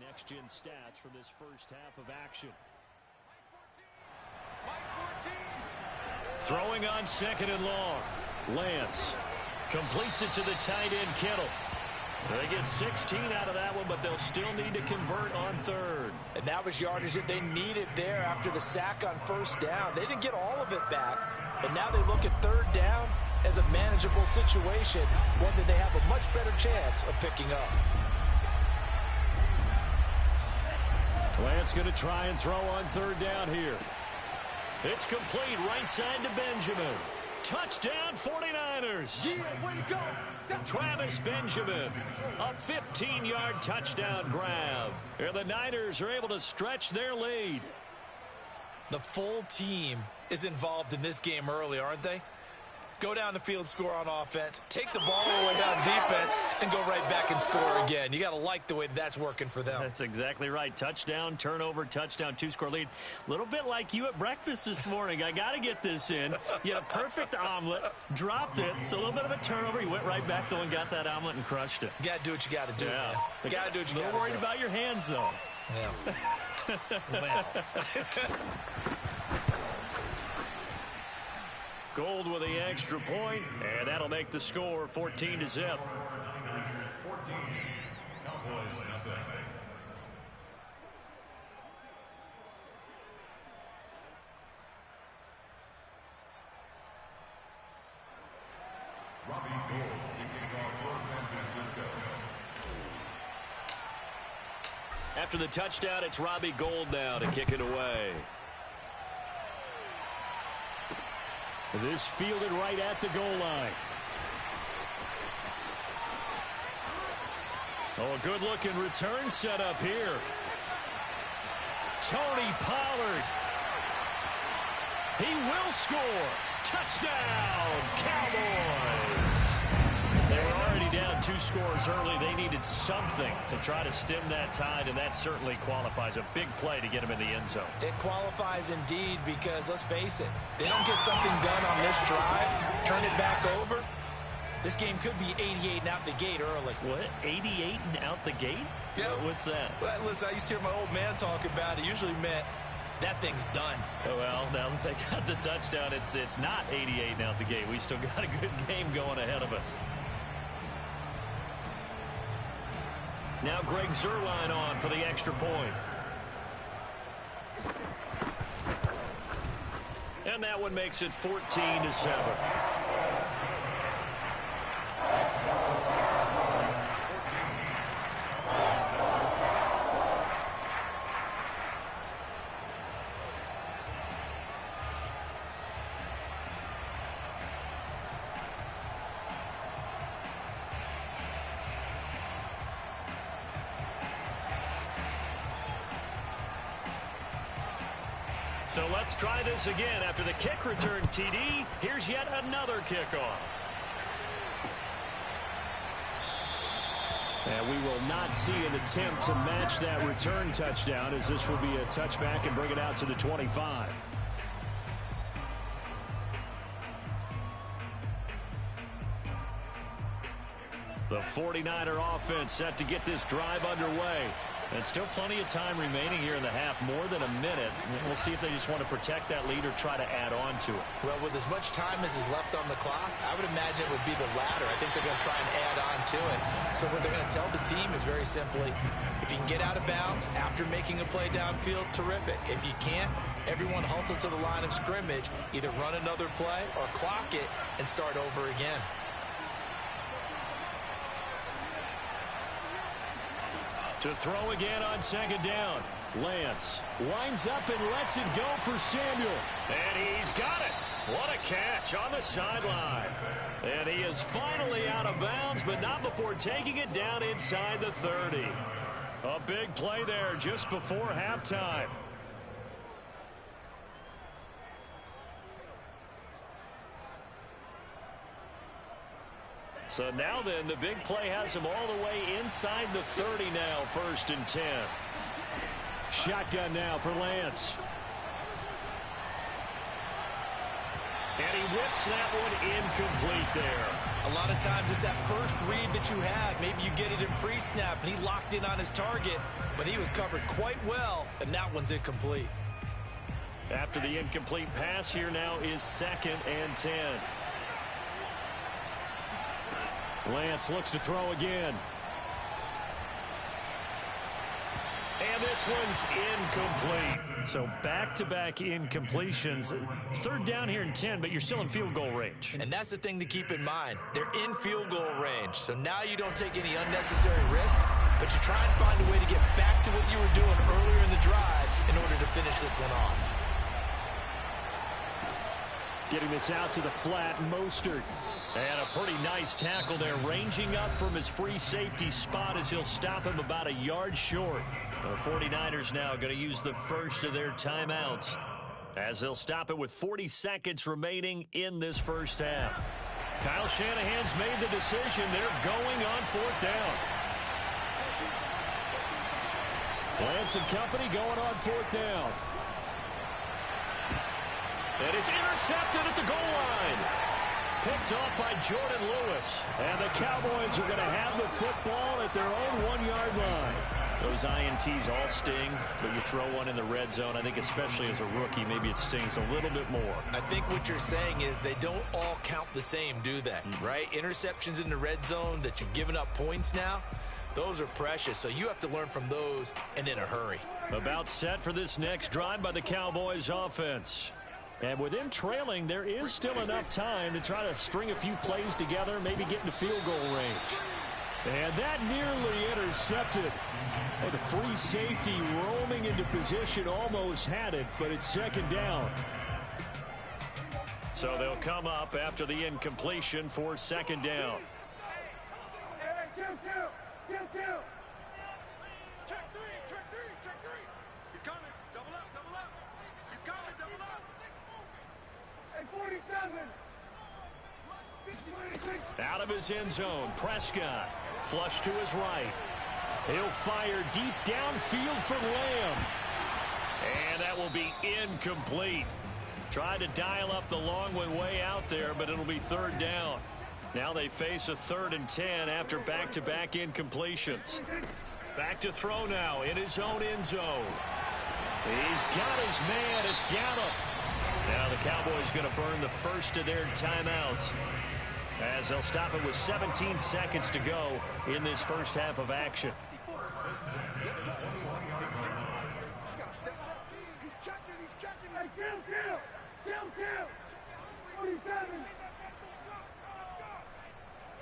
next-gen stats from this first half of action. Throwing on second and long. Lance completes it to the tight end, Kittle. They get 16 out of that one, but they'll still need to convert on third. And that was yardage that they needed there after the sack on first down. They didn't get all of it back, but now they look at third down as a manageable situation, one that they have a much better chance of picking up. Lance going to try and throw on third down here. It's complete right side to Benjamin. Touchdown 49ers. Yeah, way to go. Travis Benjamin, a 15-yard touchdown grab. And the Niners are able to stretch their lead. The full team is involved in this game early, aren't they? Go down the field, score on offense, take the ball away on defense, and go right back and score again. You got to like the way that's working for them. That's exactly right. Touchdown, turnover, touchdown, two-score lead. A little bit like you at breakfast this morning. I got to get this in. You had a perfect omelet, dropped it, so a little bit of a turnover. You went right back though and got that omelet and crushed it. You got to do what you got to do, man. You got to do what you got to do. A little worried about your hands, though. Yeah. Gold with the extra point, and that'll make the score 14-0. 14, Cowboys nothing. Robbie Gould taking off for San Francisco. After the touchdown, it's Robbie Gould now to kick it away. This fielded right at the goal line. Oh, a good-looking return set up here. Tony Pollard. He will score. Touchdown, Cowboys. They were already down 2 scores early. They needed something to try to stem that tide, and that certainly qualifies. A big play to get them in the end zone. It qualifies indeed because, let's face it, they don't get something done on this drive, turn it back over, this game could be 88 and out the gate early. What? 88 and out the gate? Yeah. What's that? Well, listen, I used to hear my old man talk about it. Usually meant that thing's done. Oh, well, now that they got the touchdown, it's not 88 and out the gate. We still got a good game going ahead of us. Now Greg Zuerlein on for the extra point. And that one makes it 14-7. So let's try this again. After the kick return TD, here's yet another kickoff. And we will not see an attempt to match that return touchdown, as this will be a touchback and bring it out to the 25. The 49er offense set to get this drive underway. And still plenty of time remaining here in the half, more than a minute. We'll see if they just want to protect that lead or try to add on to it. Well, with as much time as is left on the clock, I would imagine it would be the latter. I think they're going to try and add on to it. So what they're going to tell the team is very simply, if you can get out of bounds after making a play downfield, terrific. If you can't, everyone hustle to the line of scrimmage, either run another play or clock it and start over again. To throw again on second down. Lance winds up and lets it go for Samuel. And he's got it. What a catch on the sideline. And he is finally out of bounds, but not before taking it down inside the 30. A big play there just before halftime. So now then, the big play has him all the way inside the 30 now, 1st and 10. Shotgun now for Lance. And he whips that one incomplete there. A lot of times it's that first read that you have. Maybe you get it in pre-snap, and he locked in on his target, but he was covered quite well, and that one's incomplete. After the incomplete pass, here now is 2nd and 10. Lance looks to throw again. And this one's incomplete. So back-to-back incompletions. 3rd down here and 10, but you're still in field goal range. And that's the thing to keep in mind. They're in field goal range. So now you don't take any unnecessary risks, but you try and find a way to get back to what you were doing earlier in the drive in order to finish this one off. Getting this out to the flat, Mostert. And a pretty nice tackle there, ranging up from his free safety spot as he'll stop him about a yard short. The 49ers now going to use the first of their timeouts as they'll stop it with 40 seconds remaining in this first half. Kyle Shanahan's made the decision. They're going on 4th down. Lance and company going on 4th down. And it's intercepted at the goal line. Picked off by Jordan Lewis. And the Cowboys are going to have the football at their own 1-yard line. Those INTs all sting, but you throw one in the red zone, I think especially as a rookie, maybe it stings a little bit more. I think what you're saying is they don't all count the same, do they? Right? Interceptions in the red zone that you've given up points now, those are precious, so you have to learn from those and in a hurry. About set for this next drive by the Cowboys offense. And with them trailing, there is still enough time to try to string a few plays together, maybe get into field goal range. And that nearly intercepted. Oh, the free safety roaming into position almost had it, but it's 2nd down. So they'll come up after the incompletion for 2nd down. Check 3. He's coming. Double up. He's coming, double up. Hey, 47. Out of his end zone, Prescott. Flush to his right. He'll fire deep downfield for Lamb. And that will be incomplete. Tried to dial up the long way out there, but it'll be 3rd down. Now they face a 3rd and 10 after back-to-back incompletions. Back to throw now in his own end zone. He's got his man. It's Gallup. Now the Cowboys going to burn the first of their timeouts as they'll stop it with 17 seconds to go in this first half of action. He's checking. Hey, kill. 47.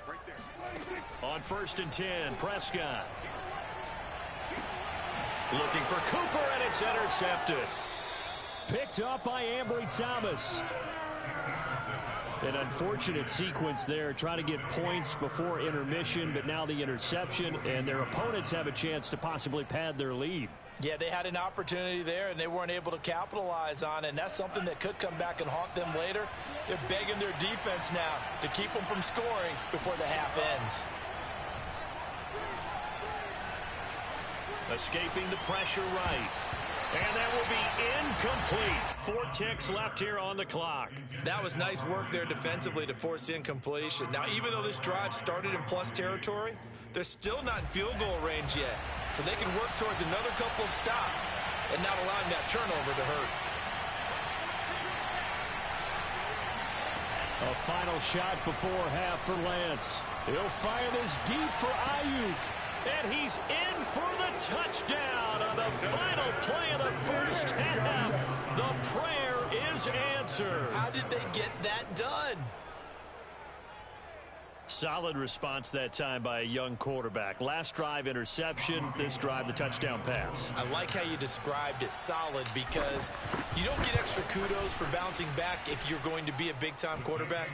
Right there. On 1st and 10, Prescott. Looking for Cooper, and it's intercepted. Picked up by Ambry Thomas. An unfortunate sequence there, trying to get points before intermission, but now the interception, and their opponents have a chance to possibly pad their lead. Yeah, they had an opportunity there, and they weren't able to capitalize on it, and that's something that could come back and haunt them later. They're begging their defense now to keep them from scoring before the half ends. Escaping the pressure right. And that will be incomplete. 4 ticks left here on the clock. That was nice work there defensively to force incompletion. Now, even though this drive started in plus territory, they're still not in field goal range yet. So they can work towards another couple of stops and not allowing that turnover to hurt. A final shot before half for Lance. He'll fire this deep for Ayuk. And he's in for the touchdown on the final play of the first half. The prayer is answered. How did they get that done? Solid response that time by a young quarterback. Last drive, interception. This drive, the touchdown pass. I like how you described it, solid, because you don't get extra kudos for bouncing back if you're going to be a big-time quarterback.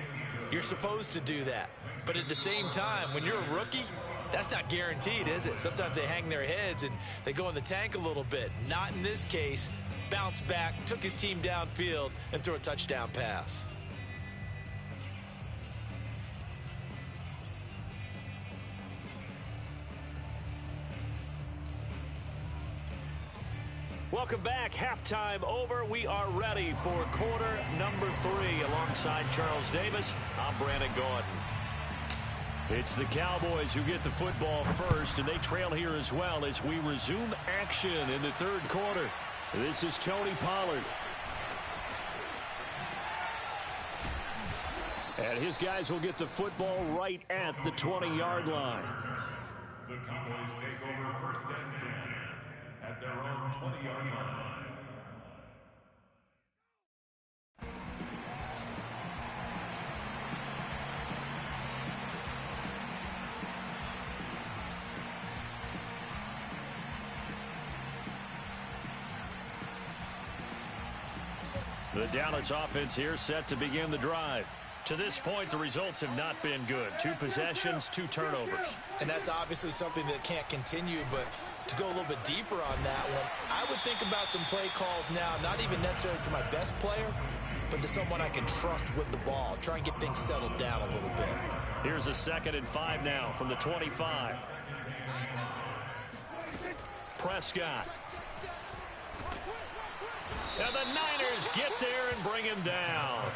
You're supposed to do that. But at the same time, when you're a rookie, that's not guaranteed, is it? Sometimes they hang their heads and they go in the tank a little bit. Not in this case. Bounce back, took his team downfield, and threw a touchdown pass. Welcome back. Halftime over. We are ready for quarter number 3. Alongside Charles Davis, I'm Brandon Gordon. It's the Cowboys who get the football first, and they trail here as well as we resume action in the third quarter. This is Tony Pollard. And his guys will get the football right at the 20-yard line. The Cowboys take over first and 10 at their own 20-yard line. The Dallas offense here set to begin the drive. To this point, the results have not been good. 2 possessions, 2 turnovers. And that's obviously something that can't continue, but to go a little bit deeper on that one, I would think about some play calls now, not even necessarily to my best player, but to someone I can trust with the ball. Try and get things settled down a little bit. Here's a 2nd and 5 now from the 25. Prescott. And the Niners get there and bring him down.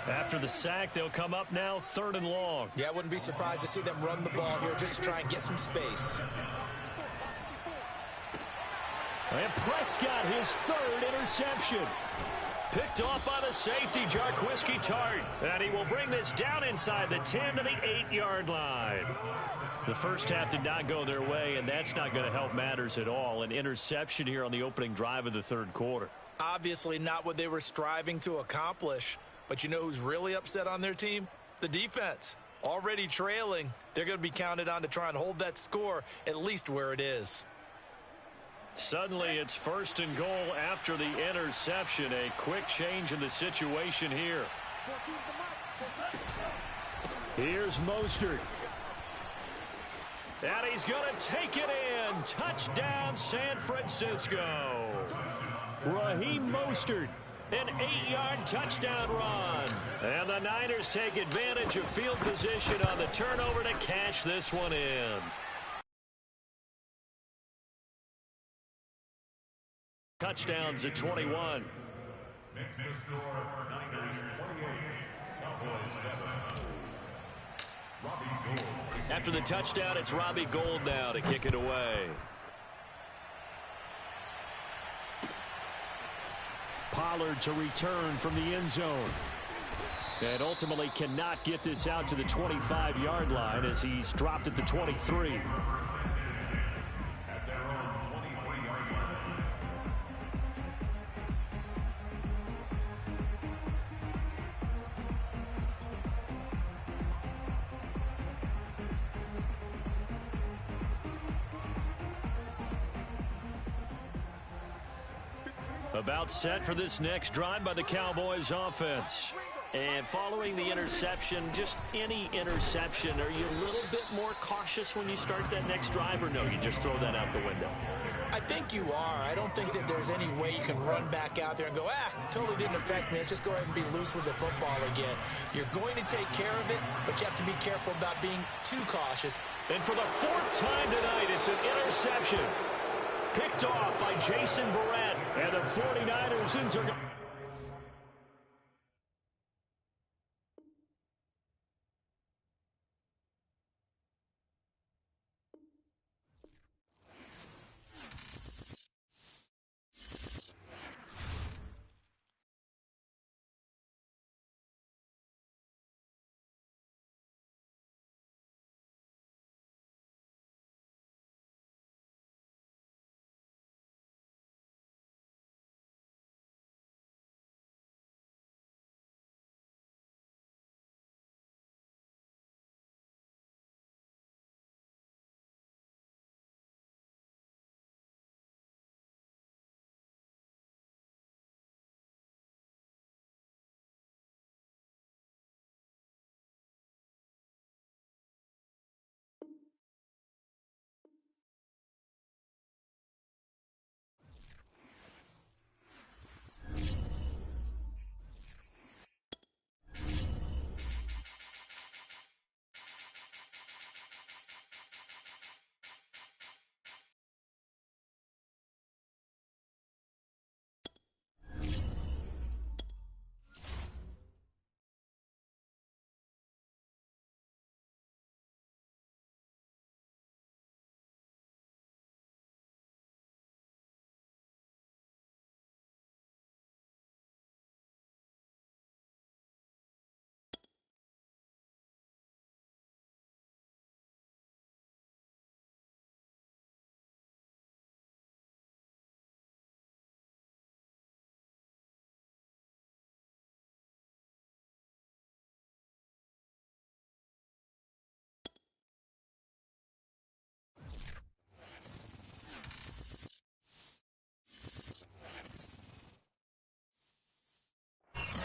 After the sack, they'll come up now 3rd and long. Yeah, I wouldn't be surprised to see them run the ball here just to try and get some space. And Prescott, his 3rd interception. Picked off by the safety, Jarquiski Tart. And he will bring this down inside the 10 to the 8-yard line. The first half did not go their way, and that's not going to help matters at all. An interception here on the opening drive of the third quarter. Obviously not what they were striving to accomplish. But you know who's really upset on their team? The defense. Already trailing. They're going to be counted on to try and hold that score at least where it is. Suddenly it's 1st and goal after the interception. A quick change in the situation here. Here's Mostert. And he's going to take it in. Touchdown, San Francisco. Raheem Mostert. An 8-yard touchdown run. And the Niners take advantage of field position on the turnover to cash this one in. Touchdowns at 21. Makes the score Niners 28, Cowboys 7. Robbie Gould. After the touchdown, it's Robbie Gould now to kick it away. Pollard to return from the end zone. And ultimately cannot get this out to the 25-yard line as he's dropped at the 23. At their own 23-yard line. About set for this next drive by the Cowboys offense. And following the interception, just any interception, are you a little bit more cautious when you start that next drive, or no, you just throw that out the window? I think you are. I don't think that there's any way you can run back out there and go, totally didn't affect me. Let's just go ahead and be loose with the football again. You're going to take care of it, but you have to be careful about being too cautious. And for the 4th time tonight, it's an interception. Picked off by Jason Verrett. And the 49ers are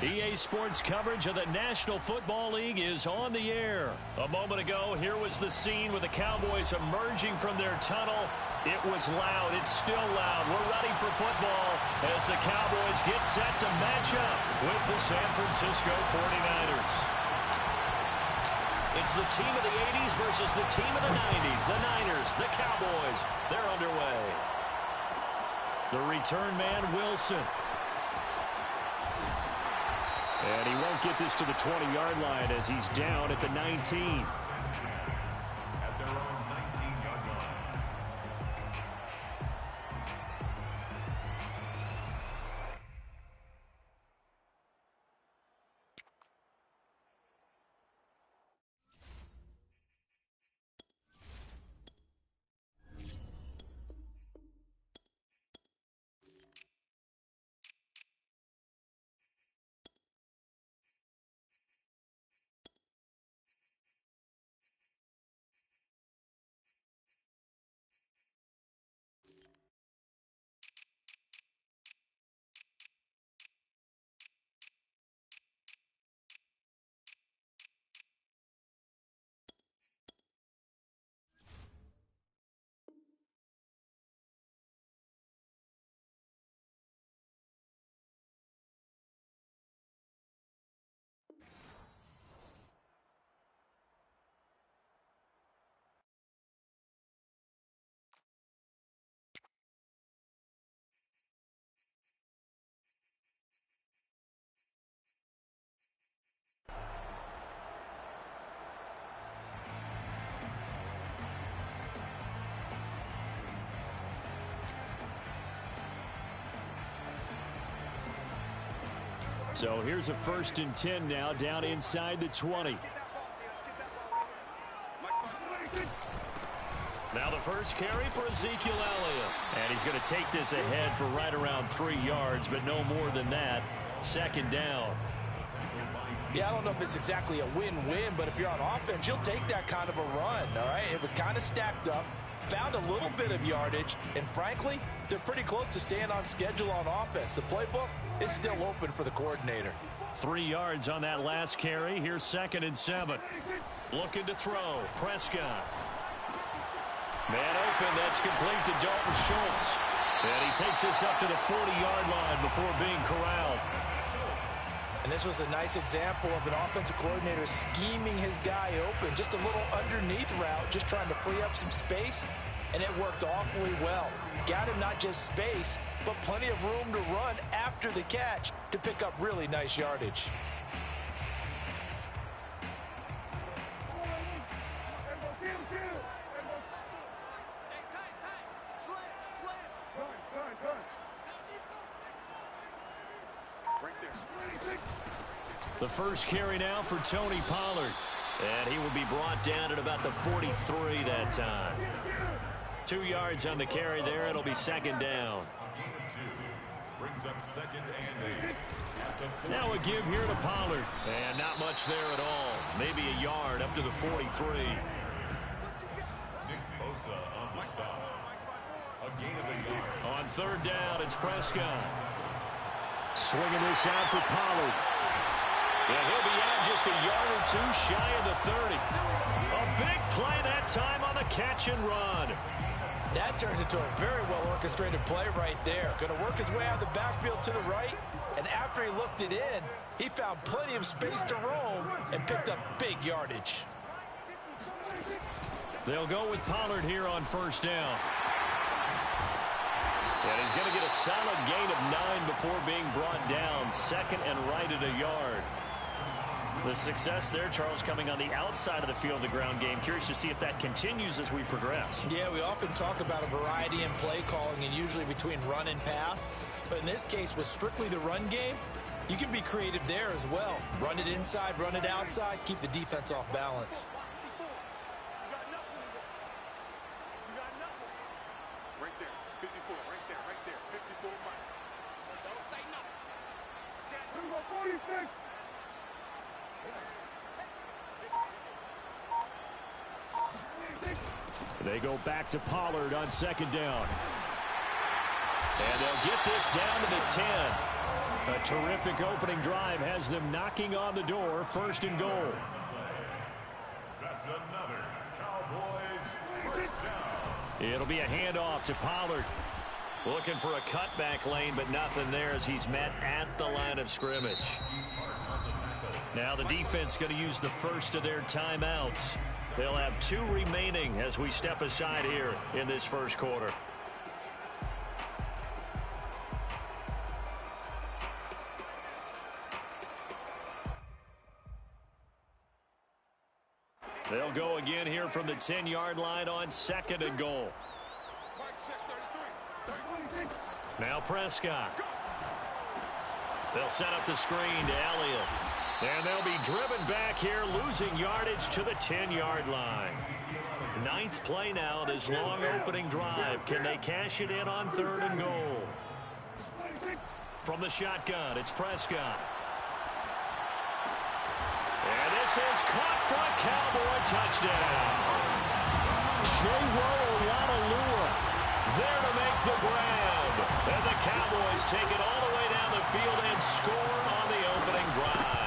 EA Sports coverage of the National Football League is on the air. A moment ago, here was the scene with the Cowboys emerging from their tunnel. It was loud. It's still loud. We're ready for football as the Cowboys get set to match up with the San Francisco 49ers. It's the team of the 80s versus the team of the 90s. The Niners, the Cowboys, they're underway. The return man, Wilson. And he won't get this to the 20-yard line as he's down at the 19. At their own 19-yard line. So here's a 1st and 10 now down inside the 20. Now the first carry for Ezekiel Elliott. And he's going to take this ahead for right around 3 yards, but no more than that. 2nd down. Yeah, I don't know if it's exactly a win-win, but if you're on offense, you'll take that kind of a run, all right? It was kind of stacked up, found a little bit of yardage, and frankly, they're pretty close to staying on schedule on offense. The playbook is still open for the coordinator. 3 yards on that last carry. Here's 2nd and 7. Looking to throw. Prescott. Man open. That's complete to Dalton Schultz. And he takes this up to the 40-yard line before being corralled. And this was a nice example of an offensive coordinator scheming his guy open. Just a little underneath route, just trying to free up some space, and it worked awfully well. Got him not just space, but plenty of room to run after the catch to pick up really nice yardage. The first carry now for Tony Pollard. And he will be brought down at about the 43 that time. 2 yards on the carry there. It'll be 2nd down. Brings up 2nd and 8. Now a give here to Pollard. And not much there at all. Maybe a yard up to the 43. Nick Bosa on the stop. A gain of a yard. On 3rd down, it's Prescott. Swinging this out for Pollard. And he'll be out just a yard or 2 shy of the 30. A big play that time on the catch and run. That turned into a very well-orchestrated play right there. Going to work his way out of the backfield to the right, and after he looked it in, he found plenty of space to roam and picked up big yardage. They'll go with Pollard here on 1st down. And he's going to get a solid gain of 9 before being brought down. 2nd and right at a yard. The success there, Charles, coming on the outside of the field, the ground game. Curious to see if that continues as we progress. Yeah, we often talk about a variety in play calling and usually between run and pass. But in this case, with strictly the run game, you can be creative there as well. Run it inside, run it outside, keep the defense off balance. Right there, 54, right there, 54 Mike. So don't say nothing. 46. They go back to Pollard on 2nd down. And they'll get this down to the 10. A terrific opening drive has them knocking on the door, 1st and goal. That's another Cowboys first down. It'll be a handoff to Pollard. Looking for a cutback lane, but nothing there as he's met at the line of scrimmage. Now the defense going to use the first of their timeouts. They'll have 2 remaining as we step aside here in this first quarter. They'll go again here from the 10-yard line on 2nd and goal. Now Prescott. They'll set up the screen to Elliott. And they'll be driven back here, losing yardage to the 10-yard line. 9th play now, this long opening drive. Can they cash it in on 3rd and goal? From the shotgun, it's Prescott. And this is caught for a Cowboy touchdown. There to make the grab. And the Cowboys take it all the way down the field and score on the opening drive.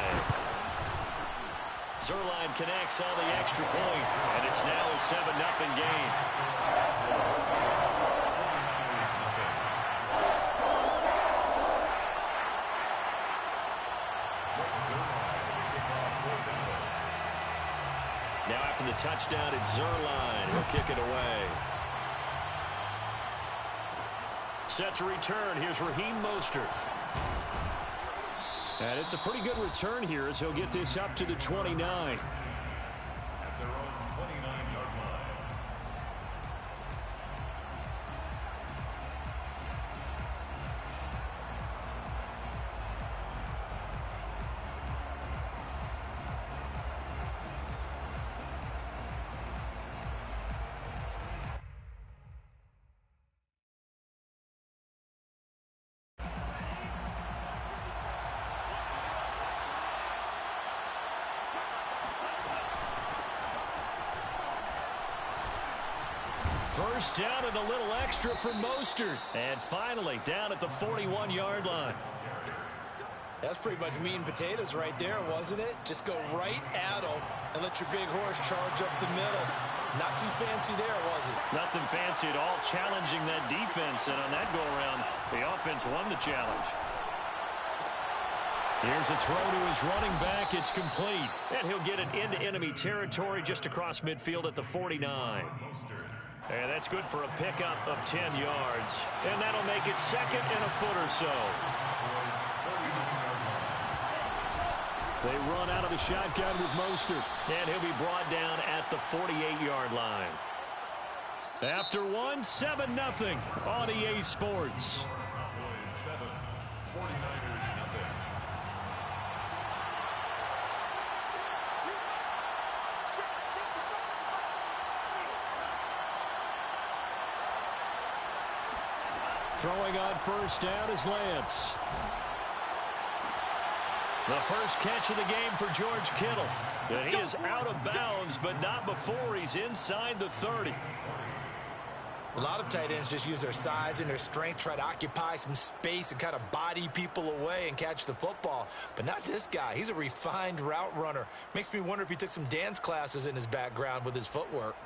Zerline connects on the extra point, and it's now a 7-0 game. Now after the touchdown, it's Zerline. He'll kick it away. Set to return. Here's Raheem Mostert. And it's a pretty good return here as he'll get this up to the 29. At their own 29-yard line. First down and a little extra for Mostert. And finally down at the 41-yard line. That's pretty much meat and potatoes right there, wasn't it? Just go right at them and let your big horse charge up the middle. Not too fancy there, was it? Nothing fancy at all, challenging that defense. And on that go-around, the offense won the challenge. Here's a throw to his running back. It's complete. And he'll get it into enemy territory just across midfield at the 49. And that's good for a pickup of 10 yards. And that'll make it 2nd and a foot or so. They run out of the shotgun with Mostert. And he'll be brought down at the 48-yard line. After one, 7-0 on EA Sports. Cowboys 7, 49ers nothing. Throwing on first down is Lance. The first catch of the game for George Kittle. And he is out of bounds, but not before he's inside the 30. A lot of tight ends just use their size and their strength, try to occupy some space and kind of body people away and catch the football. But not this guy. He's a refined route runner. Makes me wonder if he took some dance classes in his background with his footwork.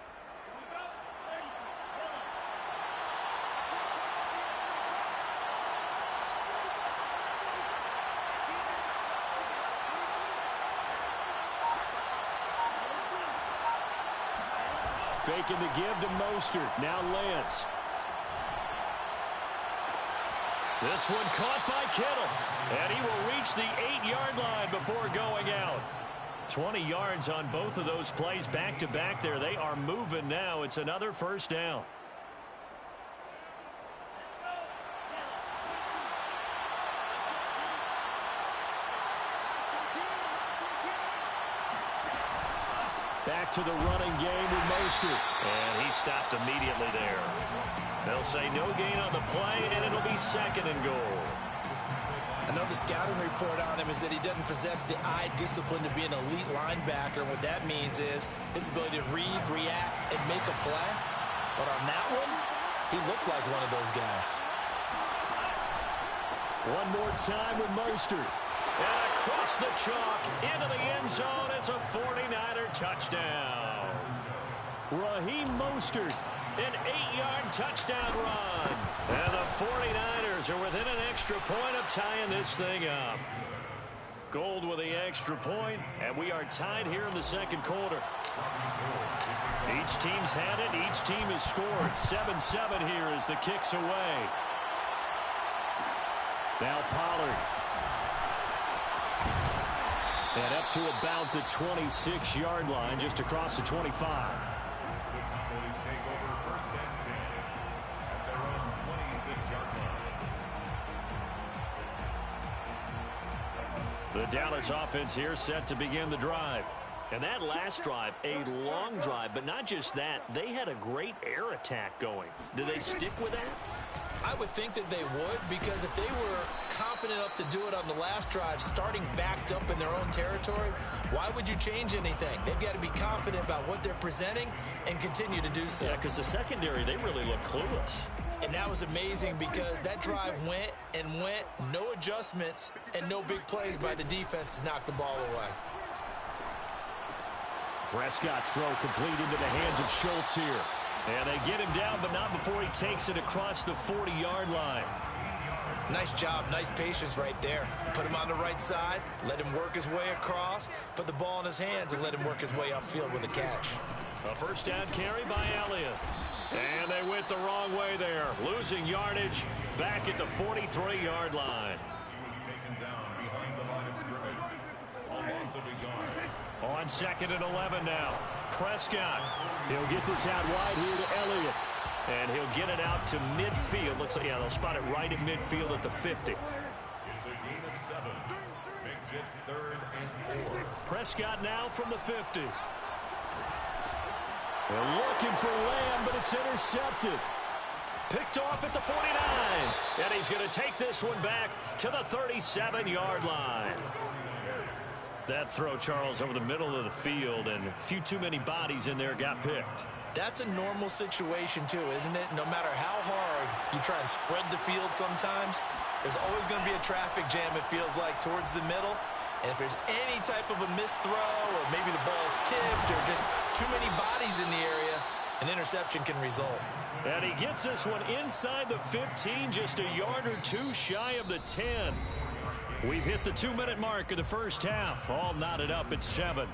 Faking the give to Mostert. Now Lance. This one caught by Kittle. And he will reach the 8-yard line before going out. 20 yards on both of those plays back-to-back there. They are moving now. It's another first down. Back to the running game with Mostert. And he stopped immediately there. They'll say no gain on the play, and it'll be 2nd and goal. I know the scouting report on him is that he doesn't possess the eye discipline to be an elite linebacker. What that means is his ability to read, react, and make a play. But on that one, he looked like one of those guys. One more time with Mostert. And across the chalk into the end zone. It's a 49er touchdown. Raheem Mostert, an 8-yard touchdown run. And the 49ers are within an extra point of tying this thing up. Gold with the extra point, and we are tied here in the second quarter. Each team's had it. Each team has scored. 7-7 here as the kick's away. Now Pollard. And up to about the 26-yard line, just across the 25. The Cowboys take over first and 10 at their own 26-yard line. The Dallas offense here set to begin the drive. And that last drive, a long drive, but not just that, they had a great air attack going. Do they stick with that? I would think that they would, because if they were confident enough to do it on the last drive, starting backed up in their own territory, why would you change anything? They've got to be confident about what they're presenting and continue to do so. Yeah, because the secondary, they really look clueless. And that was amazing because that drive went and went, no adjustments, and no big plays by the defense to knock the ball away. Prescott's throw complete into the hands of Schultz here. And they get him down, but not before he takes it across the 40-yard line. Nice job, nice patience right there. Put him on the right side, let him work his way across, put the ball in his hands, and let him work his way upfield with a catch. A first down carry by Elliott. And they went the wrong way there, losing yardage back at the 43-yard line. He was taken down behind the line of scrimmage. A loss of a yard. On 2nd and 11 now. Prescott. He'll get this out wide here to Elliott. And he'll get it out to midfield. Let's say, yeah, they'll spot it right at midfield at the 50. It's a gain of 7. Makes it 3rd and 4. Prescott now from the 50. They're looking for Lamb, but it's intercepted. Picked off at the 49. And he's going to take this one back to the 37-yard line. That throw, Charles, over the middle of the field, and a few too many bodies in there got picked. That's a normal situation, too, isn't it? No matter how hard you try and spread the field sometimes, there's always going to be a traffic jam, it feels like, towards the middle. And if there's any type of a missed throw, or maybe the ball's tipped, or just too many bodies in the area, an interception can result. And he gets this one inside the 15, just a yard or two shy of the 10. We've hit the 2-minute mark of the first half. All knotted up at 7.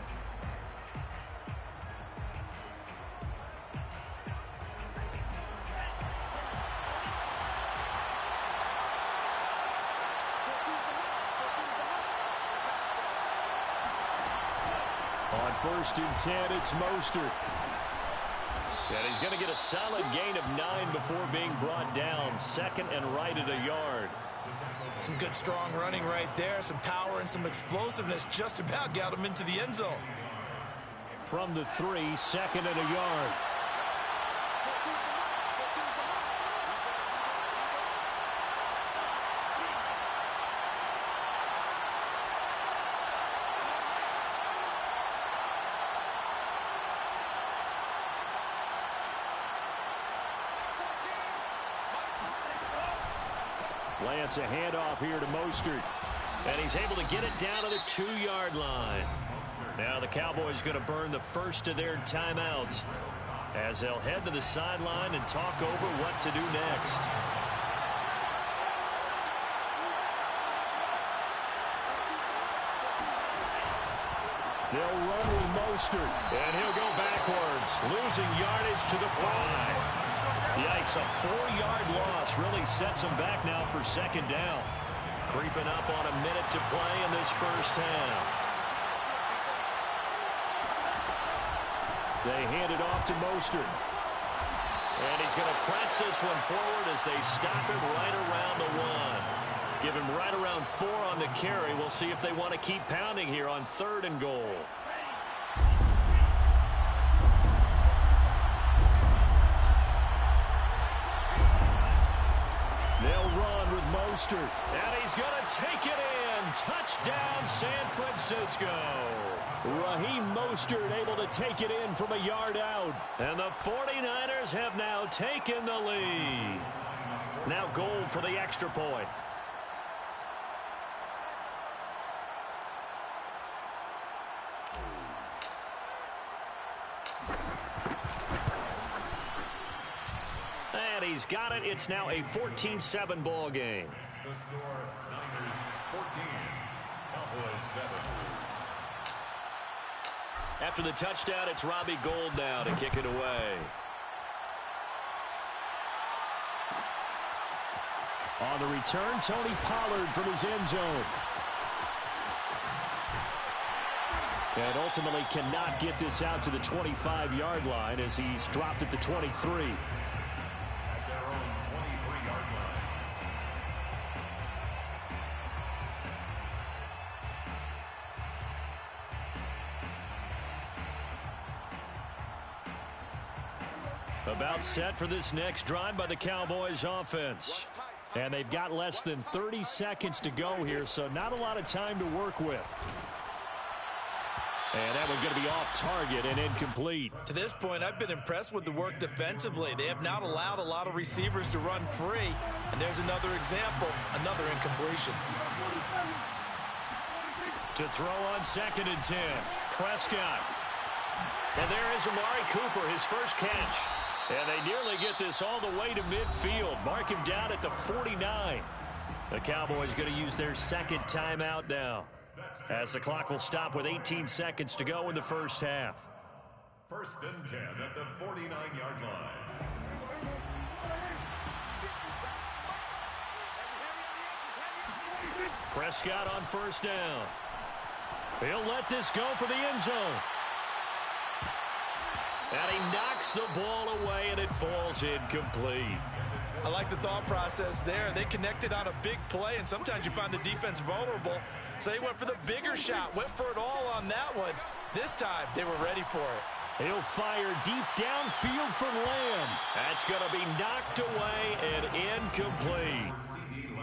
On 1st and 10, it's Mostert. And he's going to get a solid gain of 9 before being brought down. 2nd and right at a yard. Some good strong running right there. Some power and some explosiveness just about got him into the end zone. From the 3, 2nd and a yard. Lance a handoff here to Mostert. And he's able to get it down to the 2-yard line. Now the Cowboys going to burn the first of their timeouts as they'll head to the sideline and talk over what to do next. They'll run with Mostert, and he'll go backwards, losing yardage to the 5. Yikes, a 4-yard loss really sets him back now for 2nd down. Creeping up on a minute to play in this first half. They hand it off to Mostert. And he's going to press this one forward as they stop him right around the 1. Give him right around 4 on the carry. We'll see if they want to keep pounding here on 3rd and goal. They'll run with Mostert, and he's going to take it in. Touchdown, San Francisco. Raheem Mostert able to take it in from a yard out. And the 49ers have now taken the lead. Now goal for the extra point. got it. It's now a 14-7 ball game. The score, Niners 14, Cowboys 7. After the touchdown, it's Robbie Gould now to kick it away. On the return, Tony Pollard from his end zone. And ultimately cannot get this out to the 25-yard line as he's dropped at the 23. At their own 23-yard line. About set for this next drive by the Cowboys offense. And they've got less than 30 seconds to go here, so not a lot of time to work with. And that one's going to be off target and incomplete. To this point, I've been impressed with the work defensively. They have not allowed a lot of receivers to run free. And there's another example, another incompletion. To throw on 2nd and 10, Prescott. And there is Amari Cooper, his first catch. And they nearly get this all the way to midfield. Mark him down at the 49. The Cowboys going to use their second timeout now, as the clock will stop with 18 seconds to go in the first half. 1st and 10 at the 49-yard line. Prescott on 1st down. He'll let this go for the end zone. And he knocks the ball away, and it falls incomplete. I like the thought process there. They connected on a big play, and sometimes you find the defense vulnerable. So they went for the bigger shot, went for it all on that one. This time, they were ready for it. He'll fire deep downfield from Lamb. That's going to be knocked away and incomplete.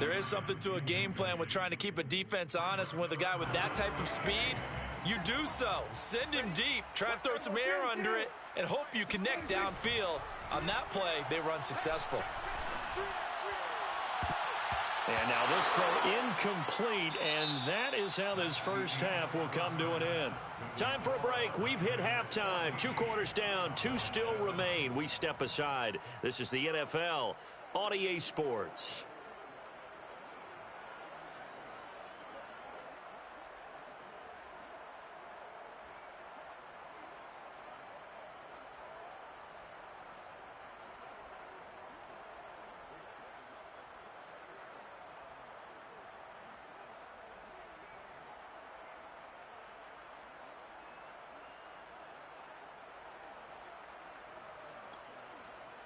There is something to a game plan with trying to keep a defense honest. With a guy with that type of speed, you do so. Send him deep, try and throw some air under it, and hope you connect downfield. On that play, they run successful. And now this throw incomplete, and that is how this first half will come to an end. Time for a break. We've hit halftime. 2 quarters down, 2 still remain. We step aside. This is the NFL on EA Sports.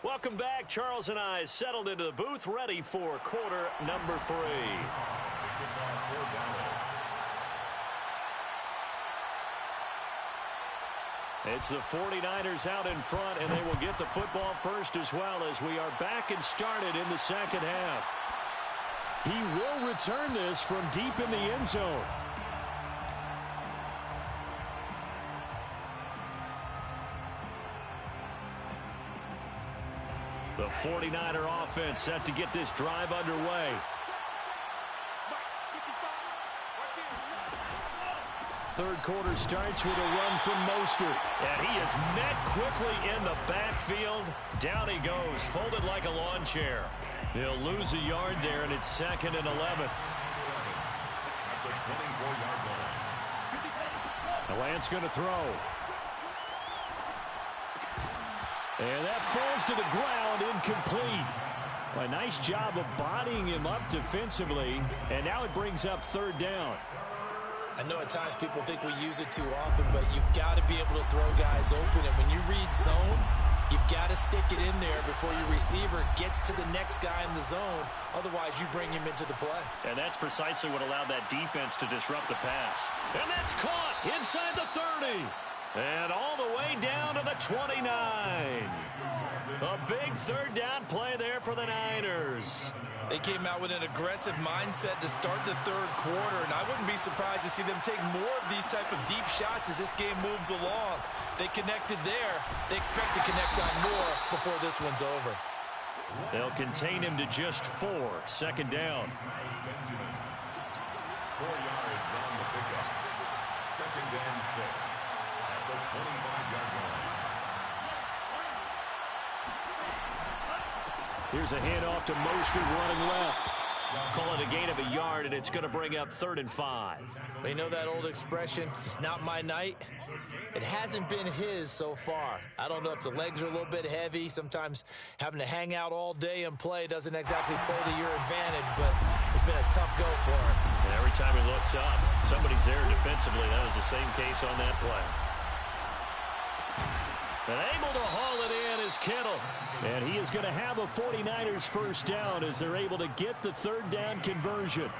Welcome back. Charles and I settled into the booth, ready for quarter number 3. It's the 49ers out in front, and they will get the football first as well, as we are back and started in the second half. He will return this from deep in the end zone. The 49er offense set to get this drive underway. Third quarter starts with a run from Mostert. And he is met quickly in the backfield. Down he goes, folded like a lawn chair. They'll lose a yard there, and it's 2nd and 11. The Lance going to throw. And that falls to the ground, incomplete. A nice job of bodying him up defensively, and now it brings up 3rd down. I know at times people think we use it too often, but you've got to be able to throw guys open. And when you read zone, you've got to stick it in there before your receiver gets to the next guy in the zone. Otherwise, you bring him into the play. And that's precisely what allowed that defense to disrupt the pass. And that's caught inside the 30. And all the way down to the 29. A big 3rd down play there for the Niners. They came out with an aggressive mindset to start the 3rd quarter, and I wouldn't be surprised to see them take more of these type of deep shots as this game moves along. They connected there. They expect to connect on more before this one's over. They'll contain him to just 4. 2nd down. 4 yards on the pickup. 2nd and 6 at the 25-yard line. Here's a handoff to Mostert running left. Call it a gain of a yard, and it's going to bring up 3rd and 5. Well, you know that old expression, it's not my night? It hasn't been his so far. I don't know if the legs are a little bit heavy. Sometimes having to hang out all day and play doesn't exactly play to your advantage, but it's been a tough go for him. And every time he looks up, somebody's there defensively. That was the same case on that play. And able to haul it in is Kittle. And he is going to have a 49ers first down as they're able to get the 3rd down conversion.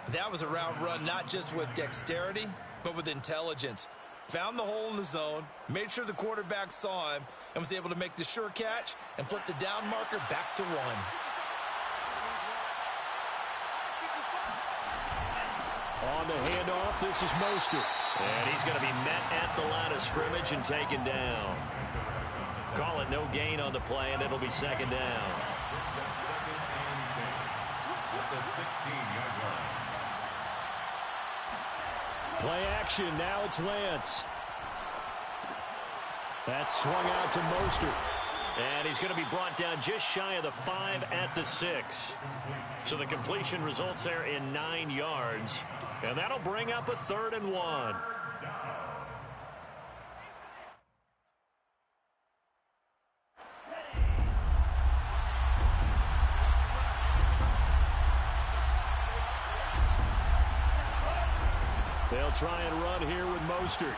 That was a route run not just with dexterity, but with intelligence. Found the hole in the zone, made sure the quarterback saw him, and was able to make the sure catch and flip the down marker back to 1. On the handoff, this is Mostert. And he's going to be met at the line of scrimmage and taken down. Call it no gain on the play, and it'll be 2nd down. Play action, now it's Lance. That's swung out to Mostert. And he's going to be brought down just shy of the 5 at the 6. So the completion results there in 9 yards. And that'll bring up a 3rd and 1. They'll try and run here with Mostert.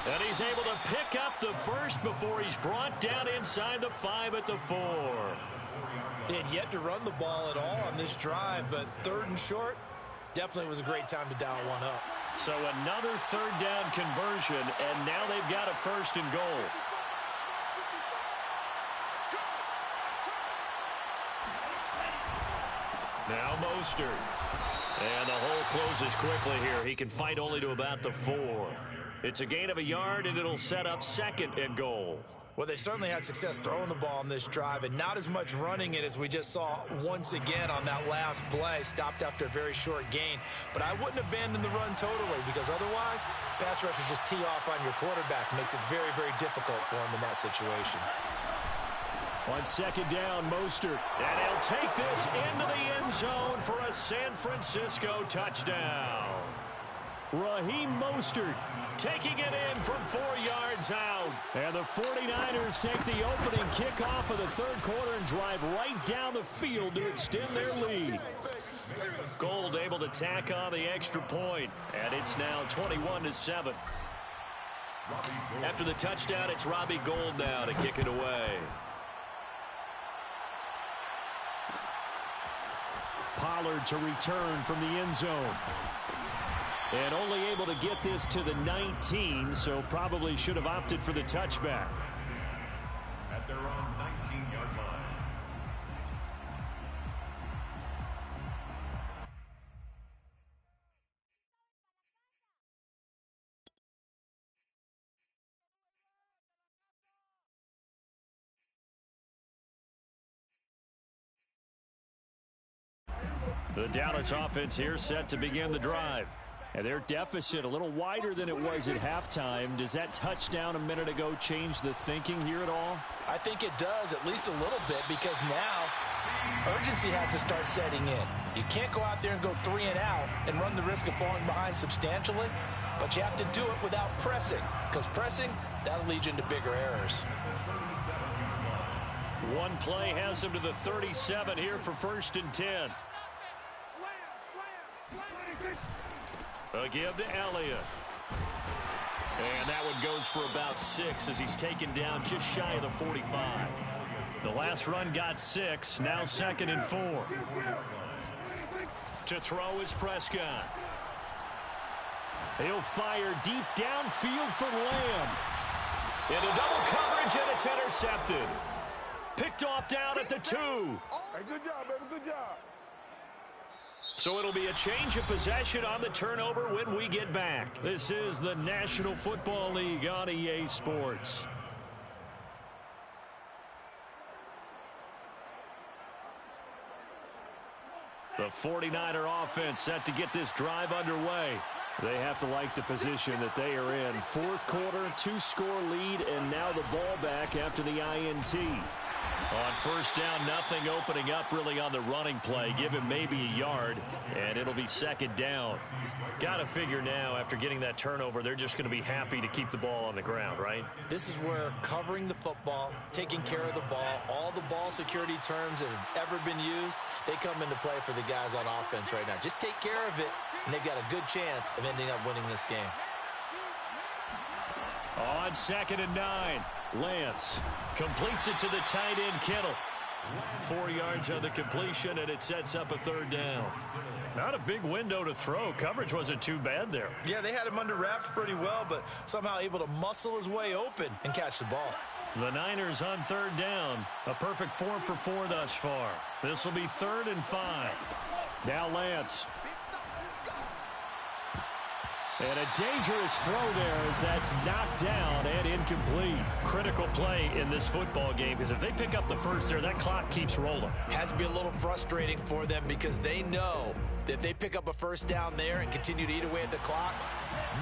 And he's able to pick up the first before he's brought down inside the 5 at the 4. They had yet to run the ball at all on this drive, but 3rd and short definitely was a great time to dial one up. So another 3rd down conversion, and now they've got a 1st and goal. Now Mostert. And the hole closes quickly here. He can fight only to about the 4. It's a gain of a yard, and it'll set up 2nd and goal. Well, they certainly had success throwing the ball on this drive, and not as much running it as we just saw once again on that last play. Stopped after a very short gain. But I wouldn't abandon the run totally, because otherwise, pass rushers just tee off on your quarterback. Makes it very, very difficult for him in that situation. On 2nd down, Mostert. And he'll take this into the end zone for a San Francisco touchdown. Raheem Mostert taking it in from 4 yards out. And the 49ers take the opening kickoff of the 3rd quarter and drive right down the field to extend their lead. Gold able to tack on the extra point, and it's now 21-7. After the touchdown, it's Robbie Gould now to kick it away. Pollard to return from the end zone. And only able to get this to the 19, so probably should have opted for the touchback. At their own 19-yard line. The Dallas offense here set to begin the drive. And their deficit a little wider than it was at halftime. Does that touchdown a minute ago change the thinking here at all? I think it does, at least a little bit, because now urgency has to start setting in. You can't go out there and go 3 and out and run the risk of falling behind substantially, but you have to do it without pressing, because pressing, that'll lead you into bigger errors. One play has them to the 37 here for 1st and 10. A give to Elliott. And that one goes for about 6 as he's taken down just shy of the 45. The last run got 6. Now 2nd and 4. To throw is Prescott. He'll fire deep downfield for Lamb. Into double coverage, and it's intercepted. Picked off down at the 2. Hey, good job, baby, good job. So it'll be a change of possession on the turnover when we get back. This is the National Football League on EA Sports. The 49er offense set to get this drive underway. They have to like the position that they are in. 4th quarter, 2-score lead, and now the ball back after the INT. On first down, nothing opening up really on the running play. Give him maybe a yard, and it'll be second down. Got to figure now, after getting that turnover, they're just going to be happy to keep the ball on the ground, right? This is where covering the football, taking care of the ball, all the ball security terms that have ever been used, they come into play for the guys on offense right now. Just take care of it, and they've got a good chance of ending up winning this game. On 2nd and 9, Lance completes it to the tight end, Kittle. 4 yards on the completion, and it sets up a third down. Not a big window to throw. Coverage wasn't too bad there. Yeah, they had him under wraps pretty well, but somehow able to muscle his way open and catch the ball. The Niners on third down. A perfect 4 for 4 thus far. This will be 3rd and 5. Now Lance. And a dangerous throw there as that's knocked down and incomplete. Critical play in this football game, because if they pick up the first there, that clock keeps rolling. Has to be a little frustrating for them because they know that if they pick up a first down there and continue to eat away at the clock,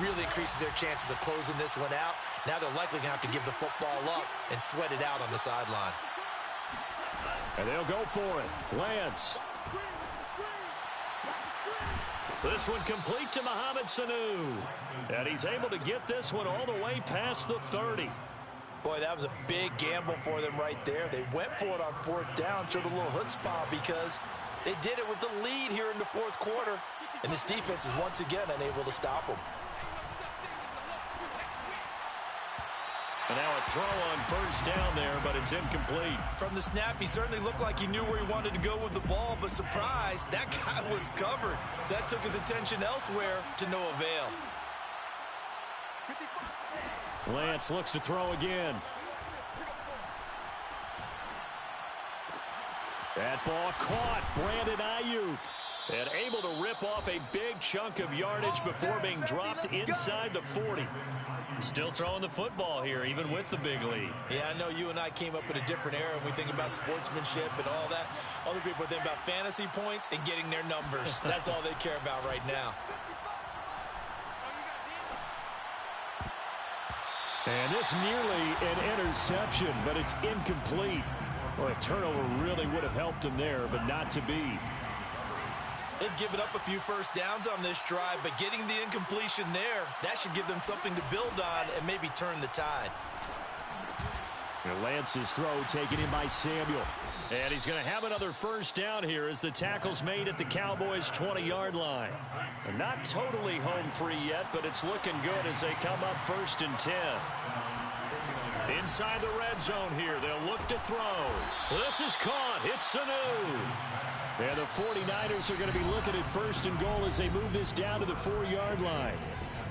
really increases their chances of closing this one out. Now they're likely going to have to give the football up and sweat it out on the sideline. And they'll go for it. Lance. This one complete to Mohamed Sanu. And he's able to get this one all the way past the 30. Boy, that was a big gamble for them right there. They went for it on 4th down, showed a little chutzpah because they did it with the lead here in the 4th quarter. And this defense is once again unable to stop them. And now a throw on first down there, but it's incomplete. From the snap, he certainly looked like he knew where he wanted to go with the ball, but surprise, that guy was covered. So that took his attention elsewhere to no avail. Lance looks to throw again. That ball caught. Brandon Ayuk. And able to rip off a big chunk of yardage before being dropped inside the 40. Still throwing the football here, even with the big lead. Yeah, I know you and I came up in a different era when we think about sportsmanship and all that. Other people think about fantasy points and getting their numbers. That's all they care about right now. And this nearly an interception, but it's incomplete. Well, a turnover really would have helped him there, but not to be. They've given up a few first downs on this drive, but getting the incompletion there, that should give them something to build on and maybe turn the tide. And Lance's throw taken in by Samuel. And he's going to have another first down here as the tackle's made at the Cowboys' 20-yard line. They're not totally home free yet, but it's looking good as they come up 1st and 10. Inside the red zone here, they'll look to throw. This is caught. It's Sanu. And the 49ers are going to be looking at 1st and goal as they move this down to the 4-yard line.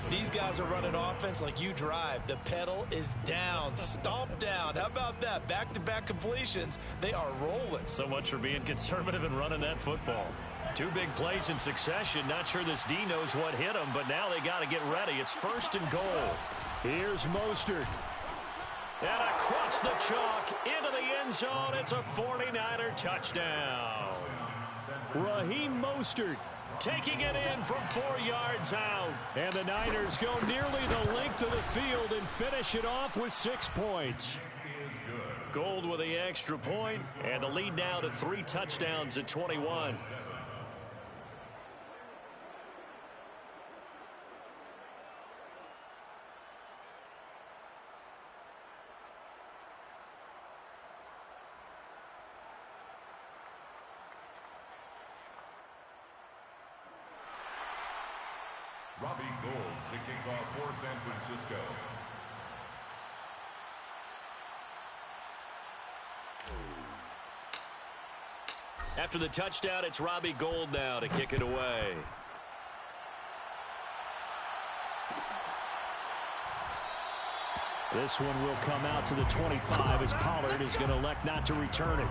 These guys are running offense like you drive. The pedal is down, stomp down. How about that? Back-to-back completions. They are rolling. So much for being conservative and running that football. 2 big plays in succession. Not sure this D knows what hit him, but now they got to get ready. It's 1st and goal. Here's Mostert. And across the chalk into the end zone. It's a 49er touchdown. Raheem Mostert taking it in from 4 yards out. And the Niners go nearly the length of the field and finish it off with 6 points. Gold with the extra point, and the lead now to 3 touchdowns at 21. Robbie Gould to kick off for San Francisco. After the touchdown, it's Robbie Gould now to kick it away. This one will come out to the 25 as Pollard is going to elect not to return it.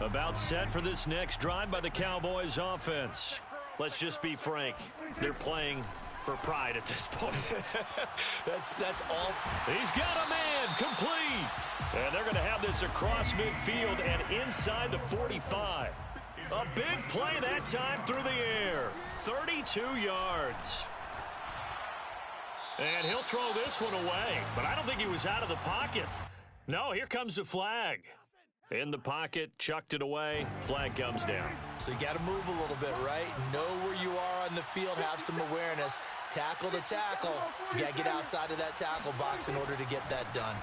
About set for this next drive by the Cowboys offense. Let's just be frank. They're playing for pride at this point. That's all. He's got a man complete. And they're going to have this across midfield and inside the 45. A big play that time through the air. 32 yards. And he'll throw this one away. But I don't think he was out of the pocket. No, here comes the flag. In the pocket, chucked it away. Flag comes down. So you got to move a little bit, right? Know where you are on the field. Have some awareness. Tackle to tackle. You got to get outside of that tackle box in order to get that done.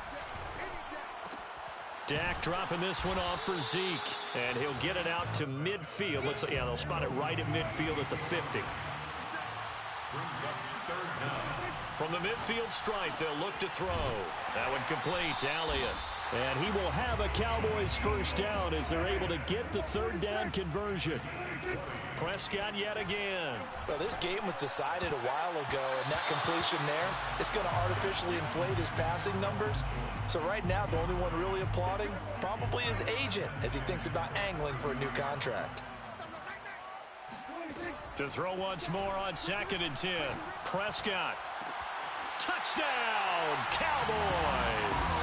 Dak dropping this one off for Zeke. And he'll get it out to midfield. Yeah, they'll spot it right at midfield at the 50. From the midfield stripe, they'll look to throw. That one complete to Elliott. And he will have a Cowboys first down as they're able to get the third down conversion. Prescott yet again. Well, this game was decided a while ago, and that completion there, it's going to artificially inflate his passing numbers. So right now, the only one really applauding probably his agent as he thinks about angling for a new contract. To throw once more on 2nd and 10. Prescott. Touchdown, Cowboys.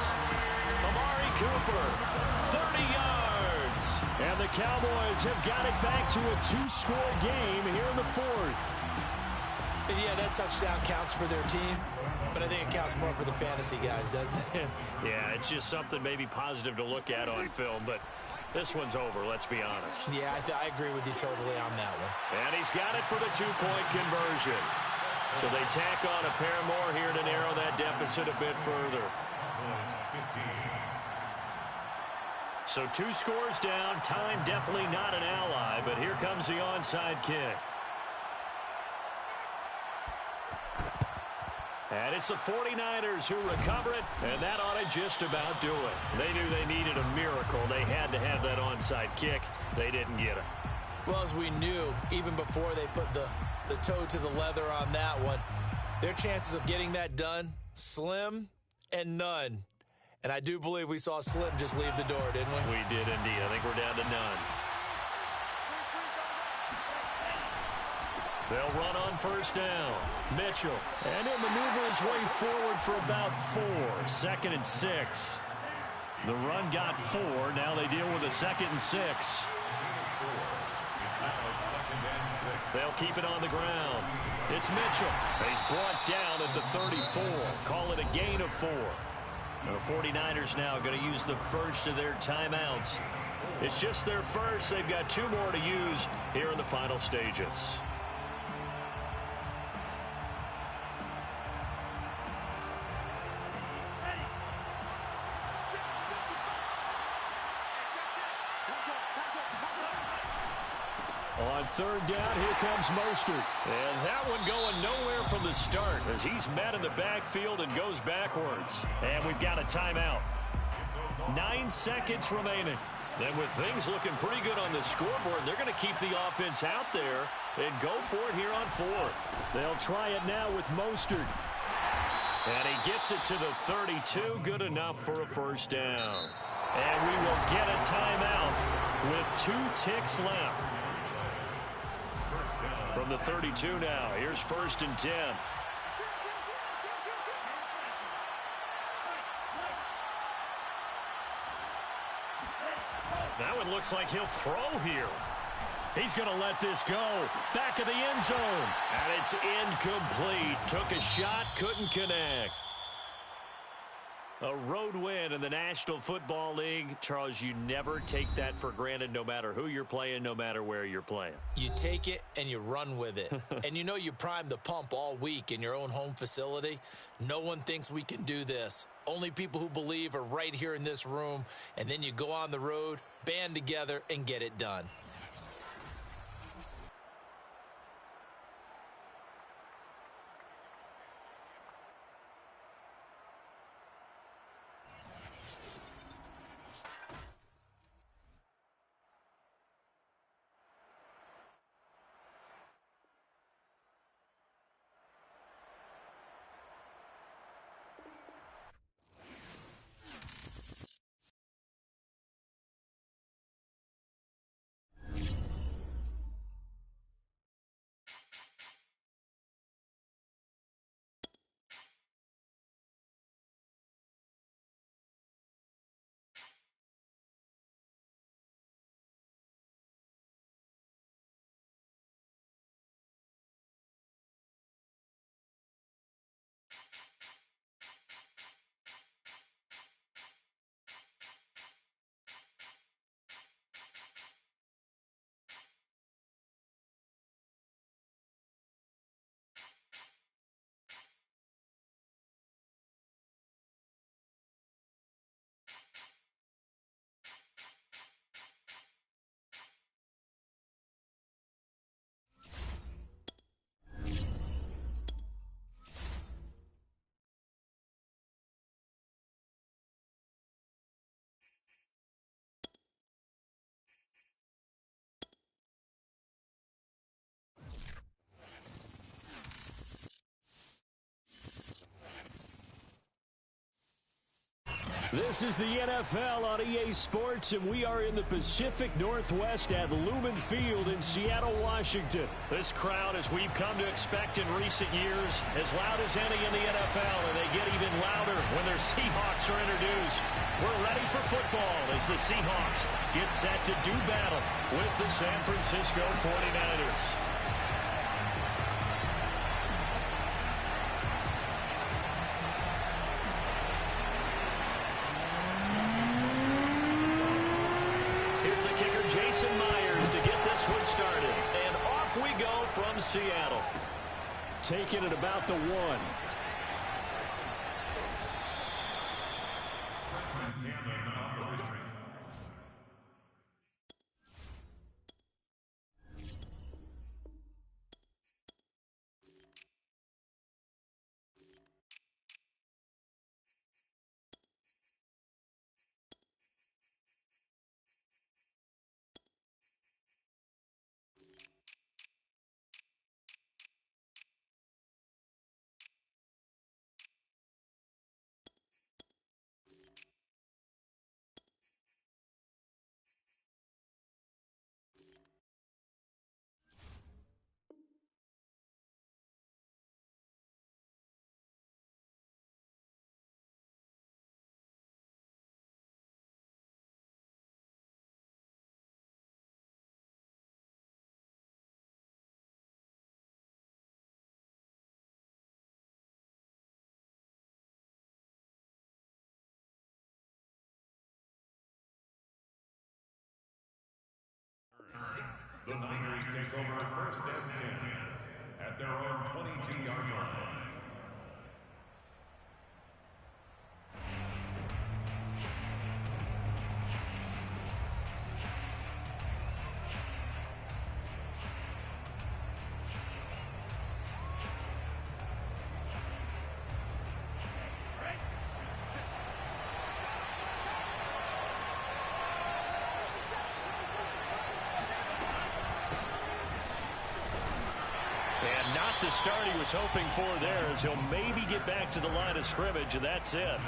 Amari Cooper, 30 yards. And the Cowboys have got it back to a 2-score game here in the 4th. And yeah, that touchdown counts for their team, but I think it counts more for the fantasy guys, doesn't it? Yeah, it's just something maybe positive to look at on film, but this one's over, let's be honest. Yeah, I agree with you totally on that one. And he's got it for the 2-point conversion. So they tack on a pair more here to narrow that deficit a bit further. So 2 scores down. Time definitely not an ally, but here comes the onside kick. And it's the 49ers who recover it, and that ought to just about do it. They knew they needed a miracle. They had to have that onside kick. They didn't get it. Well, as we knew, even before they put the toe to the leather on that one, their chances of getting that done, slim and none. And I do believe we saw Slim just leave the door, didn't we? We did indeed. I think we're down to none. They'll run on first down. Mitchell. And he'll maneuver his way forward for about 4. 2nd and 6. The run got 4. Now they deal with a 2nd and 6. They'll keep it on the ground. It's Mitchell. He's brought down at the 34. Call it a gain of 4. The 49ers now going to use the first of their timeouts. It's just their first. They've got 2 more to use here in the final stages. On 3rd down, here comes Mostert. And that one going nowhere from the start as he's met in the backfield and goes backwards. And we've got a timeout. 9 seconds remaining. And with things looking pretty good on the scoreboard, they're going to keep the offense out there and go for it here on 4th. They'll try it now with Mostert. And he gets it to the 32. Good enough for a first down. And we will get a timeout with 2 ticks left. From the 32 now, here's 1st and 10. That one looks like he'll throw here. He's going to let this go. Back of the end zone. And it's incomplete. Took a shot, couldn't connect. A road win in the National Football League. Charles, you never take that for granted no matter who you're playing, no matter where you're playing. You take it and you run with it. And you know you primed the pump all week in your own home facility. No one thinks we can do this. Only people who believe are right here in this room. And then you go on the road, band together, and get it done. This is the NFL on EA Sports, and we are in the Pacific Northwest at Lumen Field in Seattle, Washington. This crowd, as we've come to expect in recent years, as loud as any in the NFL, and they get even louder when their Seahawks are introduced. We're ready for football as the Seahawks get set to do battle with the San Francisco 49ers. Here's the kicker, Jason Myers, to get this one started. And off we go from Seattle. Taking it about the 1. The Niners take over first and 10 at their own 22-yard line. And not the start he was hoping for there, as he'll maybe get back to the line of scrimmage, and that's it.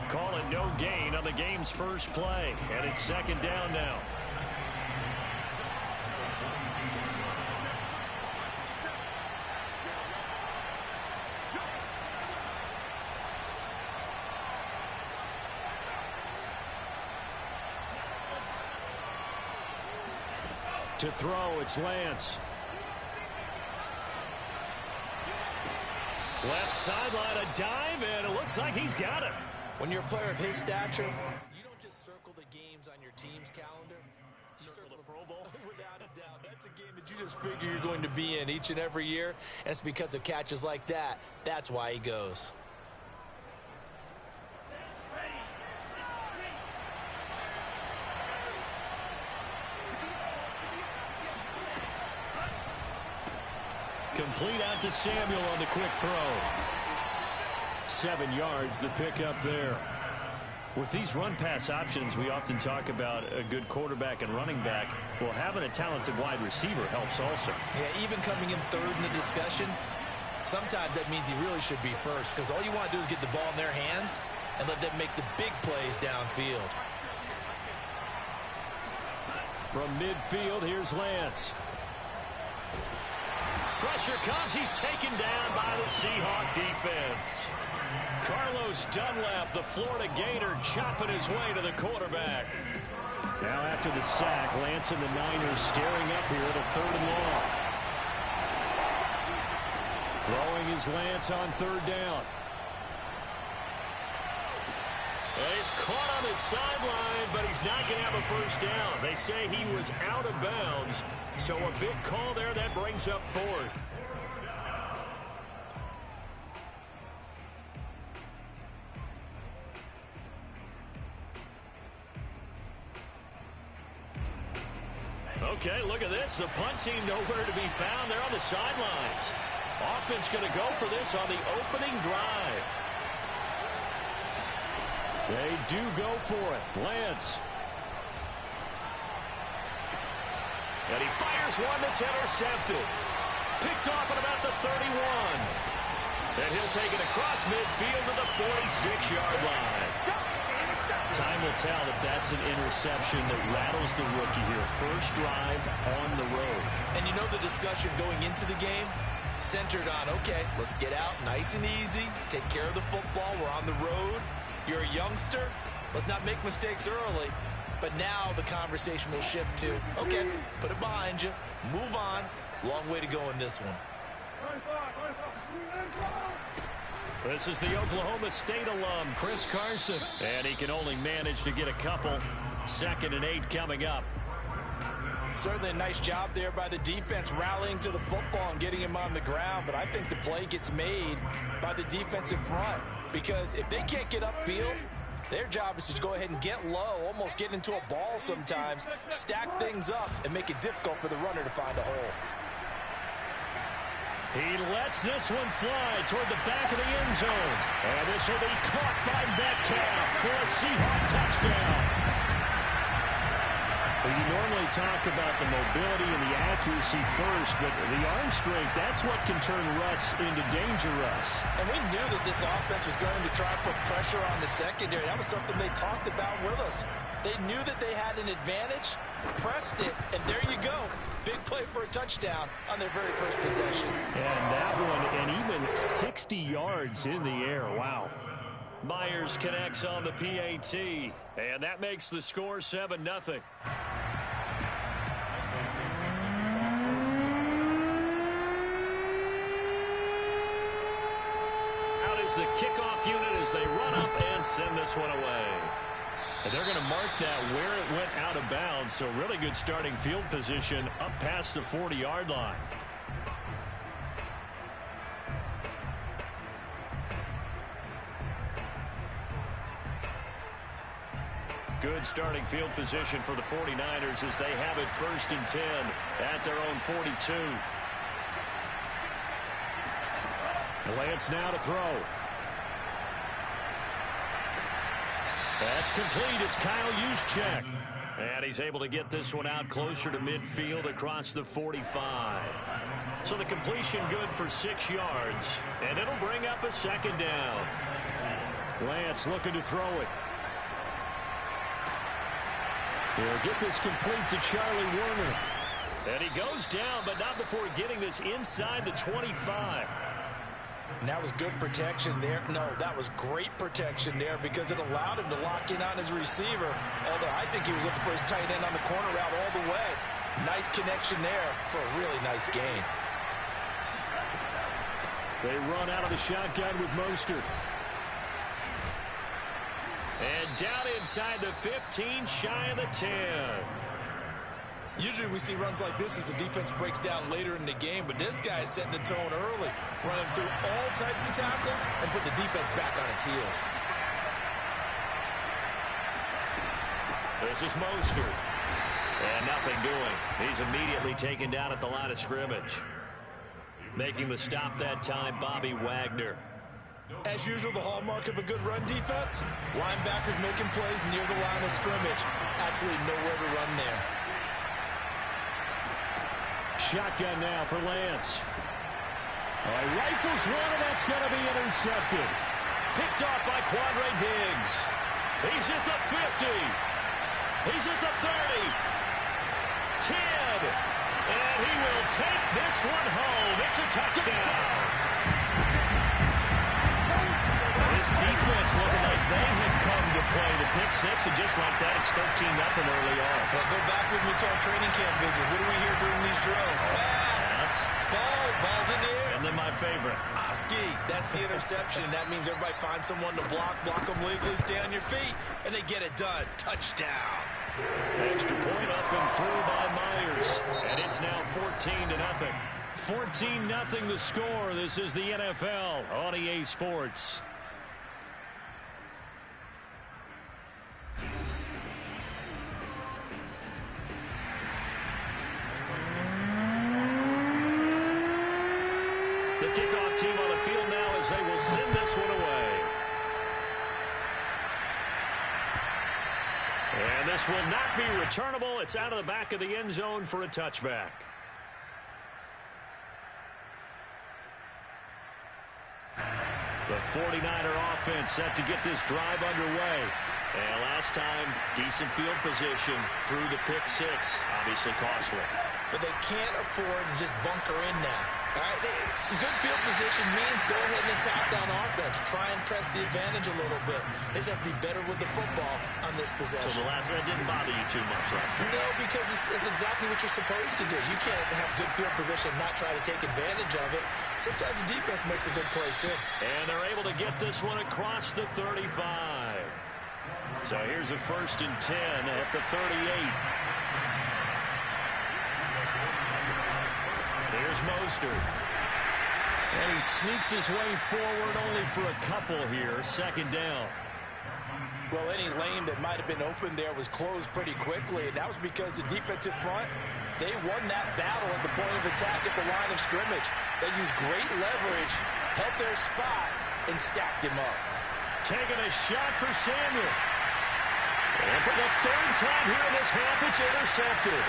Call it no gain on the game's first play, and it's second down now. To throw, it's Lance. Left sideline, a dive, and it looks like he's got it. When you're a player of his stature, you don't just circle the games on your team's calendar. You circle the Pro Bowl. Without a doubt. That's a game that you just figure you're going to be in each and every year. And it's because of catches like that. That's why he goes. Complete out to Samuel on the quick throw. 7 yards, the pickup there. With these run-pass options, we often talk about a good quarterback and running back. Well, having a talented wide receiver helps also. Yeah, even coming in third in the discussion, sometimes that means he really should be first, because all you want to do is get the ball in their hands and let them make the big plays downfield. From midfield, here's Lance. Pressure comes. He's taken down by the Seahawk defense. Carlos Dunlap, the Florida Gator, chopping his way to the quarterback. Now after the sack, Lance and the Niners staring up here at a 3rd and long. Throwing is Lance on 3rd down. And he's caught on the sideline, but he's not going to have a first down. They say he was out of bounds, so a big call there that brings up 4th. Okay, look at this. The punt team nowhere to be found. They're on the sidelines. Offense going to go for this on the opening drive. They do go for it. Lance. And he fires one that's intercepted. Picked off at about the 31. And he'll take it across midfield to the 46-yard line. Time will tell if that's an interception that rattles the rookie here. First drive on the road. And you know the discussion going into the game? Centered on, okay, let's get out nice and easy, take care of the football, we're on the road, you're a youngster, let's not make mistakes early. But now the conversation will shift to, okay, put it behind you, move on, long way to go in this one. This is the Oklahoma State alum, Chris Carson. And he can only manage to get a couple. 2nd and 8 coming up. Certainly a nice job there by the defense rallying to the football and getting him on the ground. But I think the play gets made by the defensive front. Because if they can't get upfield, their job is to go ahead and get low, almost get into a ball sometimes, stack things up, and make it difficult for the runner to find a hole. He lets this one fly toward the back of the end zone. And this will be caught by Metcalf for a Seahawk touchdown. Well, you normally talk about the mobility and the accuracy first, but the arm strength, that's what can turn Russ into danger Russ. And we knew that this offense was going to try to put pressure on the secondary. That was something they talked about with us. They knew that they had an advantage, pressed it, and there you go. Big play for a touchdown on their very first possession. And that one, and even 60 yards in the air. Wow. Myers connects on the PAT, and that makes the score 7-0. Out is the kickoff unit as they run up and send this one away. And they're going to mark that where it went out of bounds, so really good starting field position up past the 40-yard line. Good starting field position for the 49ers as they have it 1st and 10 at their own 42. Lance now to throw. That's complete. It's Kyle Juszczyk. And he's able to get this one out closer to midfield across the 45. So the completion good for 6 yards. And it'll bring up a 2nd down. Lance looking to throw it. He'll get this complete to Charlie Warner. And he goes down, but not before getting this inside the 25. And that was good protection there. No, that was great protection there because it allowed him to lock in on his receiver. Although I think he was looking for his tight end on the corner route all the way. Nice connection there for a really nice gain. They run out of the shotgun with Mostert. And down inside the 15, shy of the 10. Usually we see runs like this as the defense breaks down later in the game, but this guy is setting the tone early, running through all types of tackles and put the defense back on its heels. This is Mostert. And nothing doing. He's immediately taken down at the line of scrimmage. Making the stop that time, Bobby Wagner. As usual, the hallmark of a good run defense, linebackers making plays near the line of scrimmage. Absolutely nowhere to run there. Shotgun now for Lance. Rifles one, and that's going to be intercepted. Picked off by Quandre Diggs. He's at the 50. He's at the 30. 10. And he will take this one home. It's a touchdown. This defense looking like they have come to play the pick six, and just like that, it's 13-0 early on. Well, go back with me to our training camp visit. What do we hear during these drills? Pass. Ball's in the air. And then my favorite. Oski, that's the interception. That means everybody finds someone to block them legally, stay on your feet, and they get it done. Touchdown. Extra point up and through by Myers. And it's now 14-0. 14-0 the score. This is the NFL on EA Sports. The kickoff team on the field now as they will send this one away. And this will not be returnable. It's out of the back of the end zone for a touchback. The 49er offense set to get this drive underway. And last time, decent field position through the pick six. Obviously costly. But they can't afford to just bunker in now. All right, good field position means go ahead and attack on offense. Try and press the advantage a little bit. They just have to be better with the football on this possession. So the last one didn't bother you too much last time? No, because it's exactly what you're supposed to do. You can't have good field position and not try to take advantage of it. Sometimes the defense makes a good play, too. And they're able to get this one across the 35. So here's a 1st and 10 at the 38. Here's Mostert. And he sneaks his way forward only for a couple here. 2nd down. Well, any lane that might have been open there was closed pretty quickly, and that was because the defensive front, they won that battle at the point of attack at the line of scrimmage. They used great leverage, held their spot, and stacked him up. Taking a shot for Samuel. And for the 3rd time here in this half, it's intercepted.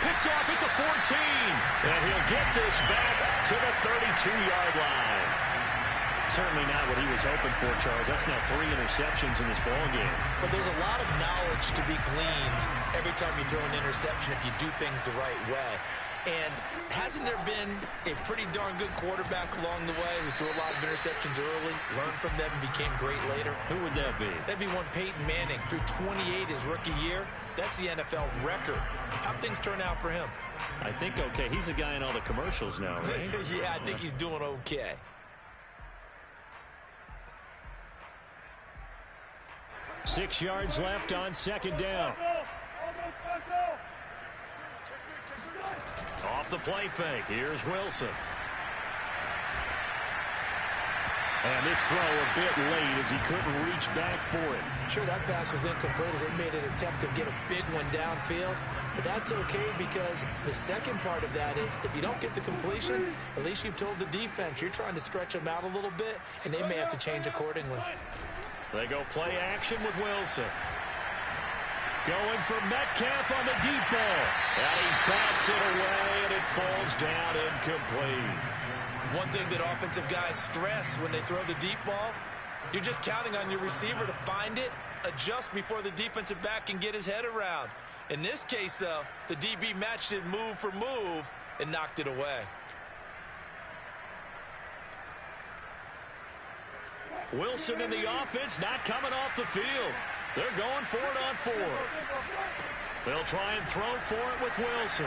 Picked off at the 14. And he'll get this back to the 32-yard line. Certainly not what he was hoping for, Charles. That's now 3 interceptions in this ballgame. But there's a lot of knowledge to be gleaned every time you throw an interception if you do things the right way. And hasn't there been a pretty darn good quarterback along the way who threw a lot of interceptions early, learned from them, and became great later? Who would that be? That'd be one Peyton Manning. Threw 28 his rookie year. That's the NFL record. How'd things turn out for him? I think okay. He's a guy in all the commercials now, right? Yeah, I think he's doing okay. Six yards left on 2nd down. Off the play fake. Here's Wilson. And this throw a bit late as he couldn't reach back for it. Sure, that pass was incomplete as they made an attempt to get a big one downfield. But that's okay because the second part of that is if you don't get the completion, at least you've told the defense you're trying to stretch them out a little bit, and they may have to change accordingly. They go play action with Wilson. Going for Metcalf on the deep ball. And he bats it away, and it falls down incomplete. One thing that offensive guys stress when they throw the deep ball, you're just counting on your receiver to find it, adjust before the defensive back can get his head around. In this case, though, the DB matched it move for move and knocked it away. Wilson in the offense not coming off the field. They're going for it on 4th. They'll try and throw for it with Wilson.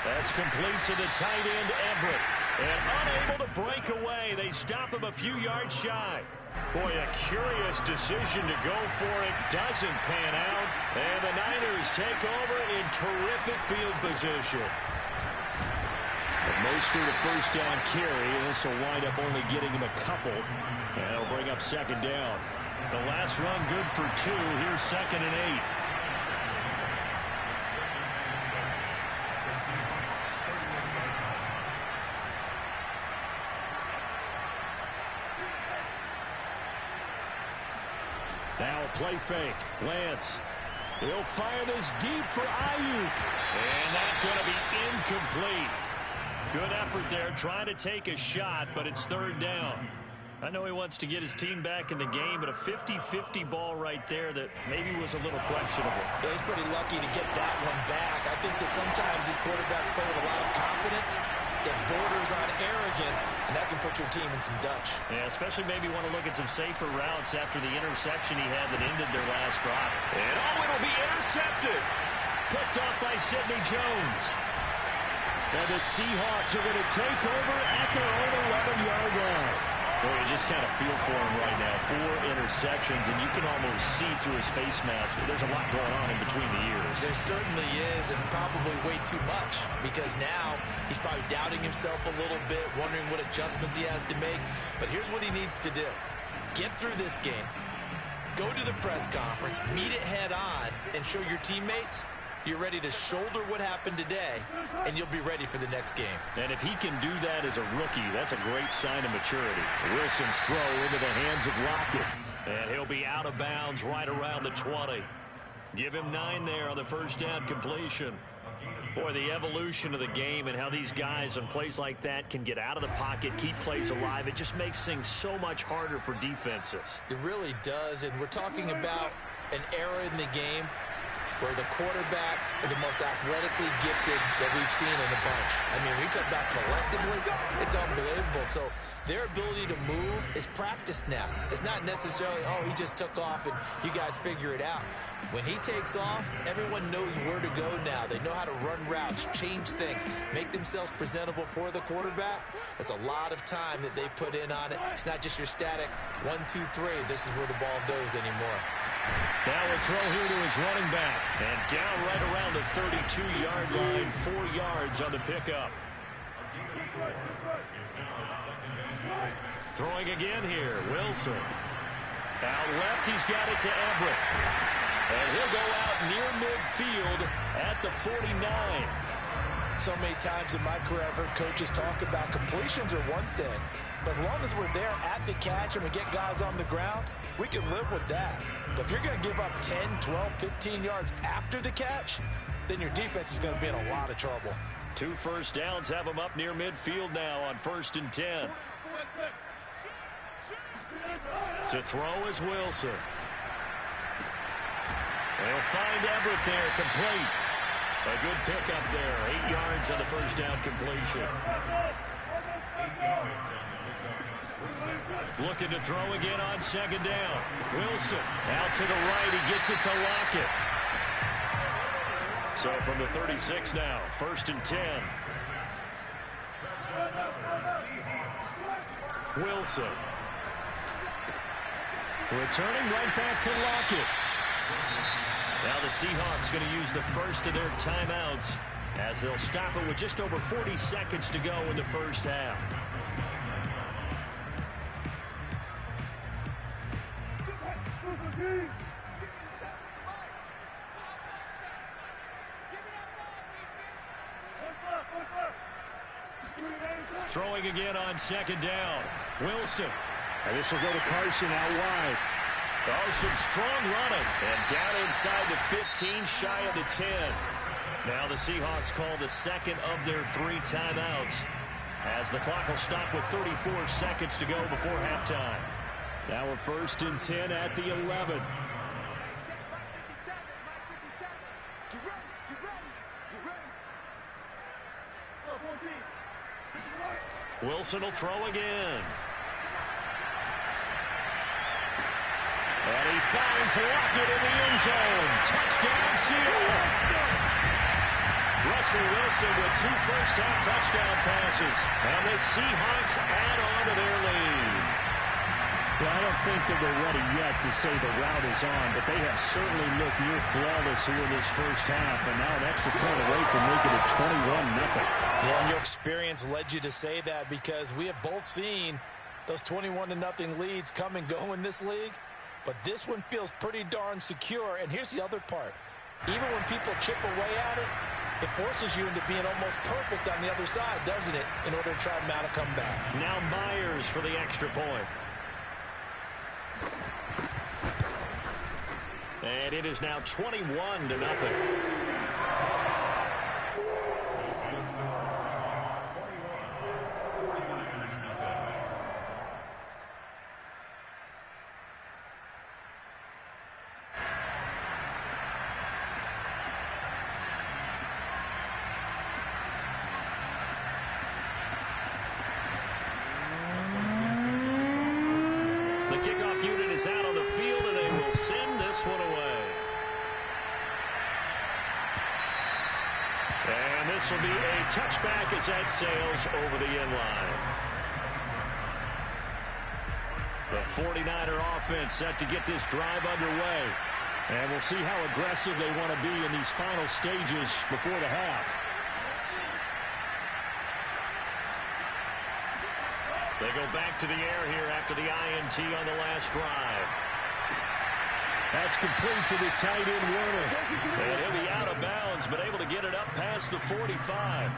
That's complete to the tight end, Everett. And unable to break away. They stop him a few yards shy. Boy, a curious decision to go for it. Doesn't pan out. And the Niners take over in terrific field position. Most of the 1st down carry. This will wind up only getting him a couple. And it'll bring up 2nd down. The last run good for 2. Here's 2nd and 8. Now a play fake. Lance. He'll fire this deep for Ayuk. And that's going to be incomplete. Good effort there, trying to take a shot, but it's 3rd down. I know he wants to get his team back in the game, but a 50-50 ball right there that maybe was a little questionable. Yeah, he's pretty lucky to get that one back. I think that sometimes these quarterbacks play with a lot of confidence that borders on arrogance, and that can put your team in some Dutch. Yeah, especially maybe want to look at some safer routes after the interception he had that ended their last drive. And it'll be intercepted. Picked off by Sidney Jones. And the Seahawks are going to take over at their own 11-yard line. Boy, you just kind of feel for him right now. 4 interceptions, and you can almost see through his face mask. There's a lot going on in between the ears. There certainly is, and probably way too much, because now he's probably doubting himself a little bit, wondering what adjustments he has to make. But here's what he needs to do. Get through this game. Go to the press conference, meet it head on, and show your teammates you're ready to shoulder what happened today, and you'll be ready for the next game. And if he can do that as a rookie, that's a great sign of maturity. Wilson's throw into the hands of Lockett. And he'll be out of bounds right around the 20. Give him 9 there on the 1st down completion. Boy, the evolution of the game and how these guys on plays like that can get out of the pocket, keep plays alive, it just makes things so much harder for defenses. It really does, and we're talking about an era in the game where the quarterbacks are the most athletically gifted that we've seen in a bunch. I mean, when you talk about collectively, it's unbelievable. So their ability to move is practiced now. It's not necessarily, oh, he just took off and you guys figure it out. When he takes off, everyone knows where to go now. They know how to run routes, change things, make themselves presentable for the quarterback. That's a lot of time that they put in on it. It's not just your static 1, 2, 3. This is where the ball goes anymore. Now a throw here to his running back. And down right around the 32-yard line, 4 yards on the pickup. Throwing again here, Wilson. Out left, he's got it to Everett. And he'll go out near midfield at the 49. So many times in my career I've heard coaches talk about completions are one thing, but as long as we're there at the catch and we get guys on the ground, we can live with that. But if you're going to give up 10, 12, 15 yards after the catch, then your defense is going to be in a lot of trouble. 2 first downs have him up near midfield now on 1st and 10. To throw is Wilson. They'll find Everett there, complete. A good pickup there, 8 yards on the first down completion. Looking to throw again on 2nd down. Wilson out to the right, he gets it to Lockett. So from the 36 now, 1st and 10. Wilson. Returning right back to Lockett. Now the Seahawks going to use the first of their timeouts as they'll stop it with just over 40 seconds to go in the first half. Throwing again on 2nd down. Wilson. And this will go to Carson out wide. Oh, some strong running. And down inside the 15, shy of the 10. Now the Seahawks call the second of their 3 timeouts as the clock will stop with 34 seconds to go before halftime. Now we're 1st and 10 at the 11. Wilson will throw again. And he finds Lockett in the end zone. Touchdown, Seahawks. Russell Wilson with 2 first-half touchdown passes. And the Seahawks add on to their lead. Well, I don't think that we're ready yet to say the route is on, but they have certainly looked near flawless here in this first half, and now an extra point away from making it 21-0. Yeah, and your experience led you to say that because we have both seen those 21-0 leads come and go in this league, but this one feels pretty darn secure. And here's the other part. Even when people chip away at it, it forces you into being almost perfect on the other side, doesn't it, in order to try and mount a comeback. Now Myers for the extra point. And it is now 21-0. The kickoff unit is out on the field, and they will send this one away. And this will be a touchback as that sails over the end line. The 49er offense set to get this drive underway. And we'll see how aggressive they want to be in these final stages before the half. They go back to the air here after the INT on the last drive. That's complete to the tight end, Werner. And he'll be out of bounds, but able to get it up past the 45.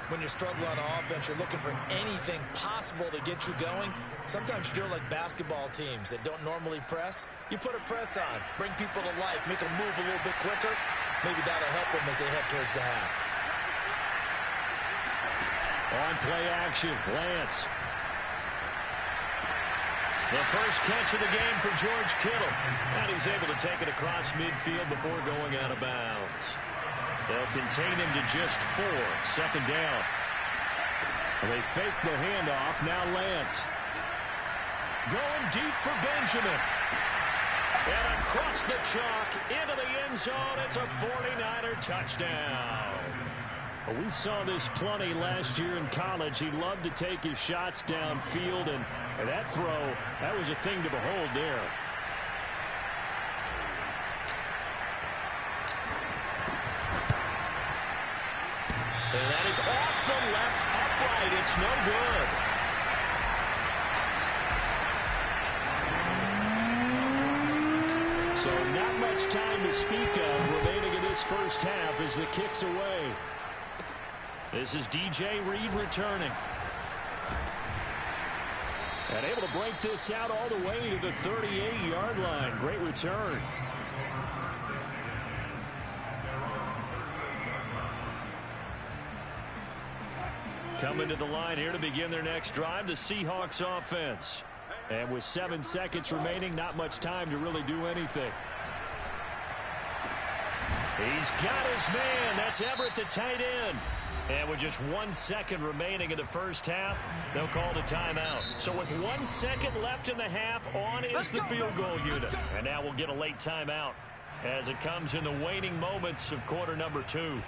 When you struggle on offense, you're looking for anything possible to get you going. Sometimes you do it like basketball teams that don't normally press. You put a press on, bring people to life, make them move a little bit quicker. Maybe that'll help them as they head towards the half. On play action, Lance. The first catch of the game for George Kittle. And he's able to take it across midfield before going out of bounds. They'll contain him to just 4. Second down. They fake the handoff. Now Lance. Going deep for Benjamin. And across the chalk into the end zone. It's a 49er touchdown. We saw this plenty last year in college. He loved to take his shots downfield, and that throw, that was a thing to behold there. And that is off the left upright. It's no good. So not much time to speak of remaining in this first half as the kick's away. This is DJ Reed returning. And able to break this out all the way to the 38-yard line. Great return. Coming to the line here to begin their next drive, the Seahawks offense. And with 7 seconds remaining, not much time to really do anything. He's got his man. That's Everett, the tight end. And with just 1 second remaining in the first half, they'll call the timeout. So with 1 second left in the half, on is the field goal unit. And now we'll get a late timeout as it comes in the waning moments of quarter number 2.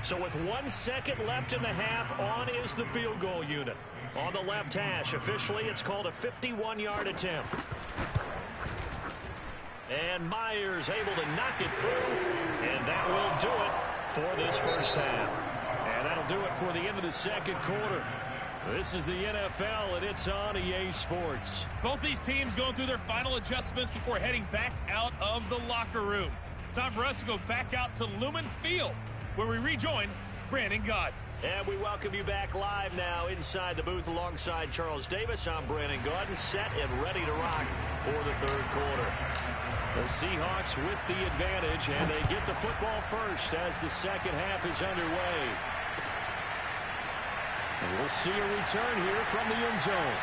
So with 1 second left in the half, on is the field goal unit. On the left hash, officially it's called a 51-yard attempt. And Myers able to knock it through. And that will do it for this first half. And that'll do it for the end of the second quarter. This is the NFL, and it's on EA Sports. Both these teams going through their final adjustments before heading back out of the locker room. Time for us to go back out to Lumen Field, where we rejoin Brandon Gott. And we welcome you back live now inside the booth alongside Charles Davis. I'm Brandon Gott, set and ready to rock for the third quarter. The Seahawks with the advantage, and they get the football first as the second half is underway. And we'll see a return here from the end zone.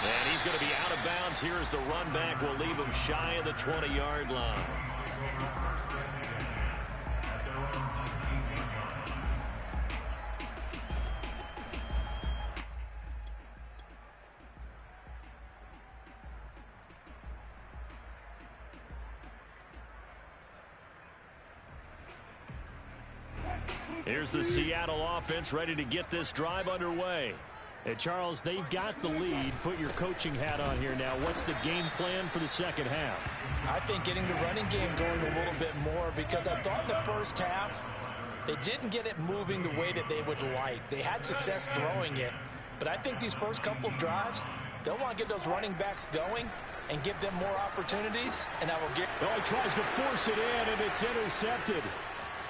And he's going to be out of bounds here as the run back will leave him shy of the 20-yard line. Here's the Seattle offense ready to get this drive underway. And Charles, they've got the lead. Put your coaching hat on here now. What's the game plan for the second half? I think getting the running game going a little bit more, because I thought in the first half they didn't get it moving the way that they would like. They had success throwing it, but I think these first couple of drives, they'll want to get those running backs going and give them more opportunities, and that will get... Oh, he tries to force it in, and it's intercepted.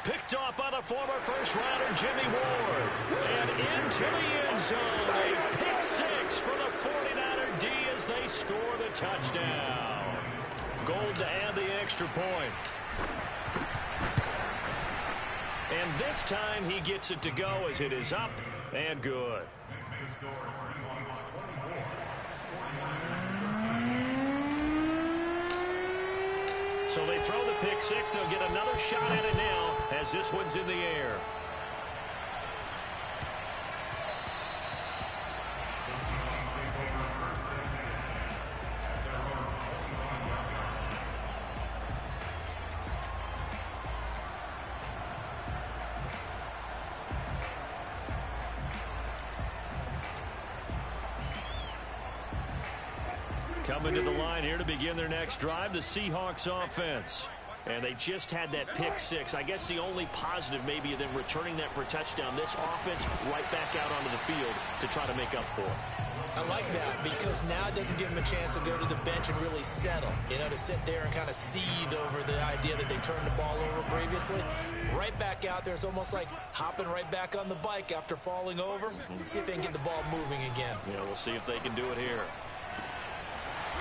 Picked off by the former first-rounder Jimmy Ward. And into the end zone. A pick six for the 49er D as they score the touchdown. Gold to add the extra point. And this time he gets it to go as it is up and good. So they throw the pick six. They'll get another shot at it now as this one's in the air. Coming to the line here to begin their next drive, the Seahawks offense. And they just had that pick six. I guess the only positive maybe of them returning that for a touchdown. This offense right back out onto the field to try to make up for it. I like that because now it doesn't give them a chance to go to the bench and really settle. You know, to sit there and kind of seethe over the idea that they turned the ball over previously. Right back out there. It's almost like hopping right back on the bike after falling over. See if they can get the ball moving again. Yeah, we'll see if they can do it here.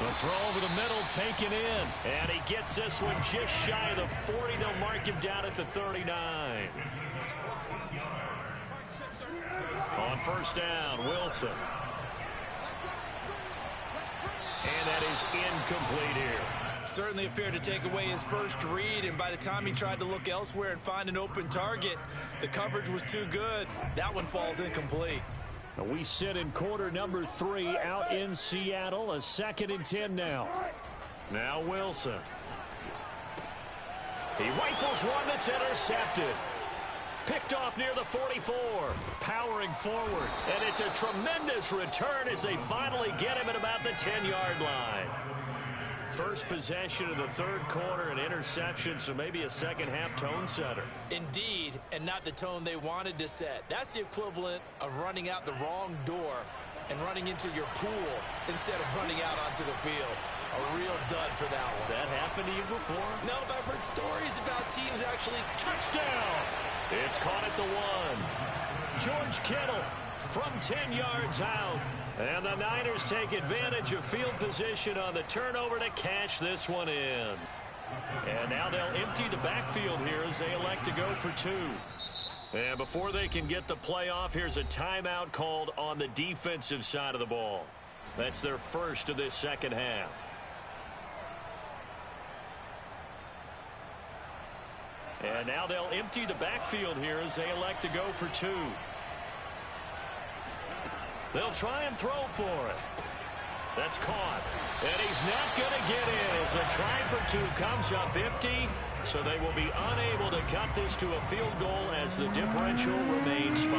The throw over the middle taken in. And he gets this one just shy of the 40. They'll mark him down at the 39. On first down, Wilson. And that is incomplete here. Certainly appeared to take away his first read, and by the time he tried to look elsewhere and find an open target, the coverage was too good. That one falls incomplete. We sit in quarter number 3 out in Seattle. A 2nd and 10 now. Now Wilson. He rifles one that's intercepted. Picked off near the 44. Powering forward. And it's a tremendous return as they finally get him at about the 10-yard line. First possession of the third quarter, an interception, so maybe a second-half tone setter. Indeed, and not the tone they wanted to set. That's the equivalent of running out the wrong door and running into your pool instead of running out onto the field. A real dud for that one. Has that happened to you before? No, but I've heard stories about teams actually. Touchdown! It's caught at the 1. George Kittle from 10 yards out. And the Niners take advantage of field position on the turnover to cash this one in. And now they'll empty the backfield here as they elect to go for 2. And before they can get the play off, here's a timeout called on the defensive side of the ball. That's their first of this second half. And now they'll empty the backfield here as they elect to go for 2. They'll try and throw for it. That's caught. And he's not going to get in as the try for 2 comes up empty. So they will be unable to cut this to a field goal as the differential remains 5.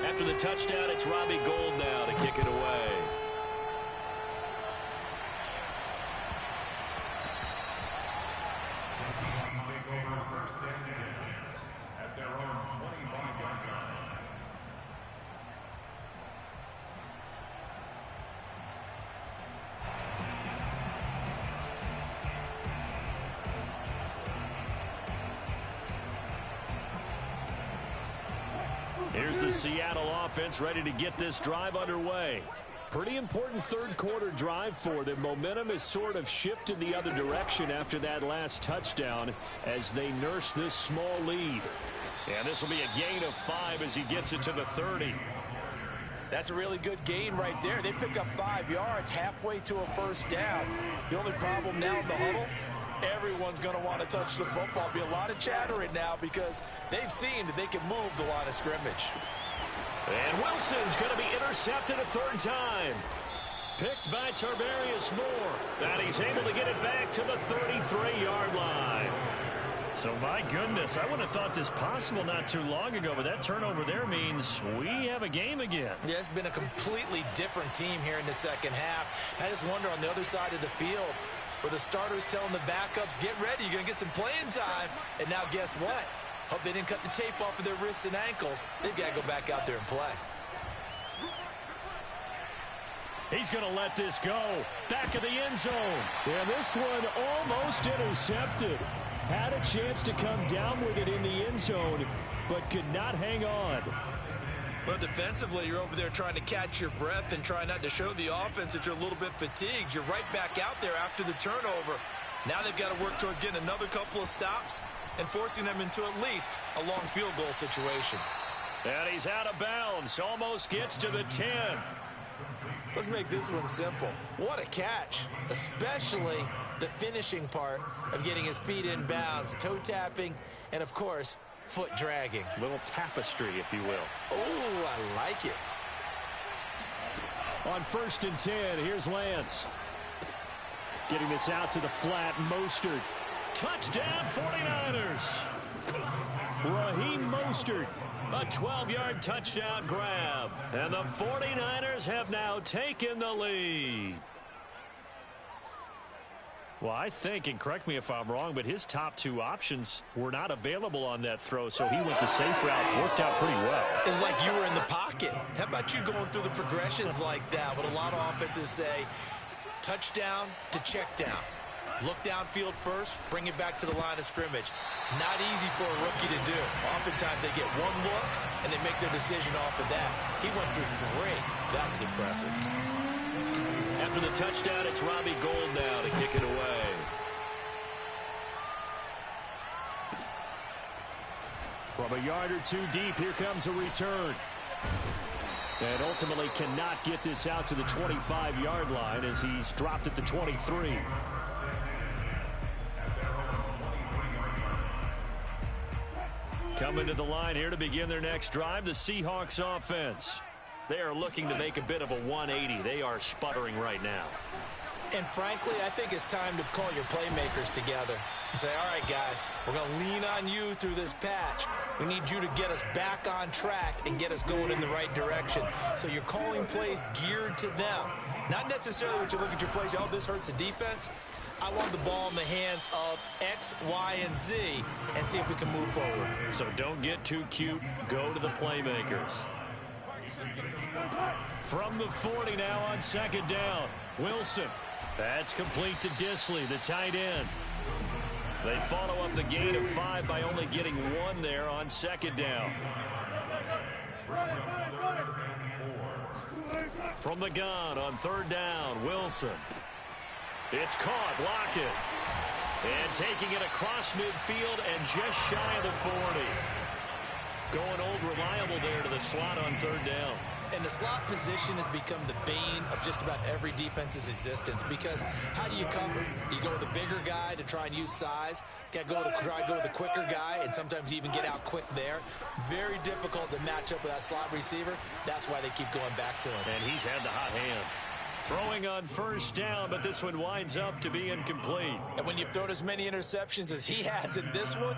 After the touchdown, it's Robbie Gould now to kick it away. Take over first and 10 at their own 25-yard line. Here's the Seattle offense ready to get this drive underway. Pretty important third quarter drive for them. Momentum has sort of shifted the other direction after that last touchdown as they nurse this small lead. And this will be a gain of 5 as he gets it to the 30. That's a really good gain right there. They pick up 5 yards halfway to a first down. The only problem now in the huddle, everyone's going to want to touch the football. Be a lot of chattering now because they've seen that they can move the line of scrimmage. And Wilson's going to be intercepted a 3rd time. Picked by Tarvarius Moore. And he's able to get it back to the 33-yard line. So, my goodness, I wouldn't have thought this possible not too long ago, but that turnover there means we have a game again. Yeah, it's been a completely different team here in the second half. I just wonder on the other side of the field where the starters telling the backups, get ready, you're going to get some playing time. And now guess what? Hope they didn't cut the tape off of their wrists and ankles. They've got to go back out there and play. He's going to let this go. Back of the end zone. And this one almost intercepted. Had a chance to come down with it in the end zone, but could not hang on. Well, defensively, you're over there trying to catch your breath and try not to show the offense that you're a little bit fatigued. You're right back out there after the turnover. Now they've got to work towards getting another couple of stops and forcing them into at least a long field goal situation. And he's out of bounds. Almost gets to the 10. Let's make this one simple. What a catch, especially the finishing part of getting his feet in bounds, toe tapping, and, of course, foot dragging. Little tapestry, if you will. Oh, I like it. On 1st and 10, here's Lance. Getting this out to the flat, Mostert. Touchdown, 49ers. Raheem Mostert, a 12-yard touchdown grab. And the 49ers have now taken the lead. Well, I think, and correct me if I'm wrong, but his top 2 options were not available on that throw, so he went the safe route. Worked out pretty well. It was like you were in the pocket. How about you going through the progressions like that? What a lot of offenses say, touchdown to check down. Look downfield first, bring it back to the line of scrimmage. Not easy for a rookie to do. Oftentimes they get one look, and they make their decision off of that. He went through 3. That was impressive. After the touchdown, it's Robbie Gould now to kick it away. From a yard or two deep, here comes a return. And ultimately cannot get this out to the 25-yard line as he's dropped at the 23. Coming to the line here to begin their next drive, the Seahawks offense. They are looking to make a bit of a 180. They are sputtering right now. And frankly, I think it's time to call your playmakers together and say, all right, guys, we're going to lean on you through this patch. We need you to get us back on track and get us going in the right direction. So you're calling plays geared to them. Not necessarily when you look at your plays, oh, this hurts the defense. I want the ball in the hands of X, Y, and Z and see if we can move forward. So don't get too cute. Go to the playmakers. From the 40 now on second down. Wilson. That's complete to Disley, the tight end. They follow up the gain of 5 by only getting 1 there on second down. From the gun on third down, Wilson. It's caught, Lockett. And taking it across midfield and just shy of the 40. Going old reliable there to the slot on third down. And the slot position has become the bane of just about every defense's existence because how do you cover? Do you go with the bigger guy to try and use size? Try to go with the quicker guy, and sometimes you even get out quick there. Very difficult to match up with that slot receiver. That's why they keep going back to him. And he's had the hot hand. Throwing on first down, but this one winds up to be incomplete. And when you've thrown as many interceptions as he has in this one,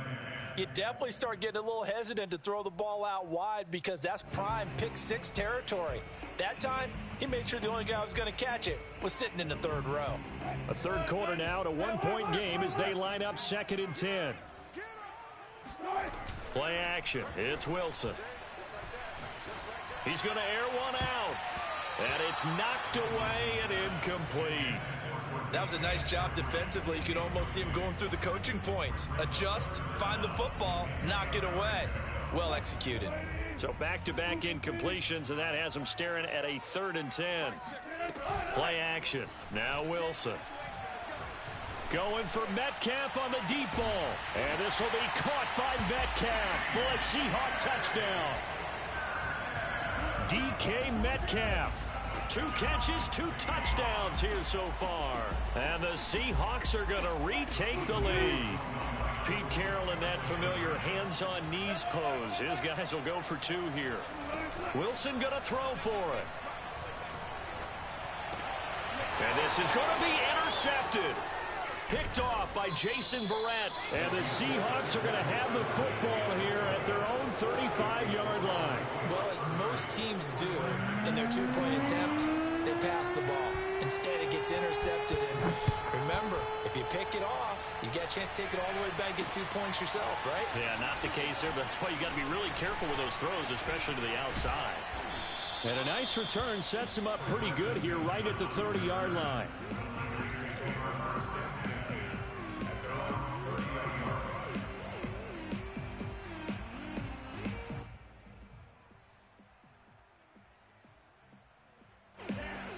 you definitely start getting a little hesitant to throw the ball out wide because that's prime pick-6 territory. That time, he made sure the only guy who was going to catch it was sitting in the third row. A third quarter now, a 1-point game as they line up 2nd and 10. Play action. It's Wilson. He's going to air one out. And it's knocked away and incomplete. That was a nice job defensively. You could almost see him going through the coaching points. Adjust, find the football, knock it away. Well executed. So back-to-back incompletions, and that has him staring at a 3rd and 10. Play action. Now Wilson. Going for Metcalf on the deep ball. And this will be caught by Metcalf for a Seahawk touchdown. DK Metcalf. 2 catches, 2 touchdowns here so far. And the Seahawks are going to retake the lead. Pete Carroll in that familiar hands-on knees pose. His guys will go for 2 here. Wilson going to throw for it. And this is going to be intercepted. Picked off by Jason Verrett. And the Seahawks are going to have the football here at their own 35-yard line. Well, as most teams do in their 2-point attempt, they pass the ball. Instead, it gets intercepted. And remember, if you pick it off, you get a chance to take it all the way back and get 2 points yourself, right? Yeah, not the case there, but that's why you got to be really careful with those throws, especially to the outside. And a nice return sets him up pretty good here right at the 30-yard line.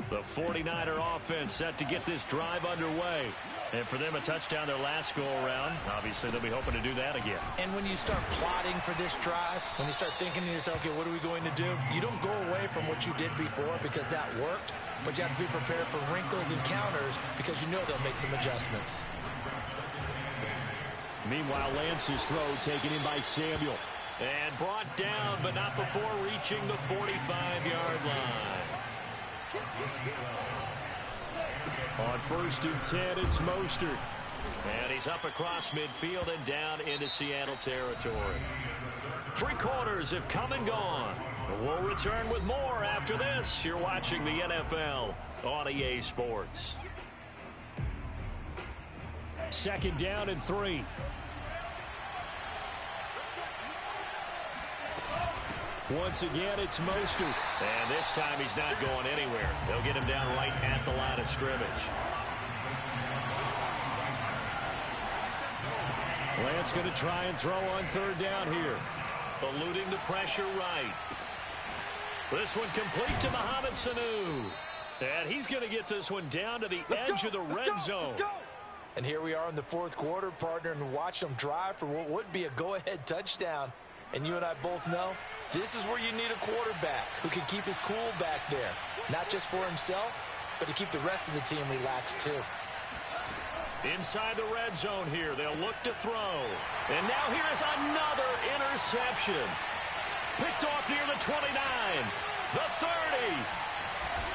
The 49er offense set to get this drive underway. And for them, a touchdown their last go-around. Obviously, they'll be hoping to do that again. And when you start plotting for this drive, when you start thinking to yourself, okay, what are we going to do? You don't go away from what you did before because that worked, but you have to be prepared for wrinkles and counters because you know they'll make some adjustments. Meanwhile, Lance's throw taken in by Samuel. And brought down, but not before reaching the 45-yard line. On 1st and 10, it's Mostert. And he's up across midfield and down into Seattle territory. 3 quarters have come and gone. We'll return with more after this. You're watching the NFL on EA Sports. 2nd down and 3. Once again, it's Mostert. And this time he's not going anywhere. They'll get him down right at the line of scrimmage. Lance going to try and throw on 3rd down here. Eluding the pressure right. This one complete to Mohamed Sanu. And he's going to get this one down to the edge of the red zone. And here we are in the fourth quarter, partner, and watch them drive for what would be a go-ahead touchdown. And you and I both know this is where you need a quarterback who can keep his cool back there, not just for himself, but to keep the rest of the team relaxed too. Inside the red zone here, they'll look to throw. And now here's another interception. Picked off near the 29, the 30.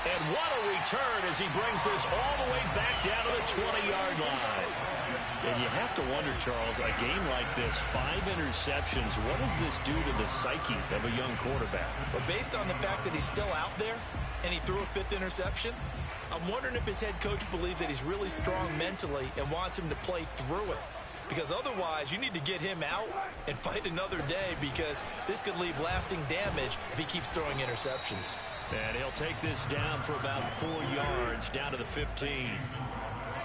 And what a return as he brings this all the way back down to the 20-yard line. And you have to wonder, Charles, a game like this, 5 interceptions, what does this do to the psyche of a young quarterback? But based on the fact that he's still out there and he threw a 5th interception, I'm wondering if his head coach believes that he's really strong mentally and wants him to play through it. Because otherwise, you need to get him out and fight another day, because this could leave lasting damage if he keeps throwing interceptions. And he'll take this down for about 4 yards, down to the 15.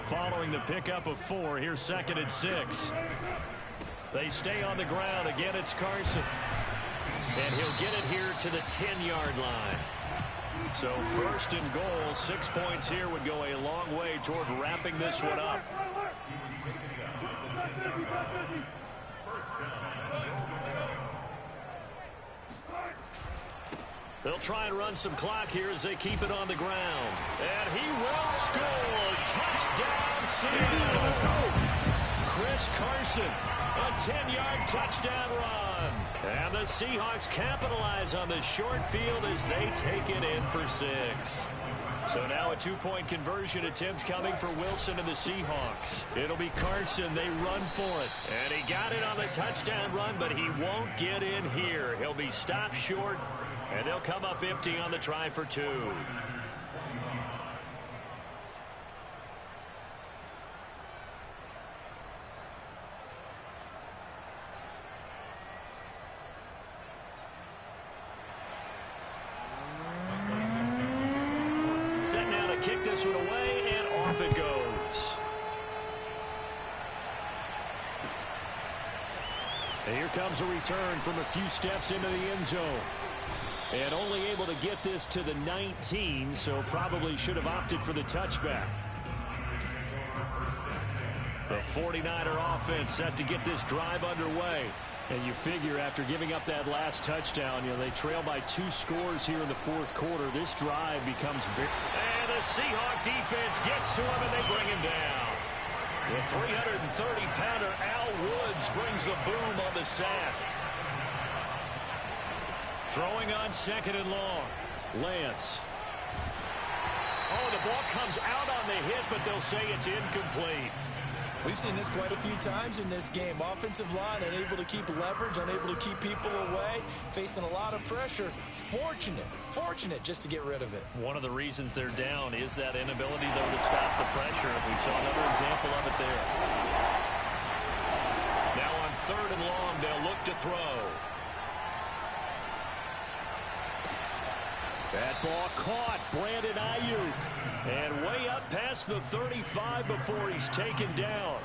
Following the pickup of 4, here's 2nd and 6. They stay on the ground. Again, it's Carson. And he'll get it here to the 10-yard line. So 1st and goal, 6 points here would go a long way toward wrapping this one up. They'll try and run some clock here as they keep it on the ground. And he will score. Touchdown, Seattle. Chris Carson, a 10-yard touchdown run. And the Seahawks capitalize on the short field as they take it in for 6. So now a 2-point conversion attempt coming for Wilson and the Seahawks. It'll be Carson. They run for it. And he got it on the touchdown run, but he won't get in here. He'll be stopped short, and they'll come up empty on the try for 2. Set now to kick this one away, and off it goes. And here comes a return from a few steps into the end zone. And only able to get this to the 19, so probably should have opted for the touchback. The 49er offense set to get this drive underway. And you figure after giving up that last touchdown, they trail by 2 scores here in the fourth quarter. This drive becomes very... And the Seahawk defense gets to him, and they bring him down. The 330-pounder Al Woods brings the boom on the sack. Throwing on 2nd and long. Lance. Oh, the ball comes out on the hit, but they'll say it's incomplete. We've seen this quite a few times in this game. Offensive line unable to keep leverage, unable to keep people away, facing a lot of pressure. Fortunate just to get rid of it. One of the reasons they're down is that inability, though, to stop the pressure. We saw another example of it there. Now on 3rd and long, they'll look to throw. That ball caught. Brandon Ayuk. And way up past the 35 before he's taken down.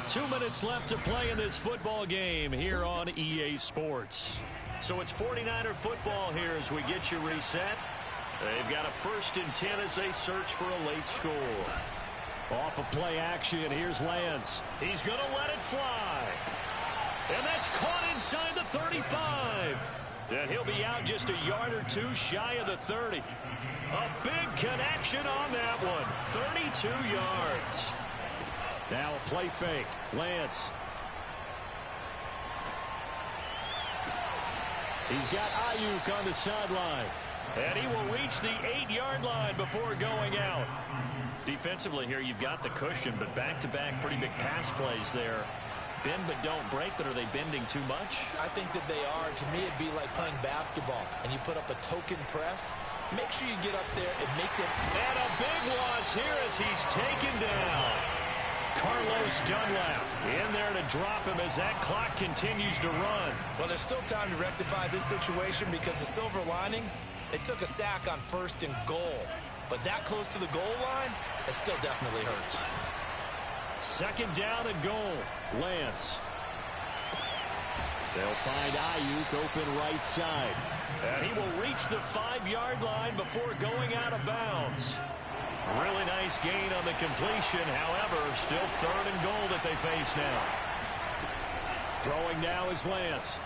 2 minutes left to play in this football game here on EA Sports. So it's 49er football here as we get you reset. They've got a 1st and 10 as they search for a late score. Off of play action, here's Lance. He's going to let it fly. And that's caught inside the 35. And he'll be out just a yard or 2 shy of the 30. A big connection on that one. 32 yards. Now a play fake. Lance. He's got Ayuk on the sideline. And he will reach the 8-yard line before going out. Defensively here, you've got the cushion, but back-to-back pretty big pass plays there. Bend but don't break, but are they bending too much? I think that they are. To me, it'd be like playing basketball, and you put up a token press. Make sure you get up there and make them. And a big loss here as he's taken down. Carlos Dunlap in there to drop him as that clock continues to run. Well, there's still time to rectify this situation because the silver lining, they took a sack on 1st and goal. But that close to the goal line, it still definitely hurts. 2nd down and goal. Lance. They'll find Ayuk open right side. And he will reach reach the 5-yard line before going out of bounds. Really nice gain on the completion. However, still 3rd and goal that they face now. Throwing now is Lance.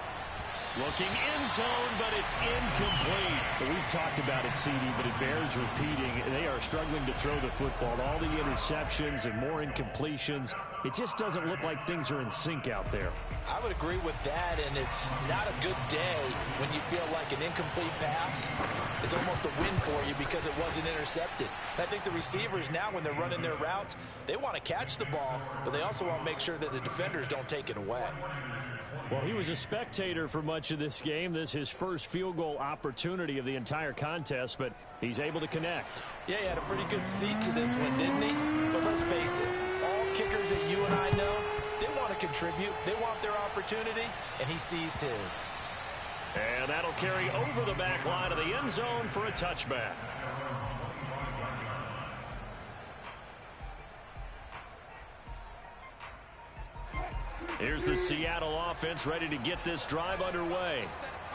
Looking end zone, but it's incomplete. We've talked about it, CD, but it bears repeating. They are struggling to throw the football. All the interceptions and more incompletions. It just doesn't look like things are in sync out there. I would agree with that, and it's not a good day when you feel like an incomplete pass is almost a win for you because it wasn't intercepted. And I think the receivers now, when they're running their routes, they want to catch the ball, but they also want to make sure that the defenders don't take it away. Well, he was a spectator for much of this game. This is his first field goal opportunity of the entire contest, but he's able to connect. Yeah, he had a pretty good seat to this one, didn't he? But let's face it, all kickers that you and I know, they want to contribute. They want their opportunity, and he seized his. And that'll carry over the back line of the end zone for a touchback. Here's the Seattle offense ready to get this drive underway.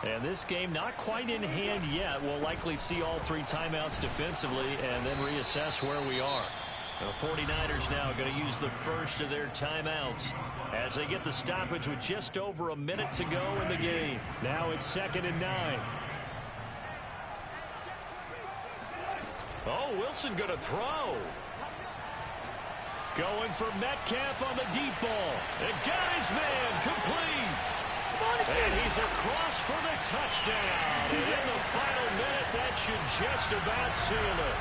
And this game not quite in hand yet. We'll likely see all 3 timeouts defensively and then reassess where we are. The 49ers now going to use the first of their timeouts as they get the stoppage with just over a minute to go in the game. Now it's 2nd and 9. Oh, Wilson going to throw. Going for Metcalf on the deep ball. And got his man complete. And he's across for the touchdown. And in the final minute, that should just about seal it.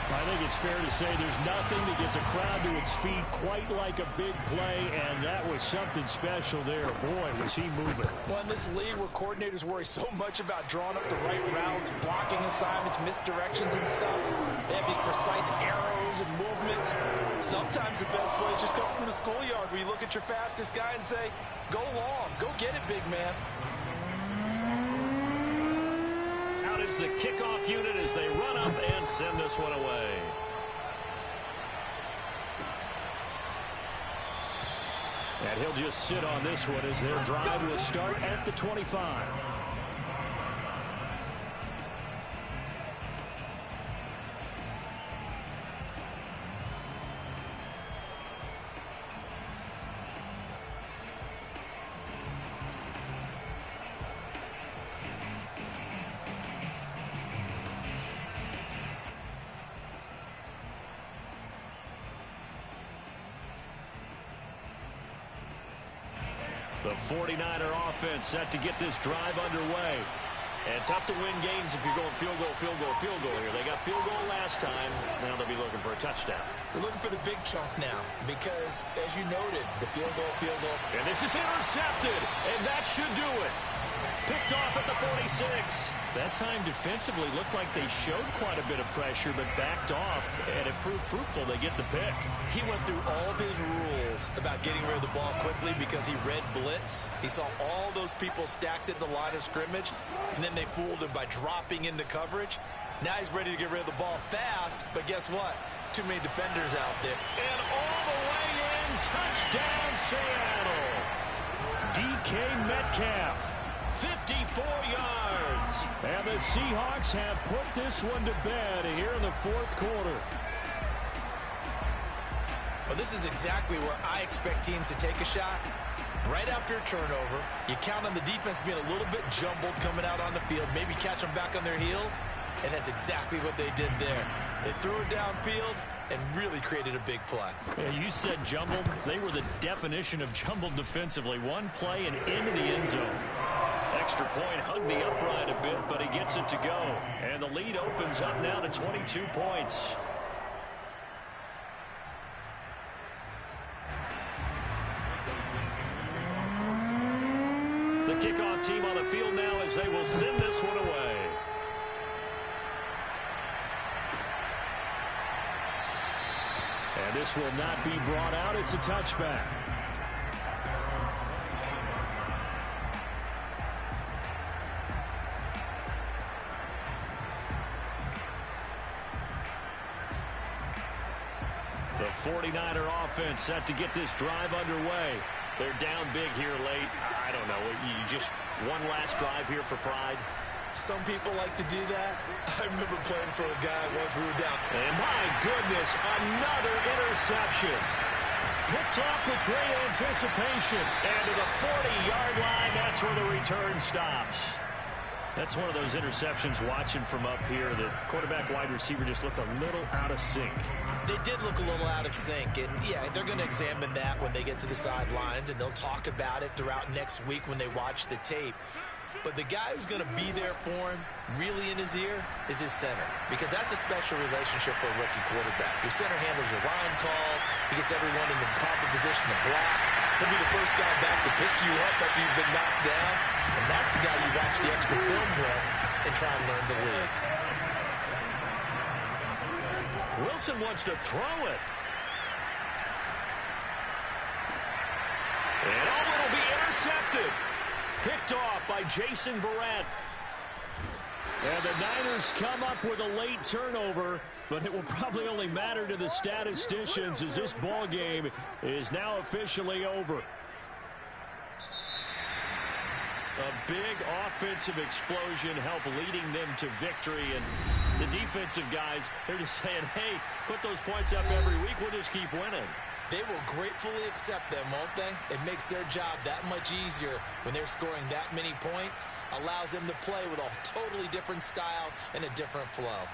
I think it's fair to say there's nothing that gets a crowd to its feet quite like a big play, and that was something special there. Boy, was he moving. Well, in this league where coordinators worry so much about drawing up the right routes, blocking assignments, misdirections and stuff, they have these precise arrows and movements. Sometimes the best plays just come from the schoolyard where you look at your fastest guy and say, go long, go get it, big man. Out is the kickoff unit as they run up and send this one away. And he'll just sit on this one as their drive will start at the 25. The 49er offense set to get this drive underway. And tough to win games if you're going field goal, field goal, field goal here. They got field goal last time. Now they'll be looking for a touchdown. They're looking for the big chunk now because, as you noted, the field goal. And this is intercepted, and that should do it. Picked off at the 46. That time defensively looked like they showed quite a bit of pressure, but backed off, and it proved fruitful. They get the pick. He went through all of his rules about getting rid of the ball quickly because he read blitz. He saw all those people stacked at the line of scrimmage, and then they fooled him by dropping into coverage. Now he's ready to get rid of the ball fast, but guess what? Too many defenders out there. And all the way in, touchdown Seattle. DK Metcalf, 54 yards. And the Seahawks have put this one to bed here in the 4th quarter. Well, this is exactly where I expect teams to take a shot. Right after a turnover, you count on the defense being a little bit jumbled coming out on the field, maybe catch them back on their heels, and that's exactly what they did there. They threw it downfield and really created a big play. Yeah, you said jumbled. They were the definition of jumbled defensively. One play and into the end zone. Extra point, hugged the upright a bit, but he gets it to go. And the lead opens up now to 22 points. The kickoff team on the field now as they will send this one away. And this will not be brought out. It's a touchback. The 49er offense set to get this drive underway. They're down big here late. I don't know. You just one last drive here for pride. Some people like to do that. I remember playing for a guy once we were down. And my goodness, another interception. Picked off with great anticipation. And to the 40-yard line, that's where the return stops. That's one of those interceptions watching from up here. The quarterback wide receiver just looked a little out of sync. They did look a little out of sync. And, yeah, they're going to examine that when they get to the sidelines, and they'll talk about it throughout next week when they watch the tape. But the guy who's going to be there for him, really in his ear, is his center. Because that's a special relationship for a rookie quarterback. Your center handles your line calls. He gets everyone in the proper position to block. He'll be the first guy back to pick you up after you've been knocked down. And that's the guy you watch the extra film with and try and learn the league. Wilson wants to throw it. And it'll be intercepted. Picked off by Jason Verrett. And the Niners come up with a late turnover, but it will probably only matter to the statisticians as this ball game is now officially over. A big offensive explosion helped leading them to victory, and the defensive guys, they're just saying, hey, put those points up every week, we'll just keep winning. They will gratefully accept them, won't they? It makes their job that much easier when they're scoring that many points, allows them to play with a totally different style and a different flow.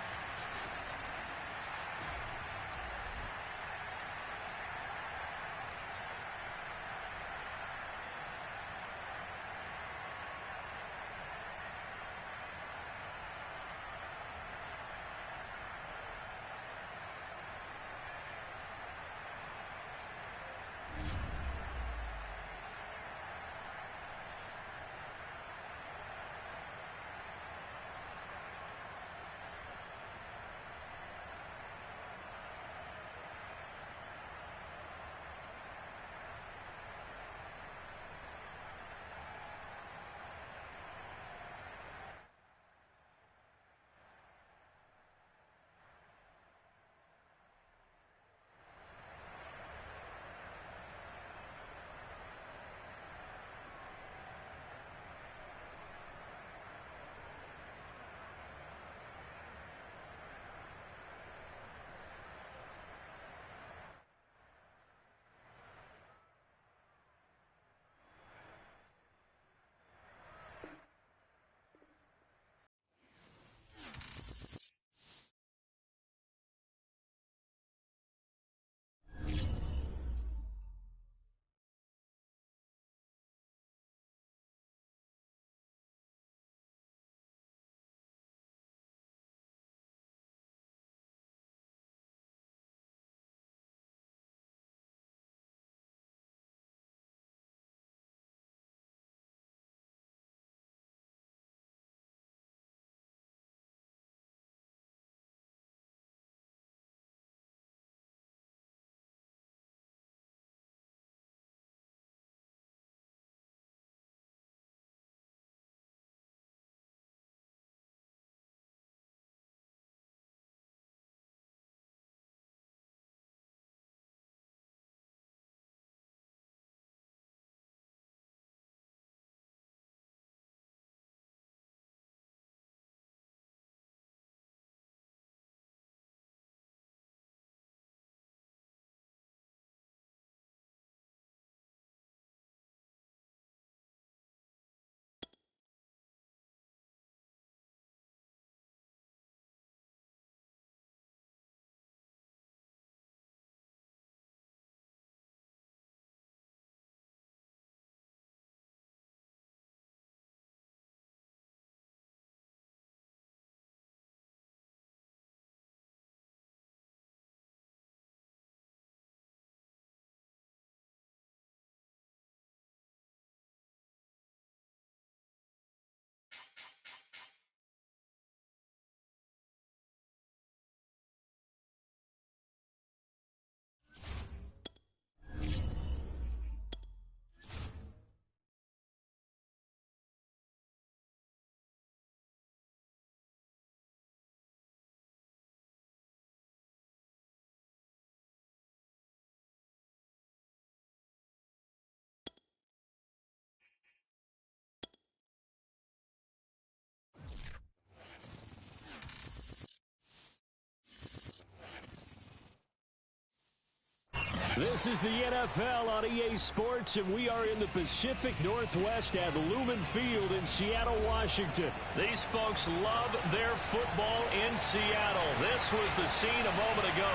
This is the NFL on EA Sports, and we are in the Pacific Northwest at Lumen Field in Seattle, Washington. These folks love their football in Seattle. This was the scene a moment ago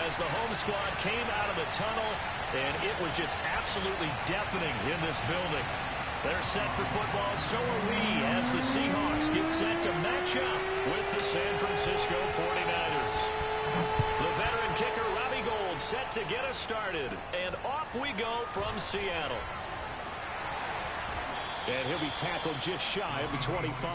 as the home squad came out of the tunnel, and it was just absolutely deafening in this building. They're set for football, so are we, as the Seahawks get set to match up with the San Francisco 49ers. The veteran kicker, set to get us started, and off we go from Seattle. And he'll be tackled just shy of the 25.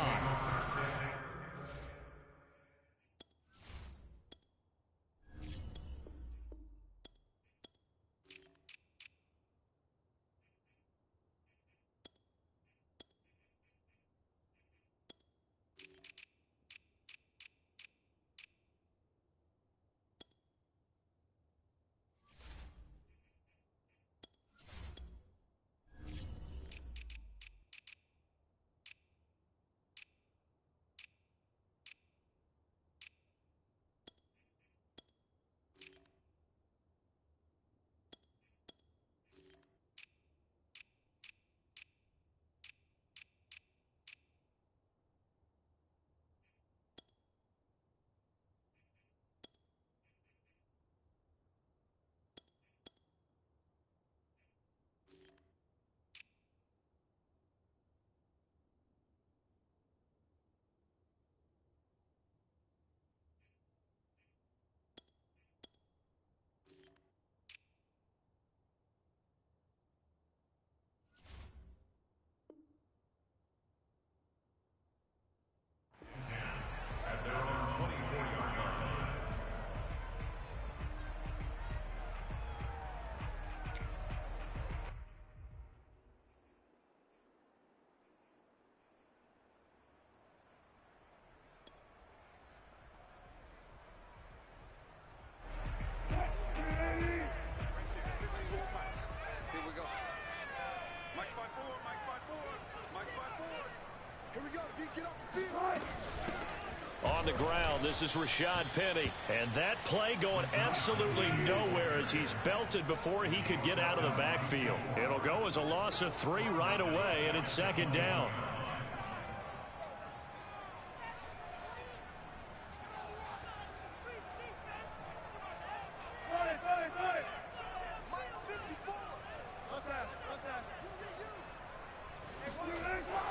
On the ground, this is Rashad Penny. And that play going absolutely nowhere as he's belted before he could get out of the backfield. It'll go as a loss of 3 right away, and it's second down.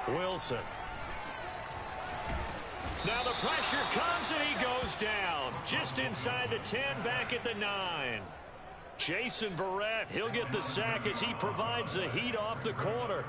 Wilson. Now the pressure comes and he goes down. Just inside the 10, back at the 9. Jason Verrett, he'll get the sack as he provides the heat off the corner.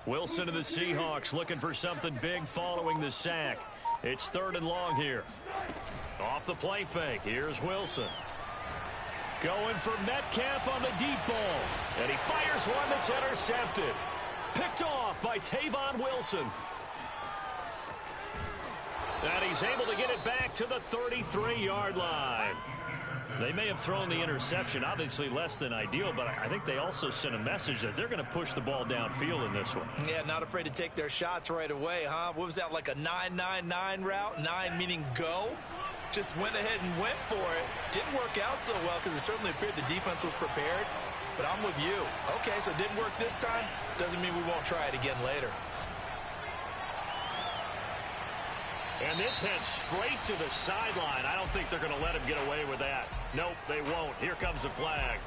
Wilson to the Seahawks looking for something big following the sack. It's 3rd and long here. Off the play fake. Here's Wilson. Going for Metcalf on the deep ball. And he fires one that's intercepted. Picked off by Tavon Wilson. And he's able to get it back to the 33-yard line. They may have thrown the interception, obviously less than ideal, but I think they also sent a message that they're going to push the ball downfield in this one. Yeah, not afraid to take their shots right away, huh? What was that, like a 9-9-9 route? 9 meaning go? Just went ahead and went for it. Didn't work out so well because it certainly appeared the defense was prepared, but I'm with you. Okay, so it didn't work this time. Doesn't mean we won't try it again later. And this heads straight to the sideline. I don't think they're going to let him get away with that. Nope, they won't. Here comes the flag.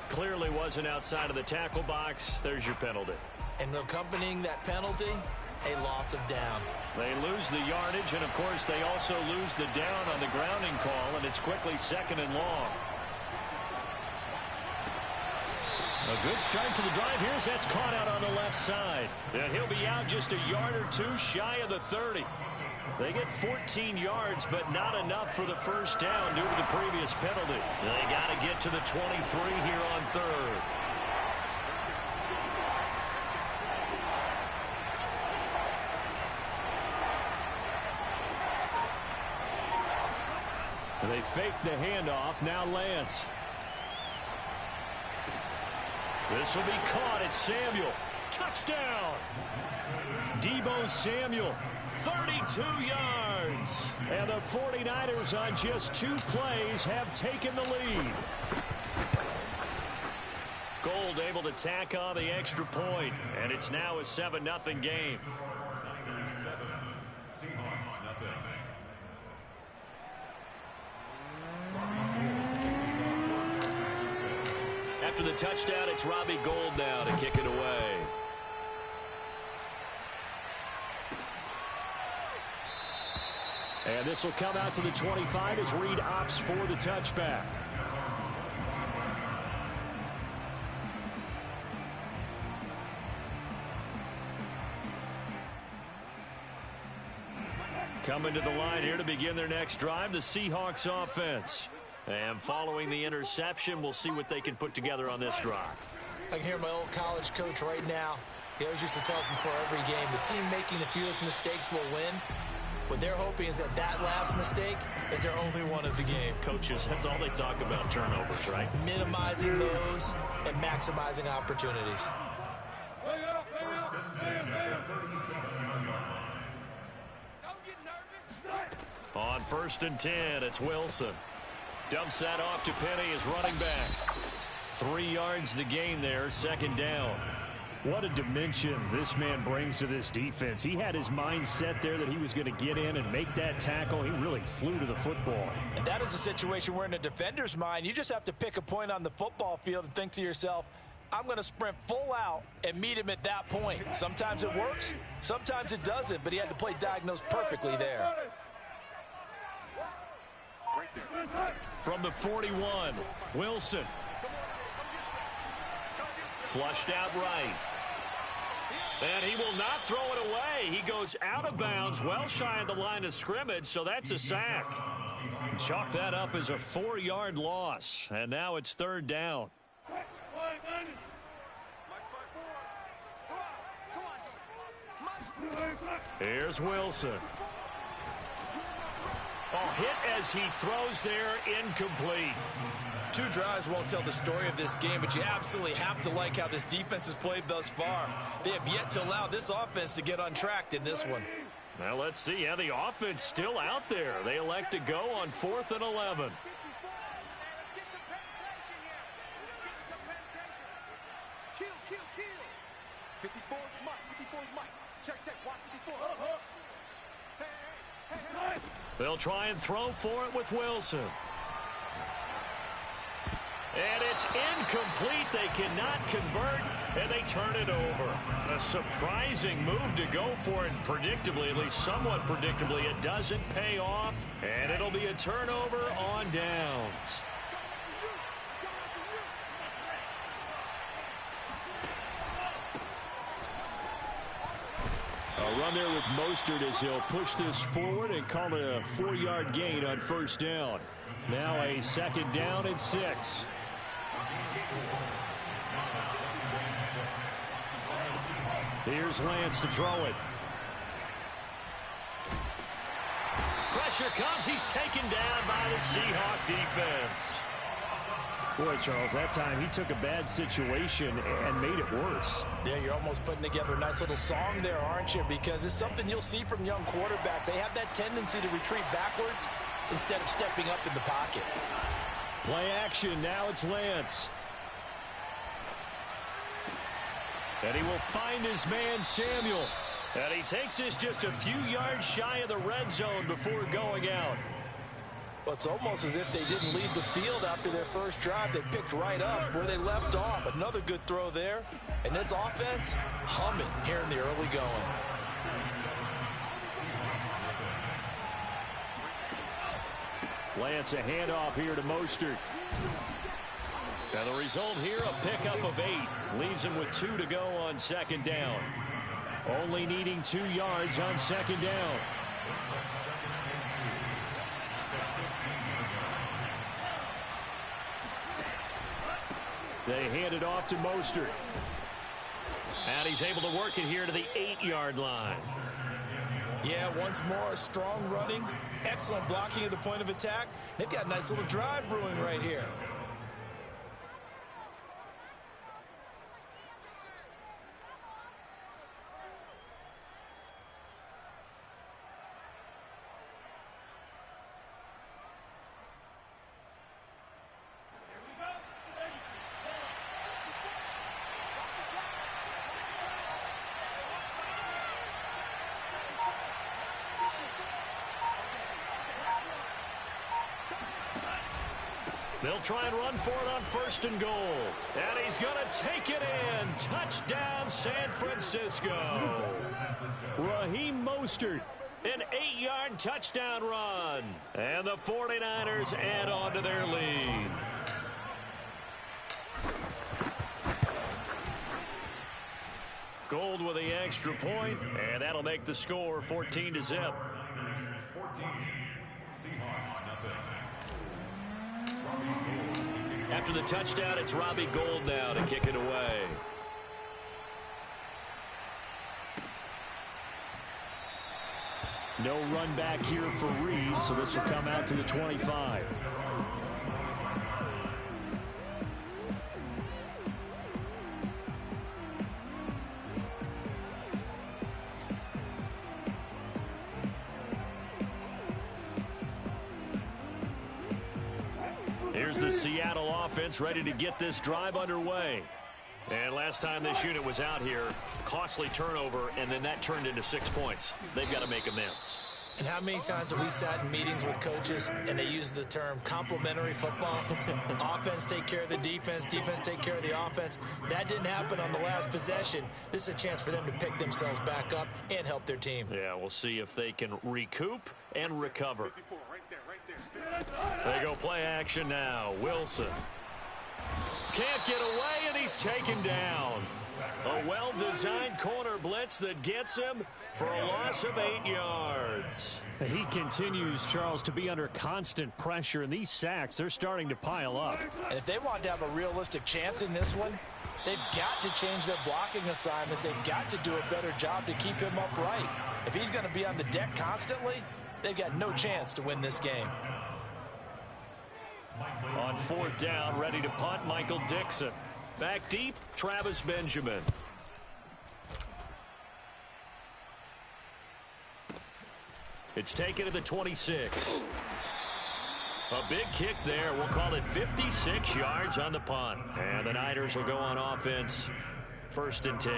Clearly wasn't outside of the tackle box. There's your penalty. And accompanying that penalty, a loss of down. They lose the yardage, and, of course, they also lose the down on the grounding call, and it's quickly 2nd and long. A good start to the drive here as that's caught out on the left side. And he'll be out just a yard or two shy of the 30. They get 14 yards, but not enough for the first down due to the previous penalty. They got to get to the 23 here on 3rd. They fake the handoff. Now Lance. This will be caught. It's Samuel. Touchdown. Deebo Samuel, 32 yards. And the 49ers on just 2 plays have taken the lead. Gold able to tack on the extra point, and it's now a 7-0 game. Seahawks, nothing. After the touchdown, it's Robbie Gould now to kick it away. And this will come out to the 25 as Reed opts for the touchback. Coming to the line here to begin their next drive, the Seahawks offense. And following the interception, we'll see what they can put together on this drive. I can hear my old college coach right now. He always used to tell us before every game, the team making the fewest mistakes will win. What they're hoping is that that last mistake is their only one of the game. Coaches, that's all they talk about, turnovers, right? Minimizing those and maximizing opportunities. On 1st and 10, it's Wilson. Dumps that off to Penny as running back. 3 yards the gain there, 2nd down. What a dimension this man brings to this defense. He had his mind set there that he was going to get in and make that tackle. He really flew to the football. And that is a situation where in a defender's mind, you just have to pick a point on the football field and think to yourself, I'm going to sprint full out and meet him at that point. Sometimes it works, sometimes it doesn't, but he had to play diagnose perfectly there. From the 41, Wilson. Flushed out right. And he will not throw it away. He goes out of bounds, well shy of the line of scrimmage, so that's a sack. Chalk that up as a 4-yard loss. And now it's 3rd down. Here's Wilson. Oh, hit as he throws there, incomplete. 2 drives won't tell the story of this game, but you absolutely have to like how this defense has played thus far. They have yet to allow this offense to get untracked in this one. Now let's see. Yeah, the offense still out there. They elect to go on 4th and 11. They'll try and throw for it with Wilson. And it's incomplete. They cannot convert, and they turn it over. A surprising move to go for it. Predictably, at least somewhat predictably, it doesn't pay off, and it'll be a turnover on downs. A run there with Mostert as he'll push this forward and call it a 4-yard gain on 1st down. Now a 2nd down and 6. Here's Lance to throw it. Pressure comes. He's taken down by the Seahawk defense. Boy, Charles, that time he took a bad situation and made it worse. Yeah, you're almost putting together a nice little song there, aren't you? Because it's something you'll see from young quarterbacks. They have that tendency to retreat backwards instead of stepping up in the pocket. Play action. Now it's Lance. And he will find his man, Samuel. And he takes this just a few yards shy of the red zone before going out. Well, it's almost as if they didn't leave the field after their first drive. They picked right up where they left off. Another good throw there. And this offense, humming here in the early going. Lance, a handoff here to Mostert. And the result here, a pickup of 8. Leaves him with 2 to go on 2nd down. Only needing 2 yards on 2nd down. They hand it off to Mostert. And he's able to work it here to the 8-yard line. Yeah, once more, strong running, excellent blocking at the point of attack. They've got a nice little drive brewing right here. They'll try and run for it on 1st and goal. And he's going to take it in. Touchdown, San Francisco. Raheem Mostert, an 8-yard touchdown run. And the 49ers add on to their lead. Gold with the extra point, and that'll make the score 14-0. 14. Seahawks, nothing. After the touchdown, it's Robbie Gould now to kick it away. No run back here for Reed, so this will come out to the 25. Here's the Seattle offense ready to get this drive underway. And last time this unit was out here, costly turnover, and then that turned into 6 points. They've got to make amends. And how many times have we sat in meetings with coaches and they use the term complementary football? Offense take care of the defense, defense take care of the offense. That didn't happen on the last possession. This is a chance for them to pick themselves back up and help their team. Yeah, we'll see if they can recoup and recover. They go play action now. Wilson can't get away, and he's taken down. A well-designed corner blitz that gets him for a loss of 8 yards. He continues, Charles, to be under constant pressure, and these sacks, they're starting to pile up. And if they want to have a realistic chance in this one, they've got to change their blocking assignments. They've got to do a better job to keep him upright. If he's going to be on the deck constantly, they've got no chance to win this game. On 4th down, ready to punt, Michael Dixon. Back deep, Travis Benjamin. It's taken to the 26. A big kick there. We'll call it 56 yards on the punt. And the Niners will go on offense. 1st and 10.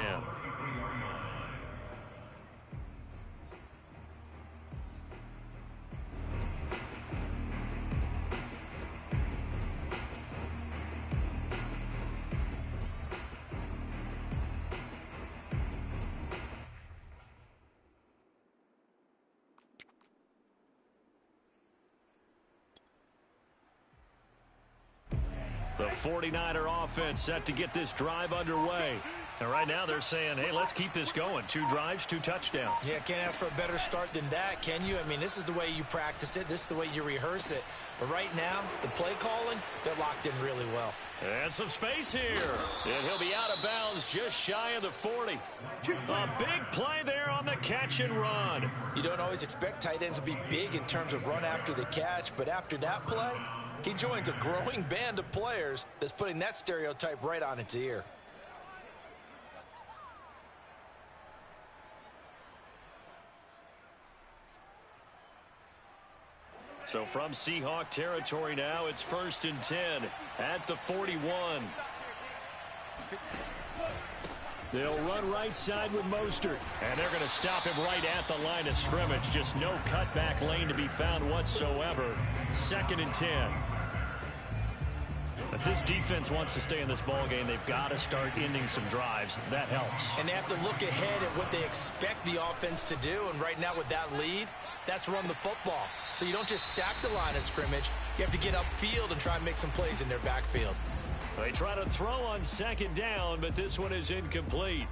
The 49er offense set to get this drive underway. And right now they're saying, hey, let's keep this going. 2 drives, 2 touchdowns. Yeah, can't ask for a better start than that, can you? I mean, this is the way you practice it. This is the way you rehearse it. But right now, the play calling, they're locked in really well. And some space here. And he'll be out of bounds just shy of the 40. A big play there on the catch and run. You don't always expect tight ends to be big in terms of run after the catch, but after that play, he joins a growing band of players that's putting that stereotype right on its ear. So from Seahawk territory now, it's 1st and 10 at the 41. They'll run right side with Mostert. And they're going to stop him right at the line of scrimmage. Just no cutback lane to be found whatsoever. 2nd and 10. If this defense wants to stay in this ballgame, they've got to start ending some drives. That helps. And they have to look ahead at what they expect the offense to do. And right now with that lead, that's run the football. So you don't just stack the line of scrimmage. You have to get upfield and try and make some plays in their backfield. They try to throw on 2nd down, but this one is incomplete.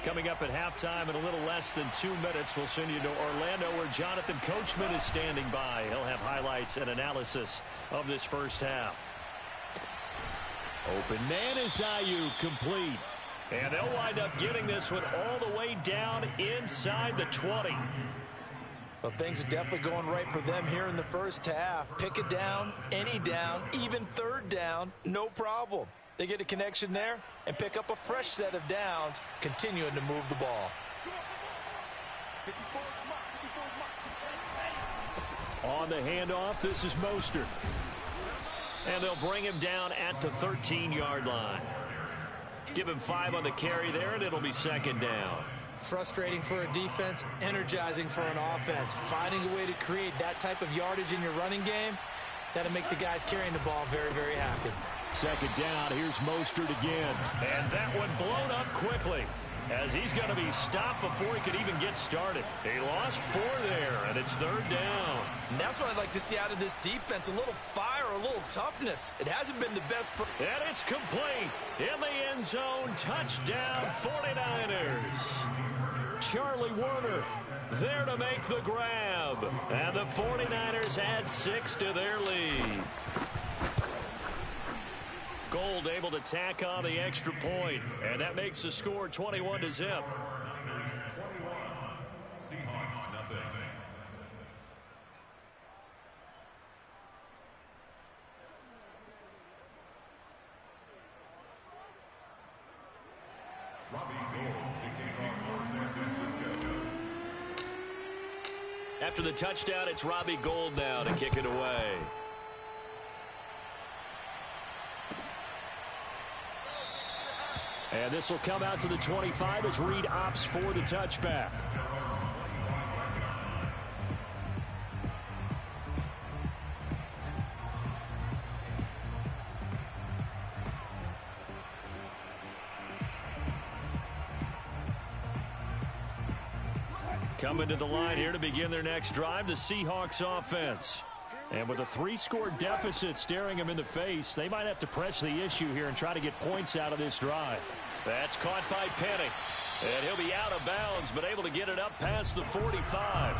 Coming up at halftime in a little less than 2 minutes, we'll send you to Orlando where Jonathan Coachman is standing by. He'll have highlights and analysis of this first half. Open man is Ayuk, complete. And they'll wind up getting this one all the way down inside the 20. Well, things are definitely going right for them here in the first half. Pick a down, any down, even third down, no problem. They get a connection there and pick up a fresh set of downs, continuing to move the ball. On the handoff, this is Mostert. And they'll bring him down at the 13-yard line. Give him 5 on the carry there, and it'll be second down. Frustrating for a defense, energizing for an offense. Finding a way to create that type of yardage in your running game, that'll make the guys carrying the ball very, very happy. Second down, here's Mostert again. And that one blown up quickly, as he's going to be stopped before he could even get started. He lost 4 there, and it's third down. And that's what I'd like to see out of this defense, a little fire, a little toughness. It hasn't been the best. And it's complete. In the end zone, touchdown 49ers. Charlie Warner there to make the grab. And the 49ers add 6 to their lead. Gold able to tack on the extra point, and that makes the score 21-0. Seahawks, nothing. Robbie Gould taking off for San Francisco. After the touchdown, it's Robbie Gould now to kick it away. And this will come out to the 25 as Reed opts for the touchback. Coming to the line here to begin their next drive, the Seahawks offense. And with a 3-score deficit staring them in the face, they might have to press the issue here and try to get points out of this drive. That's caught by Penny. And he'll be out of bounds, but able to get it up past the 45.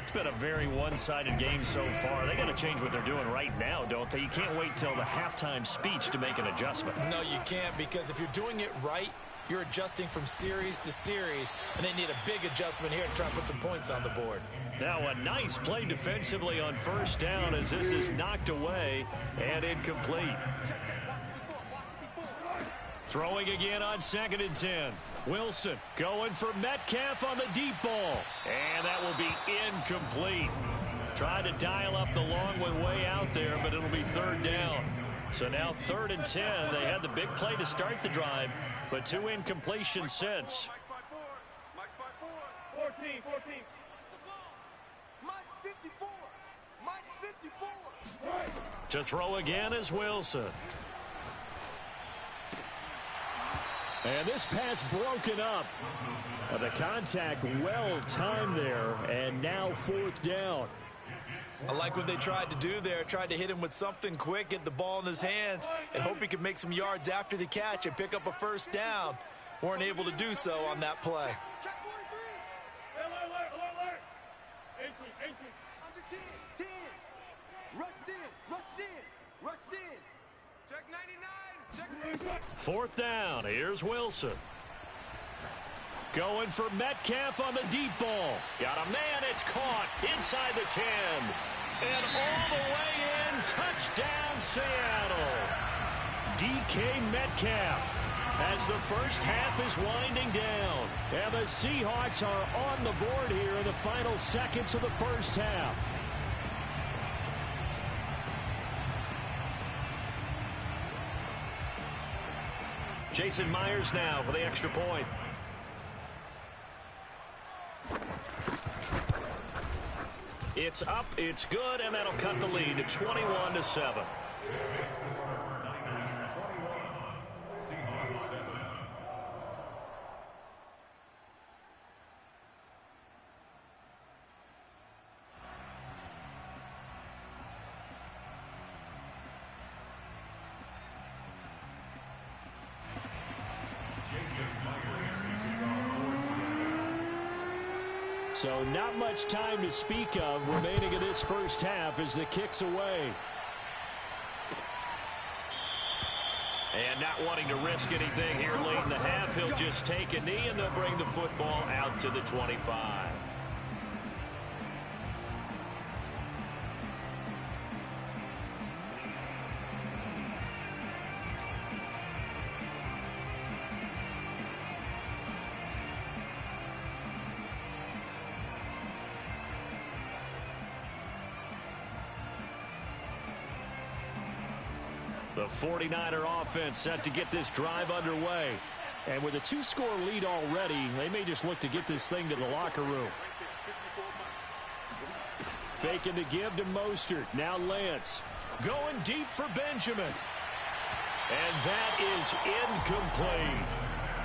It's been a very one-sided game so far. They got to change what they're doing right now, don't they? You can't wait till the halftime speech to make an adjustment. No, you can't, because if you're doing it right, you're adjusting from series to series, and they need a big adjustment here to try and put some points on the board. Now a nice play defensively on first down as this is knocked away and incomplete. Throwing again on 2nd and 10. Wilson going for Metcalf on the deep ball. And that will be incomplete. Tried to dial up the long one way out there, but it'll be third down. So now 3rd and 10. They had the big play to start the drive, but 2 incompletions since. Mike's 5-4. 14. Mike's 54. Mike's 54. To throw again is Wilson. And this pass broken up. The contact well timed there, and now 4th down. I like what they tried to do there. Tried to hit him with something quick, get the ball in his hands, and hope he could make some yards after the catch and pick up a first down. Weren't able to do so on that play. Check 43. Alert. Ankle. Under 10. Rush in. Check 99. 4th down. Here's Wilson. Going for Metcalf on the deep ball. Got a man. It's caught inside the 10. And all the way in. Touchdown, Seattle. DK Metcalf as the first half is winding down. And the Seahawks are on the board here in the final seconds of the first half. Jason Myers now for the extra point. It's up, it's good, and that'll cut the lead to 21-7. Seahawks 7. So not much time to speak of remaining in this first half as the kick's away. And not wanting to risk anything here late in the half, he'll just take a knee, and they'll bring the football out to the 25. The 49er offense set to get this drive underway. And with a 2-score lead already, they may just look to get this thing to the locker room. Faking the give to Mostert. Now Lance. Going deep for Benjamin. And that is incomplete.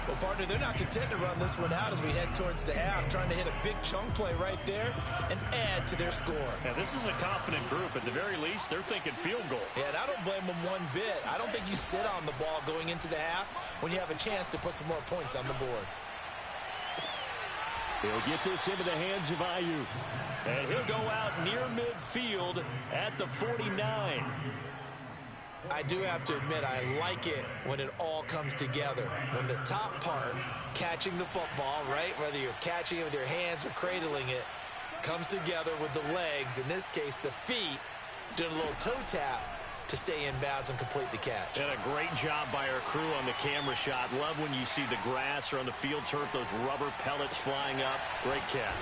Well, partner, they're not content to run this one out as we head towards the half, trying to hit a big chunk play right there and add to their score. Yeah, this is a confident group. At the very least, they're thinking field goal. Yeah, and I don't blame them one bit. I don't think you sit on the ball going into the half when you have a chance to put some more points on the board. He'll get this into the hands of Ayuk. And he'll go out near midfield at the 49. I do have to admit, I like it when it all comes together. When the top part, catching the football, right, whether you're catching it with your hands or cradling it, comes together with the legs, in this case the feet, doing a little toe tap to stay in bounds and complete the catch. And a great job by our crew on the camera shot. Love when you see the grass or on the field turf, those rubber pellets flying up. Great catch.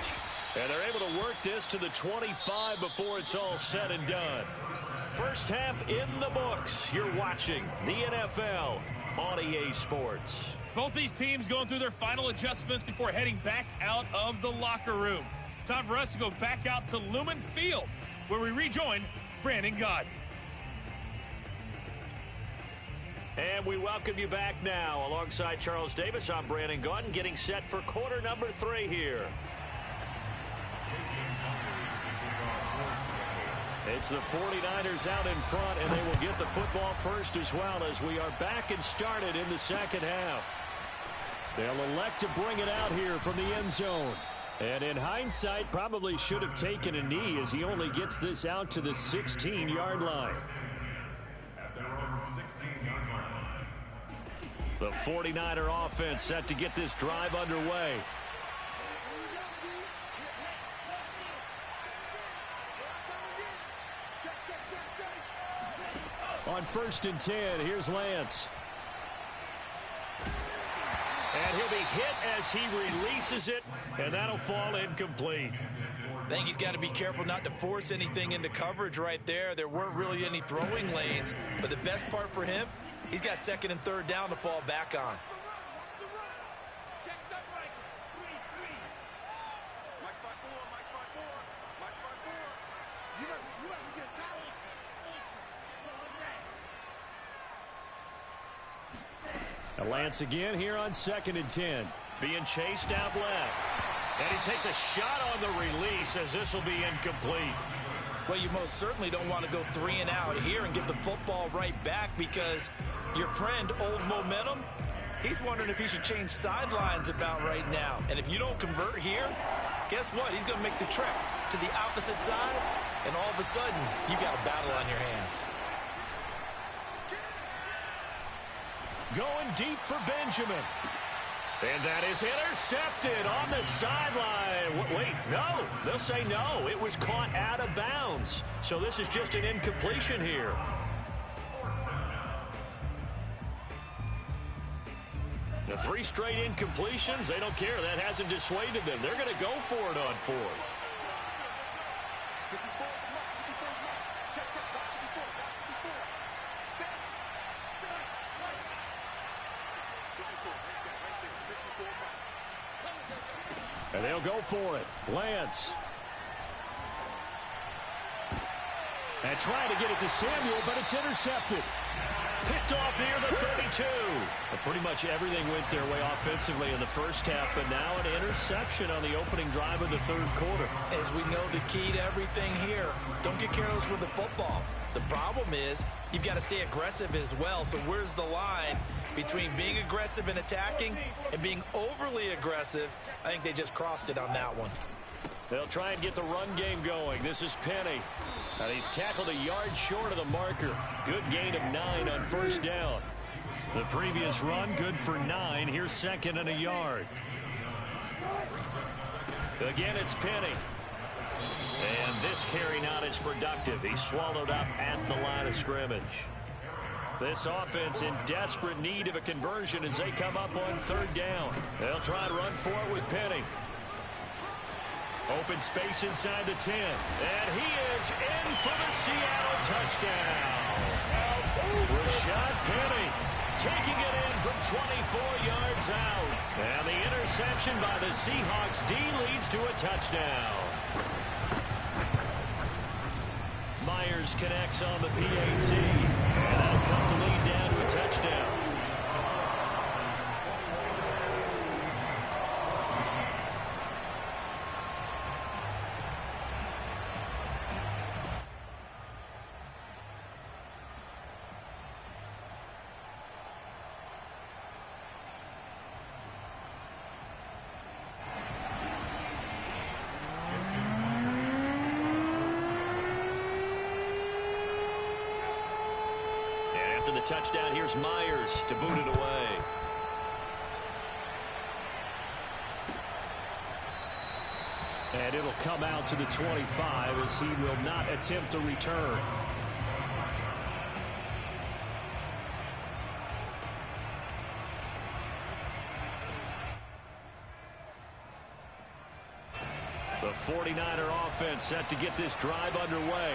And they're able to work this to the 25 before it's all said and done. First half in the books. You're watching the NFL on EA Sports. Both these teams going through their final adjustments before heading back out of the locker room. Time for us to go back out to Lumen Field, where we rejoin Brandon Gaudin. And we welcome you back now. Alongside Charles Davis, I'm Brandon Gaudin, getting set for quarter number 3 here. It's the 49ers out in front, and they will get the football first as well as we are back and started in the second half. They'll elect to bring it out here from the end zone. And in hindsight, probably should have taken a knee as he only gets this out to the 16-yard line. At their own 16-yard line. The 49er offense set to get this drive underway. On 1st and 10, here's Lance. And he'll be hit as he releases it, and that'll fall incomplete. I think he's got to be careful not to force anything into coverage right there. There weren't really any throwing lanes, but the best part for him, he's got 2nd and 3rd down to fall back on. Lance again here on 2nd and 10. Being chased out left. And he takes a shot on the release as this will be incomplete. Well, you most certainly don't want to go 3 and out here and get the football right back because your friend, Old Momentum, he's wondering if he should change sidelines about right now. And if you don't convert here, guess what? He's going to make the trek to the opposite side, and all of a sudden, you've got a battle on your hands. Going deep for Benjamin. And that is intercepted on the sideline. Wait, no. They'll say no. It was caught out of bounds. So this is just an incompletion here. The 3 straight incompletions, they don't care. That hasn't dissuaded them. They're going to go for it on 4th. And they'll go for it. Lance. And trying to get it to Samuel, but it's intercepted. Picked off near the 32. But pretty much everything went their way offensively in the first half, but now an interception on the opening drive of the 3rd quarter. As we know, the key to everything here, don't get careless with the football. The problem is you've got to stay aggressive as well. So where's the line between being aggressive and attacking and being overly aggressive? I think they just crossed it on that one. They'll try and get the run game going. This is Penny. And he's tackled a yard short of the marker. Good gain of 9 on 1st down. The previous run good for 9. Here's 2nd and a yard. Again, it's Penny. And this carry not as productive. He's swallowed up at the line of scrimmage. This offense in desperate need of a conversion as they come up on 3rd down. They'll try and run for it with Penny. Open space inside the 10. And he is in for the Seattle touchdown. Rashad Penny taking it in from 24 yards out. And the interception by the Seahawks D leads to a touchdown. Myers connects on the PAT. And that'll cut the lead down to a touchdown. After the touchdown, here's Myers to boot it away. And it'll come out to the 25 as he will not attempt a return. The 49er offense set to get this drive underway.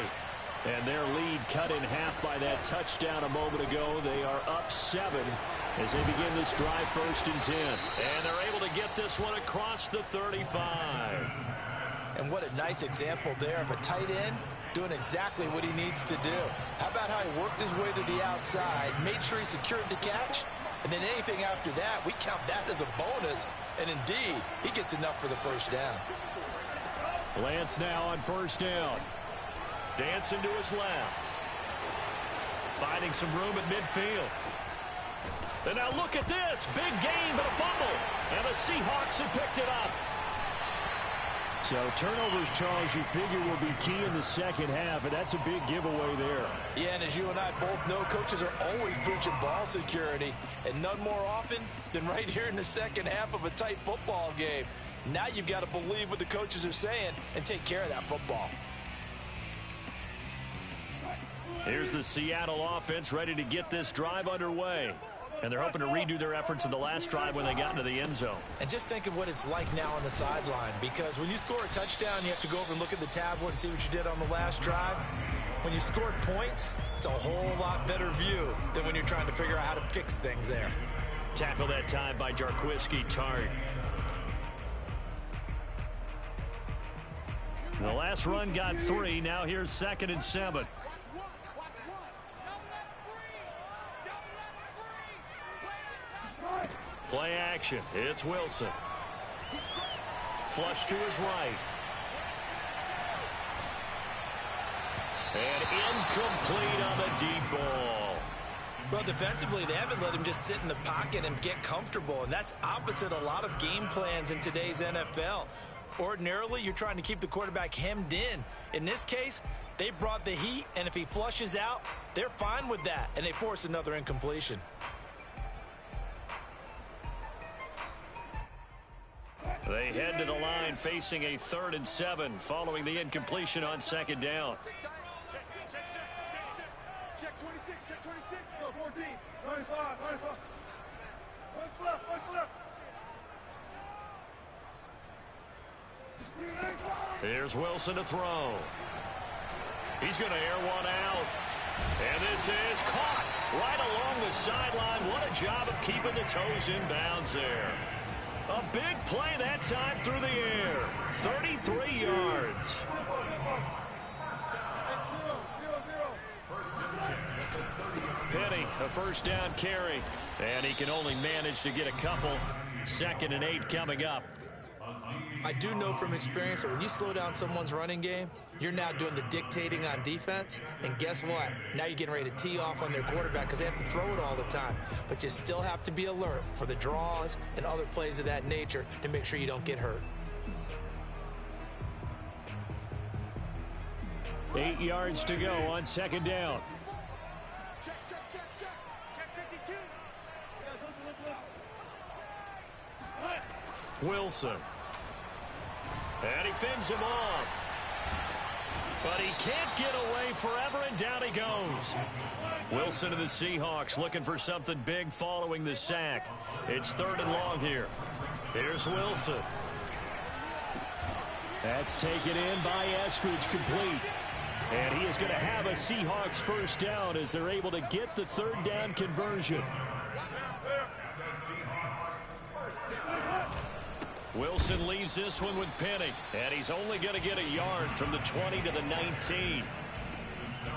And their lead cut in half by that touchdown a moment ago. They are up 7 as they begin this drive 1st and 10. And they're able to get this one across the 35. And what a nice example there of a tight end doing exactly what he needs to do. How about how he worked his way to the outside, made sure he secured the catch, and then anything after that, we count that as a bonus. And indeed, he gets enough for the 1st down. Lance now on 1st down. Dancing to his left. Finding some room at midfield. And now look at this. Big gain, but a fumble. And the Seahawks have picked it up. So turnovers, Charles, you figure will be key in the 2nd half, and that's a big giveaway there. Yeah, and as you and I both know, coaches are always preaching ball security, and none more often than right here in the 2nd half of a tight football game. Now you've got to believe what the coaches are saying and take care of that football. Here's the Seattle offense ready to get this drive underway. And they're hoping to redo their efforts in the last drive when they got into the end zone. And just think of what it's like now on the sideline, because when you score a touchdown, you have to go over and look at the tablet and see what you did on the last drive. When you scored points, it's a whole lot better view than when you're trying to figure out how to fix things there. Tackle that time by Jarquiski Tart. The last run got 3. Now here's 2nd and 7. Play action. It's Wilson. Flush to his right. And incomplete on the deep ball. Well, defensively, they haven't let him just sit in the pocket and get comfortable, and that's opposite a lot of game plans in today's NFL. Ordinarily, you're trying to keep the quarterback hemmed in. In this case, they brought the heat, and if he flushes out, they're fine with that, and they force another incompletion. They head to the line facing a 3rd and 7 following the incompletion on 2nd down. Check 26, check 26. Go 14. 95, 95. One flip, one flip. Here's Wilson to throw. He's going to air one out. And this is caught right along the sideline. What a job of keeping the toes in bounds there. A big play that time through the air. 33 yards. Penny, a 1st down carry. And he can only manage to get a couple. 2nd and 8 coming up. I do know from experience that when you slow down someone's running game, you're now doing the dictating on defense. And guess what? Now you're getting ready to tee off on their quarterback because they have to throw it all the time. But you still have to be alert for the draws and other plays of that nature to make sure you don't get hurt. 8 yards to go on 2nd down. Check, check, check, check. Check 52. Wilson. And he fends him off. But he can't get away forever, and down he goes. Wilson to the Seahawks looking for something big following the sack. It's 3rd and long here. Here's Wilson. That's taken in by Eskridge, complete. And he is going to have a Seahawks first down as they're able to get the 3rd down conversion. Wilson leaves this one with Penny, and he's only going to get a yard from the 20 to the 19.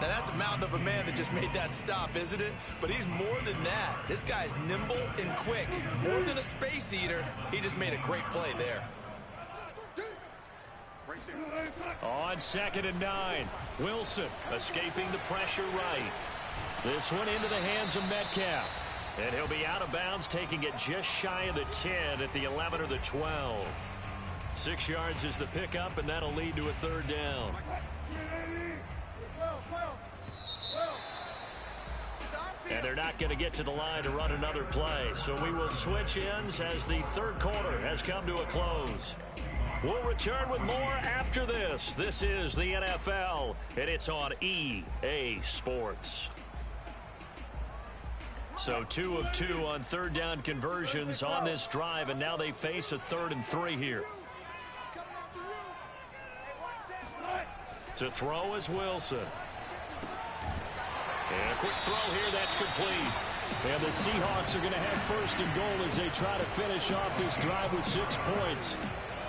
Now, that's a mountain of a man that just made that stop, isn't it? But he's more than that. This guy's nimble and quick. More than a space eater, he just made a great play there. On 2nd and 9, Wilson escaping the pressure right. This one into the hands of Metcalf. And he'll be out of bounds, taking it just shy of the 10 at the 11 or the 12. 6 yards is the pickup, and that'll lead to a 3rd down. And they're not going to get to the line to run another play. So we will switch ends as the 3rd quarter has come to a close. We'll return with more after this. This is the NFL, and it's on EA Sports. So 2 of 2 on 3rd down conversions on this drive, and now they face a 3rd and 3 here. To throw is Wilson. And a quick throw here, that's complete. And the Seahawks are going to have 1st and goal as they try to finish off this drive with 6 points.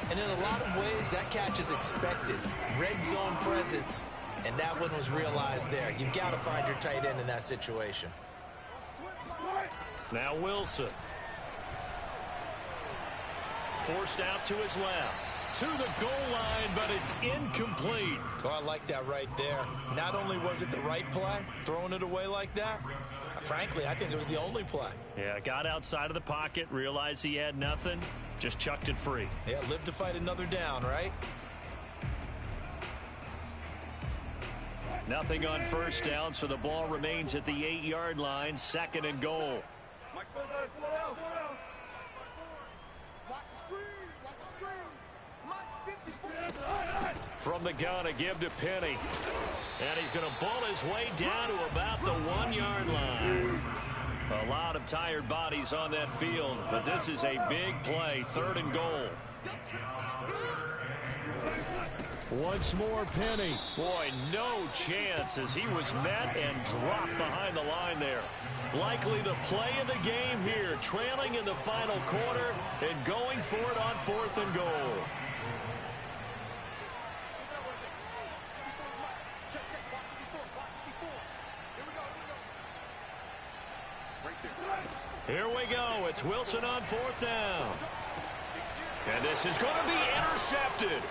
And in a lot of ways, that catch is expected. Red zone presence, and that one was realized there. You've got to find your tight end in that situation. Now Wilson. Forced out to his left. To the goal line, but it's incomplete. Oh, I like that right there. Not only was it the right play, throwing it away like that, frankly, I think it was the only play. Yeah, got outside of the pocket, realized he had nothing, just chucked it free. Yeah, live to fight another down, right? Nothing on 1st down, so the ball remains at the 8-yard line, 2nd and goal. From the gun, a give to Penny. And he's going to bull his way down to about the 1-yard line. A lot of tired bodies on that field, but this is a big play, 3rd and goal. Once more, Penny. Boy, no chance as he was met and dropped behind the line there. Likely the play of the game here, trailing in the final quarter and going for it on 4th and goal. Here we go. It's Wilson on 4th down. And this is going to be intercepted.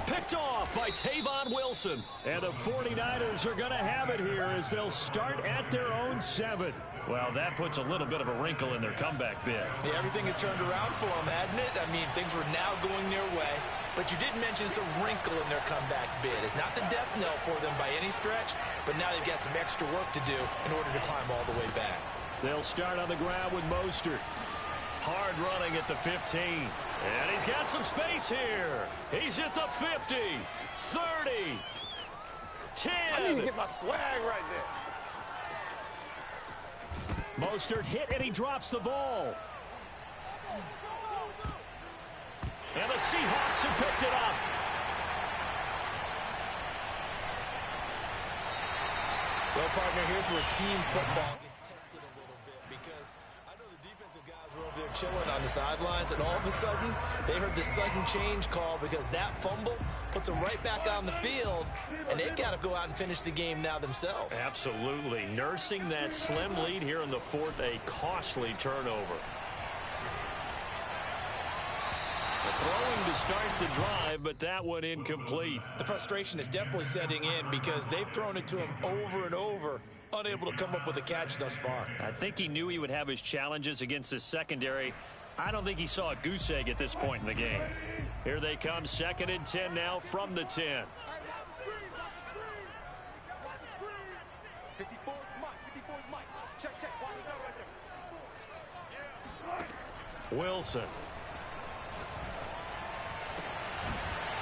Picked off by Tavon Wilson. And the 49ers are going to have it here as they'll start at their own 7. Well, that puts a little bit of a wrinkle in their comeback bid. Yeah, everything had turned around for them, hadn't it? I mean, things were now going their way. But you did mention it's a wrinkle in their comeback bid. It's not the death knell for them by any stretch, but now they've got some extra work to do in order to climb all the way back. They'll start on the ground with Mostert. Hard running at the 15. And he's got some space here. He's at the 50, 30, 10. I need to get my swag right there. Mostert hit and he drops the ball. And the Seahawks have picked it up. Well, partner, here's where team football gets tested a little bit because I know the defensive guys were over there chilling on the sidelines, and all of a sudden, they heard the sudden change call because that fumble puts them right back on the field, and they've got to go out and finish the game now themselves. Absolutely. Nursing that slim lead here in the 4th, a costly turnover. Throwing to start the drive, but that one incomplete. The frustration is definitely setting in because they've thrown it to him over and over, unable to come up with a catch thus far. I think he knew he would have his challenges against his secondary. I don't think he saw a goose egg at this point in the game. Here they come, 2nd and 10 now from the 10. Wilson.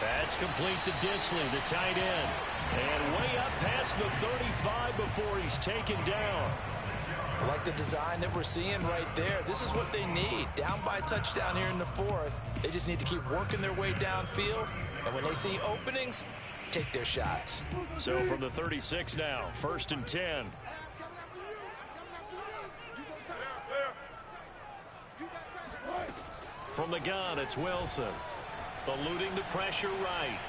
That's complete to Disley, the tight end. And way up past the 35 before he's taken down. I like the design that we're seeing right there. This is what they need. Down by a touchdown here in the fourth. They just need to keep working their way downfield. And when they see openings, take their shots. So from the 36 now, 1st and 10. From the gun, it's Wilson. Eluding the pressure right.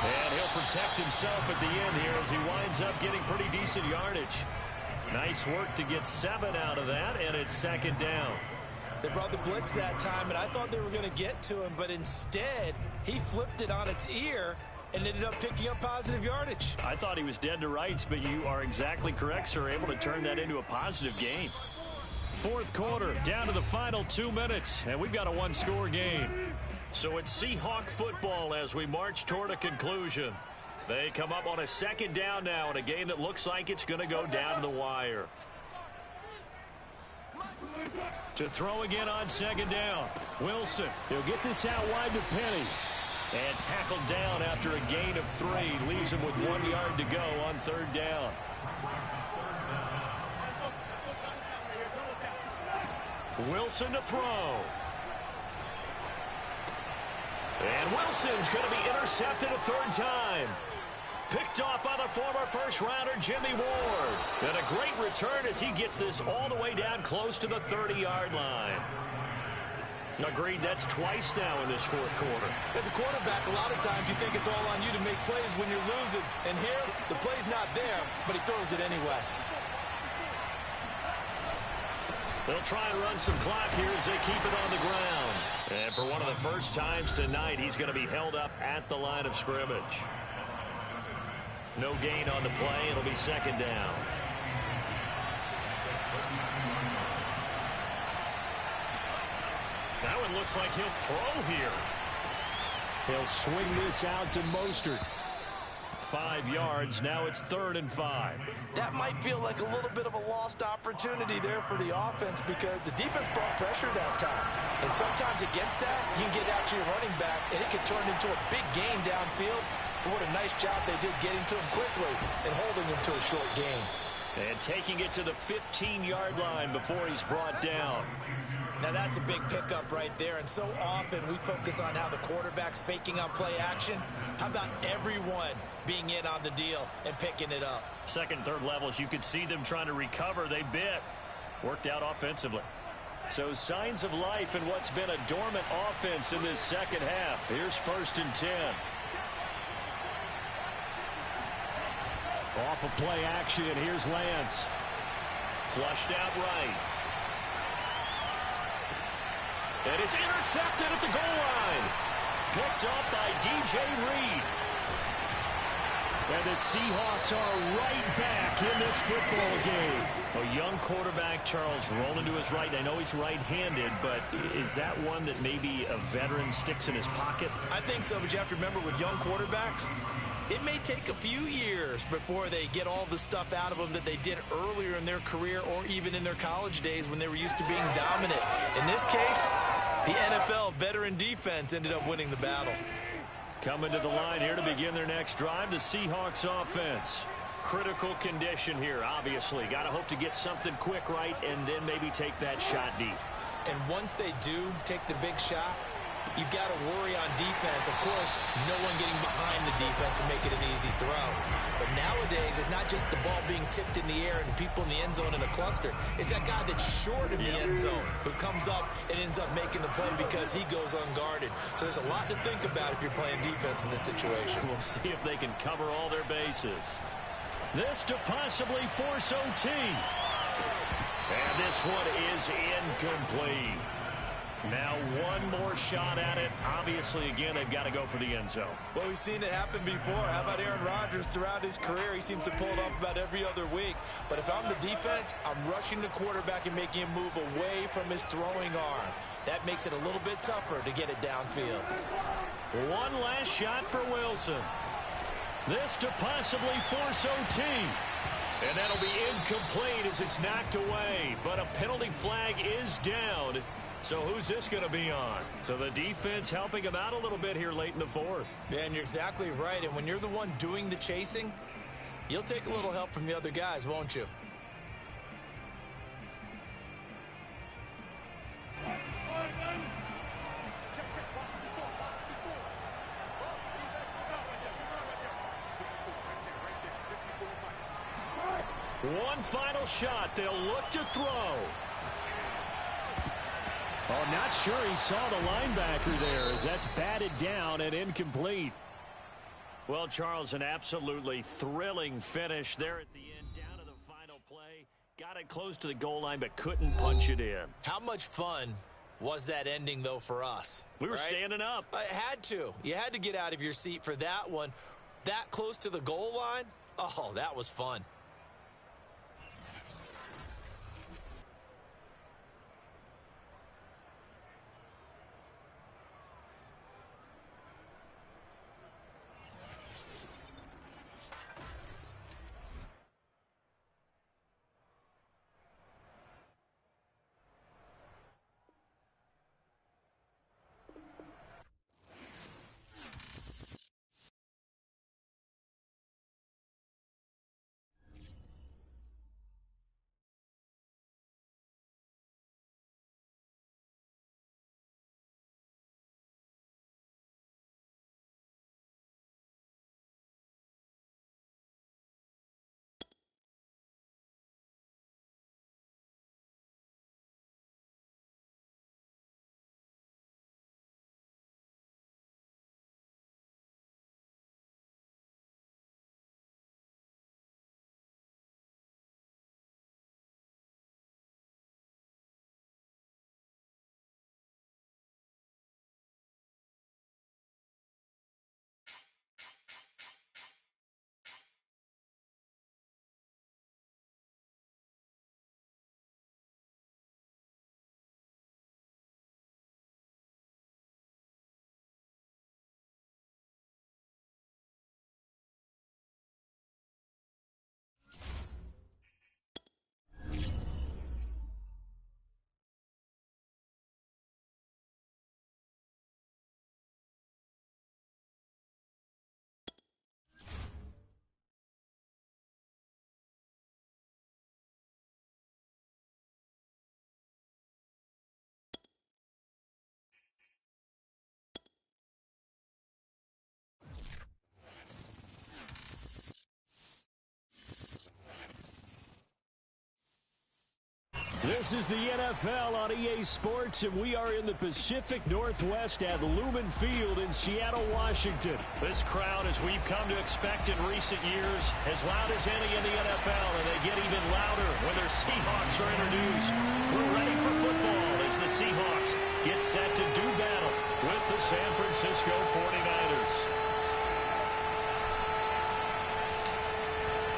And he'll protect himself at the end here as he winds up getting pretty decent yardage. Nice work to get 7 out of that, and it's 2nd down. They brought the blitz that time, and I thought they were going to get to him, but instead, he flipped it on its ear and ended up picking up positive yardage. I thought he was dead to rights, but you are exactly correct, sir. Able to turn that into a positive gain. 4th quarter, down to the final 2 minutes, and we've got a one-score game. So it's Seahawk football as we march toward a conclusion. They come up on a 2nd down now in a game that looks like it's going to go down to the wire. To throw again on 2nd down. Wilson. He'll get this out wide to Penny. And tackled down after a gain of 3. Leaves him with 1 yard to go on 3rd down. Wilson to throw. And Wilson's going to be intercepted a 3rd time. Picked off by the former first-rounder Jimmy Ward. And a great return as he gets this all the way down close to the 30-yard line. Agreed, that's twice now in this 4th quarter. As a quarterback, a lot of times you think it's all on you to make plays when you're losing. And here, the play's not there, but he throws it anyway. They'll try and run some clock here as they keep it on the ground. And for one of the first times tonight, he's going to be held up at the line of scrimmage. No gain on the play. It'll be 2nd down. Now it looks like he'll throw here. He'll swing this out to Mostert. 5 yards. Now it's 3rd and 5. That might feel like a little bit of a lost opportunity there for the offense because the defense brought pressure that time. And sometimes against that, you can get out to your running back, and it can turn into a big gain downfield. But what a nice job they did getting to him quickly and holding him to a short gain. And taking it to the 15-yard line before he's brought down. Now that's a big pickup right there, and so often we focus on how the quarterback's faking on play action. How about everyone being in on the deal and picking it up? 2nd, 3rd levels, you could see them trying to recover. They bit. Worked out offensively. So signs of life in what's been a dormant offense in this 2nd half. Here's 1st and 10. Off of play action, here's Lance. Flushed out right. And it's intercepted at the goal line. Picked up by DJ Reed. And the Seahawks are right back in this football game. A young quarterback, Charles, rolling to his right. I know he's right-handed, but is that one that maybe a veteran sticks in his pocket? I think so, but you have to remember with young quarterbacks, it may take a few years before they get all the stuff out of them that they did earlier in their career or even in their college days when they were used to being dominant. In this case, the NFL veteran defense ended up winning the battle. Coming to the line here to begin their next drive, the Seahawks offense. Critical condition here, obviously. Got to hope to get something quick right and then maybe take that shot deep. And once they do take the big shot, you've got to worry on defense. Of course, no one getting behind the defense and make it an easy throw. But nowadays, it's not just the ball being tipped in the air and people in the end zone in a cluster. It's that guy that's short of the end zone who comes up and ends up making the play because he goes unguarded. So there's a lot to think about if you're playing defense in this situation. We'll see if they can cover all their bases. This to possibly force OT. And this one is incomplete. Now one more shot at it. Obviously, again, they've got to go for the end zone. Well, we've seen it happen before. How about Aaron Rodgers throughout his career? He seems to pull it off about every other week. But if I'm the defense, I'm rushing the quarterback and making him move away from his throwing arm. That makes it a little bit tougher to get it downfield. One last shot for Wilson. This to possibly force OT. And that'll be incomplete as it's knocked away. But a penalty flag is down. So who's this going to be on? So the defense helping him out a little bit here late in the fourth. Yeah, and you're exactly right. And when you're the one doing the chasing, you'll take a little help from the other guys, won't you? One final shot. They'll look to throw. Oh, not sure he saw the linebacker there as that's batted down and incomplete. Well, Charles, an absolutely thrilling finish there at the end, down to the final play. Got it close to the goal line, but couldn't punch it in. How much fun was that ending, though, for us? We were right? standing up. I had to. You had to get out of your seat for that one. That close to the goal line? Oh, that was fun. This is the NFL on EA Sports, and we are in the Pacific Northwest at Lumen Field in Seattle, Washington. This crowd, as we've come to expect in recent years, as loud as any in the NFL, and they get even louder when their Seahawks are introduced. We're ready for football as the Seahawks get set to do battle with the San Francisco 49ers.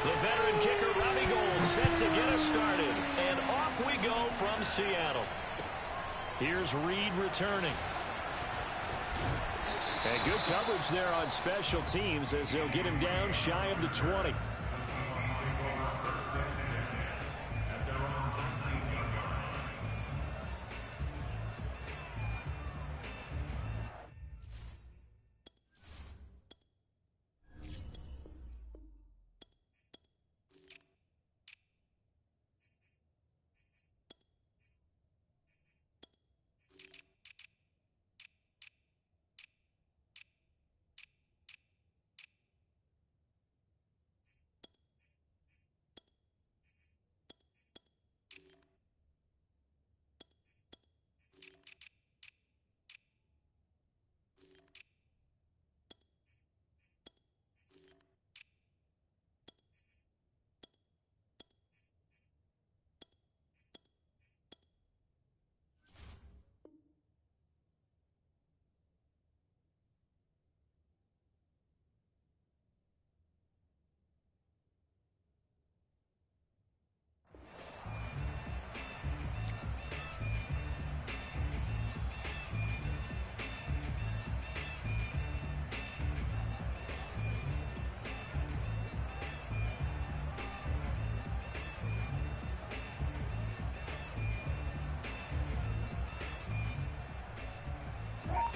The veteran kicker, Robbie Gould, set to get us started. And off we go from Seattle. Here's Reed returning. And good coverage there on special teams as they'll get him down shy of the 20.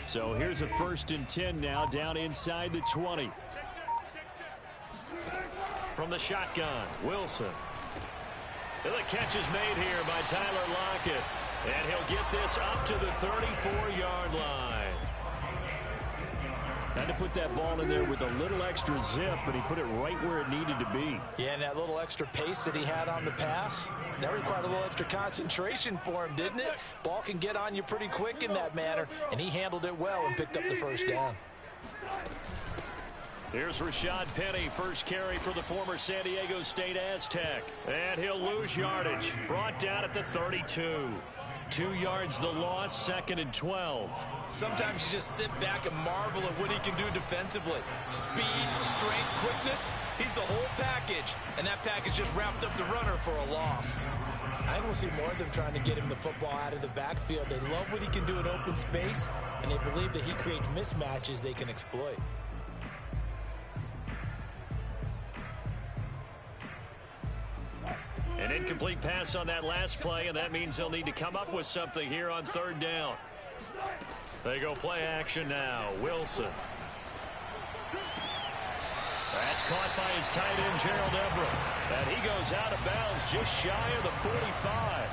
So here's a 1st and 10 now, down inside the 20. From the shotgun, Wilson. And the catch is made here by Tyler Lockett. And he'll get this up to the 34-yard line. Had to put that ball in there with a little extra zip, but he put it right where it needed to be. Yeah, and that little extra pace that he had on the pass, that required a little extra concentration for him, didn't it? Ball can get on you pretty quick in that manner, and he handled it well and picked up the first down. Here's Rashad Penny, first carry for the former San Diego State Aztec. And he'll lose yardage. Brought down at the 32. 2 yards the loss, 2nd and 12. Sometimes you just sit back and marvel at what he can do defensively. Speed, strength, quickness, he's the whole package. And that package just wrapped up the runner for a loss. I don't see more of them trying to get him the football out of the backfield. They love what he can do in open space, and they believe that he creates mismatches they can exploit. An incomplete pass on that last play, and that means they'll need to come up with something here on 3rd down. They go play action now. Wilson. That's caught by his tight end, Gerald Everett. And he goes out of bounds just shy of the 45.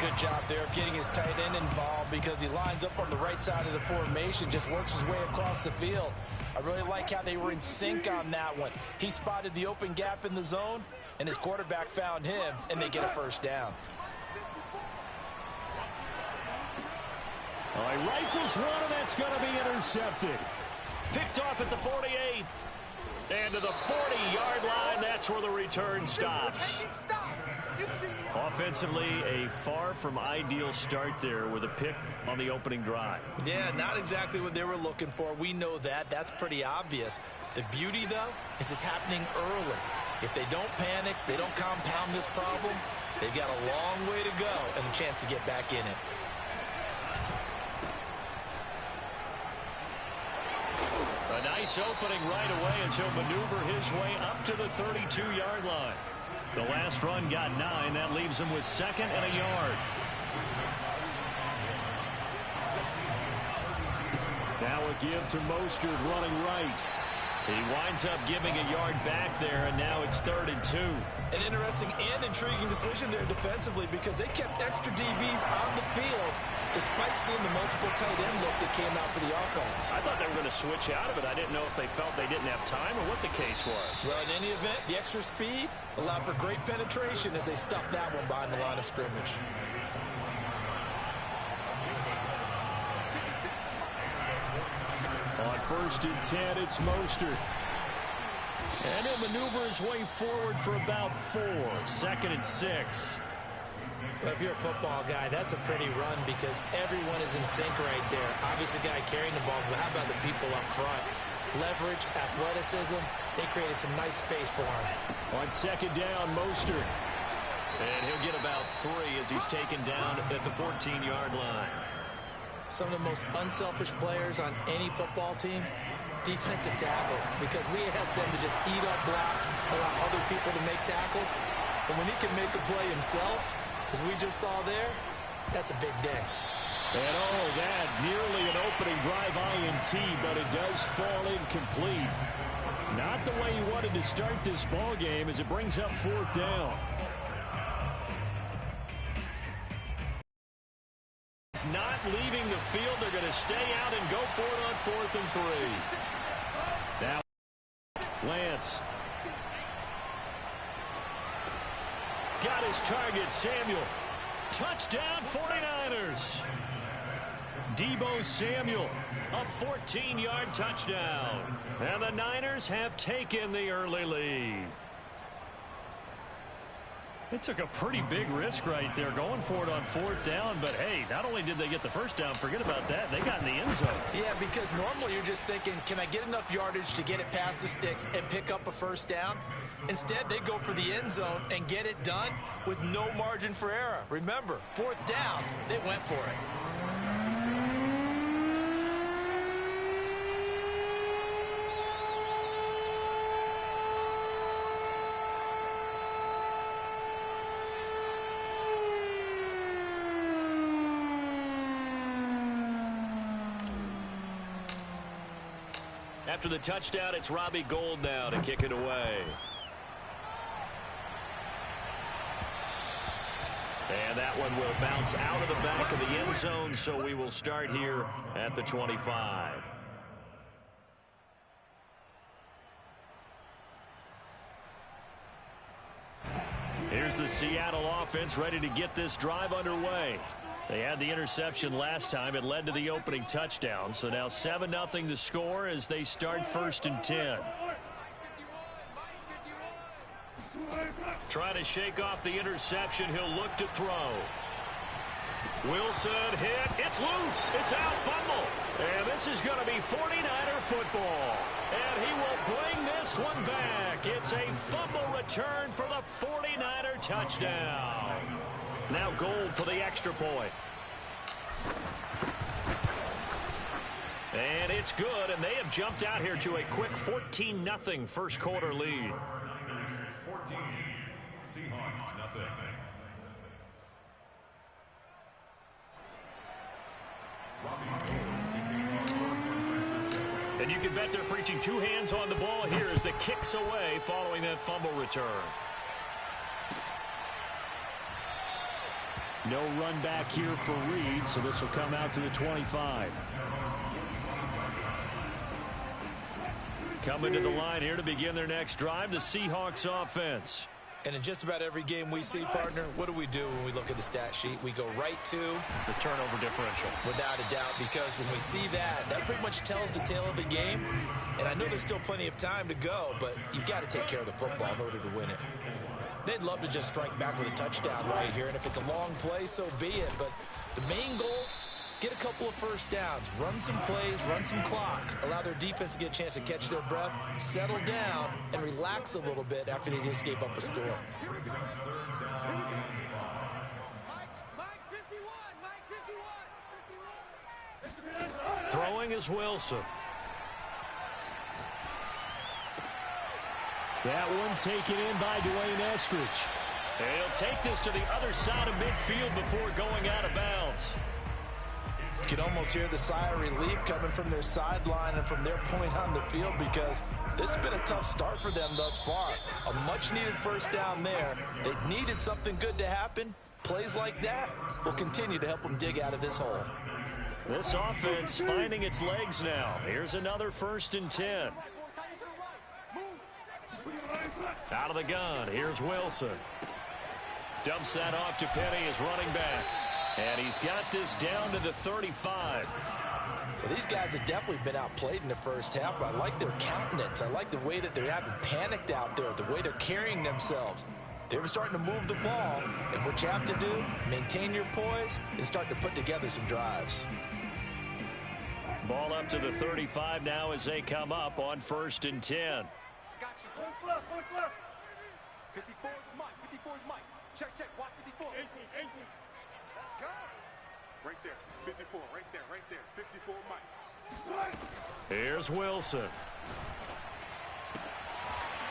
Good job there of getting his tight end involved because he lines up on the right side of the formation, just works his way across the field. I really like how they were in sync on that one. He spotted the open gap in the zone, and his quarterback found him, and they get a first down. All right, rifles one, and that's going to be intercepted. Picked off at the 48. And to the 40-yard line, that's where the return stops. Offensively, a far from ideal start there with a pick on the opening drive. Yeah, not exactly what they were looking for. We know that. That's pretty obvious. The beauty, though, is it's happening early. If they don't panic, they don't compound this problem, they've got a long way to go and a chance to get back in it. A nice opening right away as he'll maneuver his way up to the 32-yard line. The last run got 9. That leaves him with 2nd and a yard. Now a give to Mostert running right. He winds up giving a yard back there, and now it's 3rd and 2. An interesting and intriguing decision there defensively because they kept extra DBs on the field despite seeing the multiple tight end look that came out for the offense. I thought they were going to switch out of it. I didn't know if they felt they didn't have time or what the case was. Well, in any event, the extra speed allowed for great penetration as they stuffed that one behind the line of scrimmage. On 1st and 10, it's Mostert. And he'll maneuver his way forward for about 4. 2nd and 6. Well, if you're a football guy, that's a pretty run because everyone is in sync right there. Obviously, the guy carrying the ball, but how about the people up front? Leverage, athleticism, they created some nice space for him. On 2nd down, Mostert. And he'll get about 3 as he's taken down at the 14-yard line. Some of the most unselfish players on any football team, defensive tackles, because we ask them to just eat up blocks, allow other people to make tackles. But when he can make a play himself, as we just saw there, that's a big day. And oh, that nearly an opening drive INT, but it does fall incomplete. Not the way he wanted to start this ball game as it brings up 4th down. It's not leaving the field. They're going to stay out and go for it on 4th and 3. Now, Lance. Got his target, Samuel. Touchdown, 49ers. Deebo Samuel, a 14-yard touchdown. And the Niners have taken the early lead. It took a pretty big risk right there going for it on 4th down. But, hey, not only did they get the first down, forget about that, they got in the end zone. Yeah, because normally you're just thinking, can I get enough yardage to get it past the sticks and pick up a first down? Instead, they go for the end zone and get it done with no margin for error. Remember, 4th down, they went for it. After the touchdown, it's Robbie Gould now to kick it away. And that one will bounce out of the back of the end zone, so we will start here at the 25. Here's the Seattle offense ready to get this drive underway. They had the interception last time. It led to the opening touchdown. So now 7-0 to score as they start 1st and 10. Trying to shake off the interception. He'll look to throw. Wilson hit. It's loose. It's out. Fumble. And this is going to be 49er football. And he will bring this one back. It's a fumble return for the 49er touchdown. Now Gould for the extra point. And it's good, and they have jumped out here to a quick 14-0 first quarter lead. 14, Seahawks nothing. And you can bet they're preaching 2 hands on the ball here as the kick's away following that fumble return. No run back here for Reed, so this will come out to the 25. Coming to the line here to begin their next drive, the Seahawks offense. And in just about every game we see, partner, what do we do when we look at the stat sheet? We go right to the turnover differential. Without a doubt, because when we see that, that pretty much tells the tale of the game. And I know there's still plenty of time to go, but you've got to take care of the football in order to win it. They'd love to just strike back with a touchdown right here, and if it's a long play, so be it. But the main goal, get a couple of first downs, run some plays, run some clock, allow their defense to get a chance to catch their breath, settle down, and relax a little bit after they just gave up a score. Throwing is Wilson. That one taken in by Dwayne Eskridge. And he'll take this to the other side of midfield before going out of bounds. You can almost hear the sigh of relief coming from their sideline and from their point on the field, because this has been a tough start for them thus far. A much-needed first down there. They needed something good to happen. Plays like that will continue to help them dig out of this hole. This offense finding its legs now. Here's another 1st and 10. Out of the gun, here's Wilson. Dumps that off to Penny as running back. And he's got this down to the 35. Well, these guys have definitely been outplayed in the first half, but I like their countenance. I like the way that they haven't panicked out there, the way they're carrying themselves. They were starting to move the ball, and what you have to do, maintain your poise and start to put together some drives. Ball up to the 35 now as they come up on 1st and 10. Got you. Look left, look left. 54 is Mike. 54 is Mike. Check, check. Watch 54. 18. Let's go. Right there. 54. Right there. Right there. 54 Mike. Here's Wilson.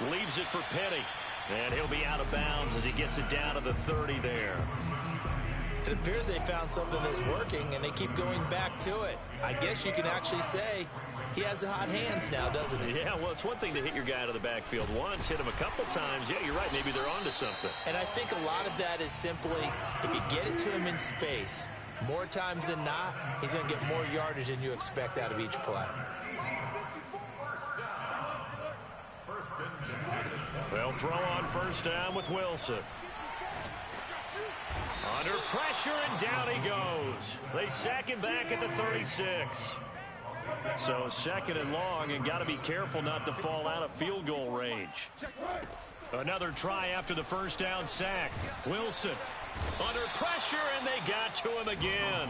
Leaves it for Penny. And he'll be out of bounds as he gets it down to the 30 there. It appears they found something that's working, and they keep going back to it. I guess you can actually say he has the hot hands now, doesn't he? Yeah, well, it's one thing to hit your guy out of the backfield once, hit him a couple times. Yeah, you're right. Maybe they're onto something. And I think a lot of that is simply, if you get it to him in space, more times than not, he's going to get more yardage than you expect out of each play. They'll throw on 1st down with Wilson. Under pressure, and down he goes. They sack him back at the 36. So 2nd and long, and got to be careful not to fall out of field goal range. Another try after the 1st down sack. Wilson under pressure, and they got to him again.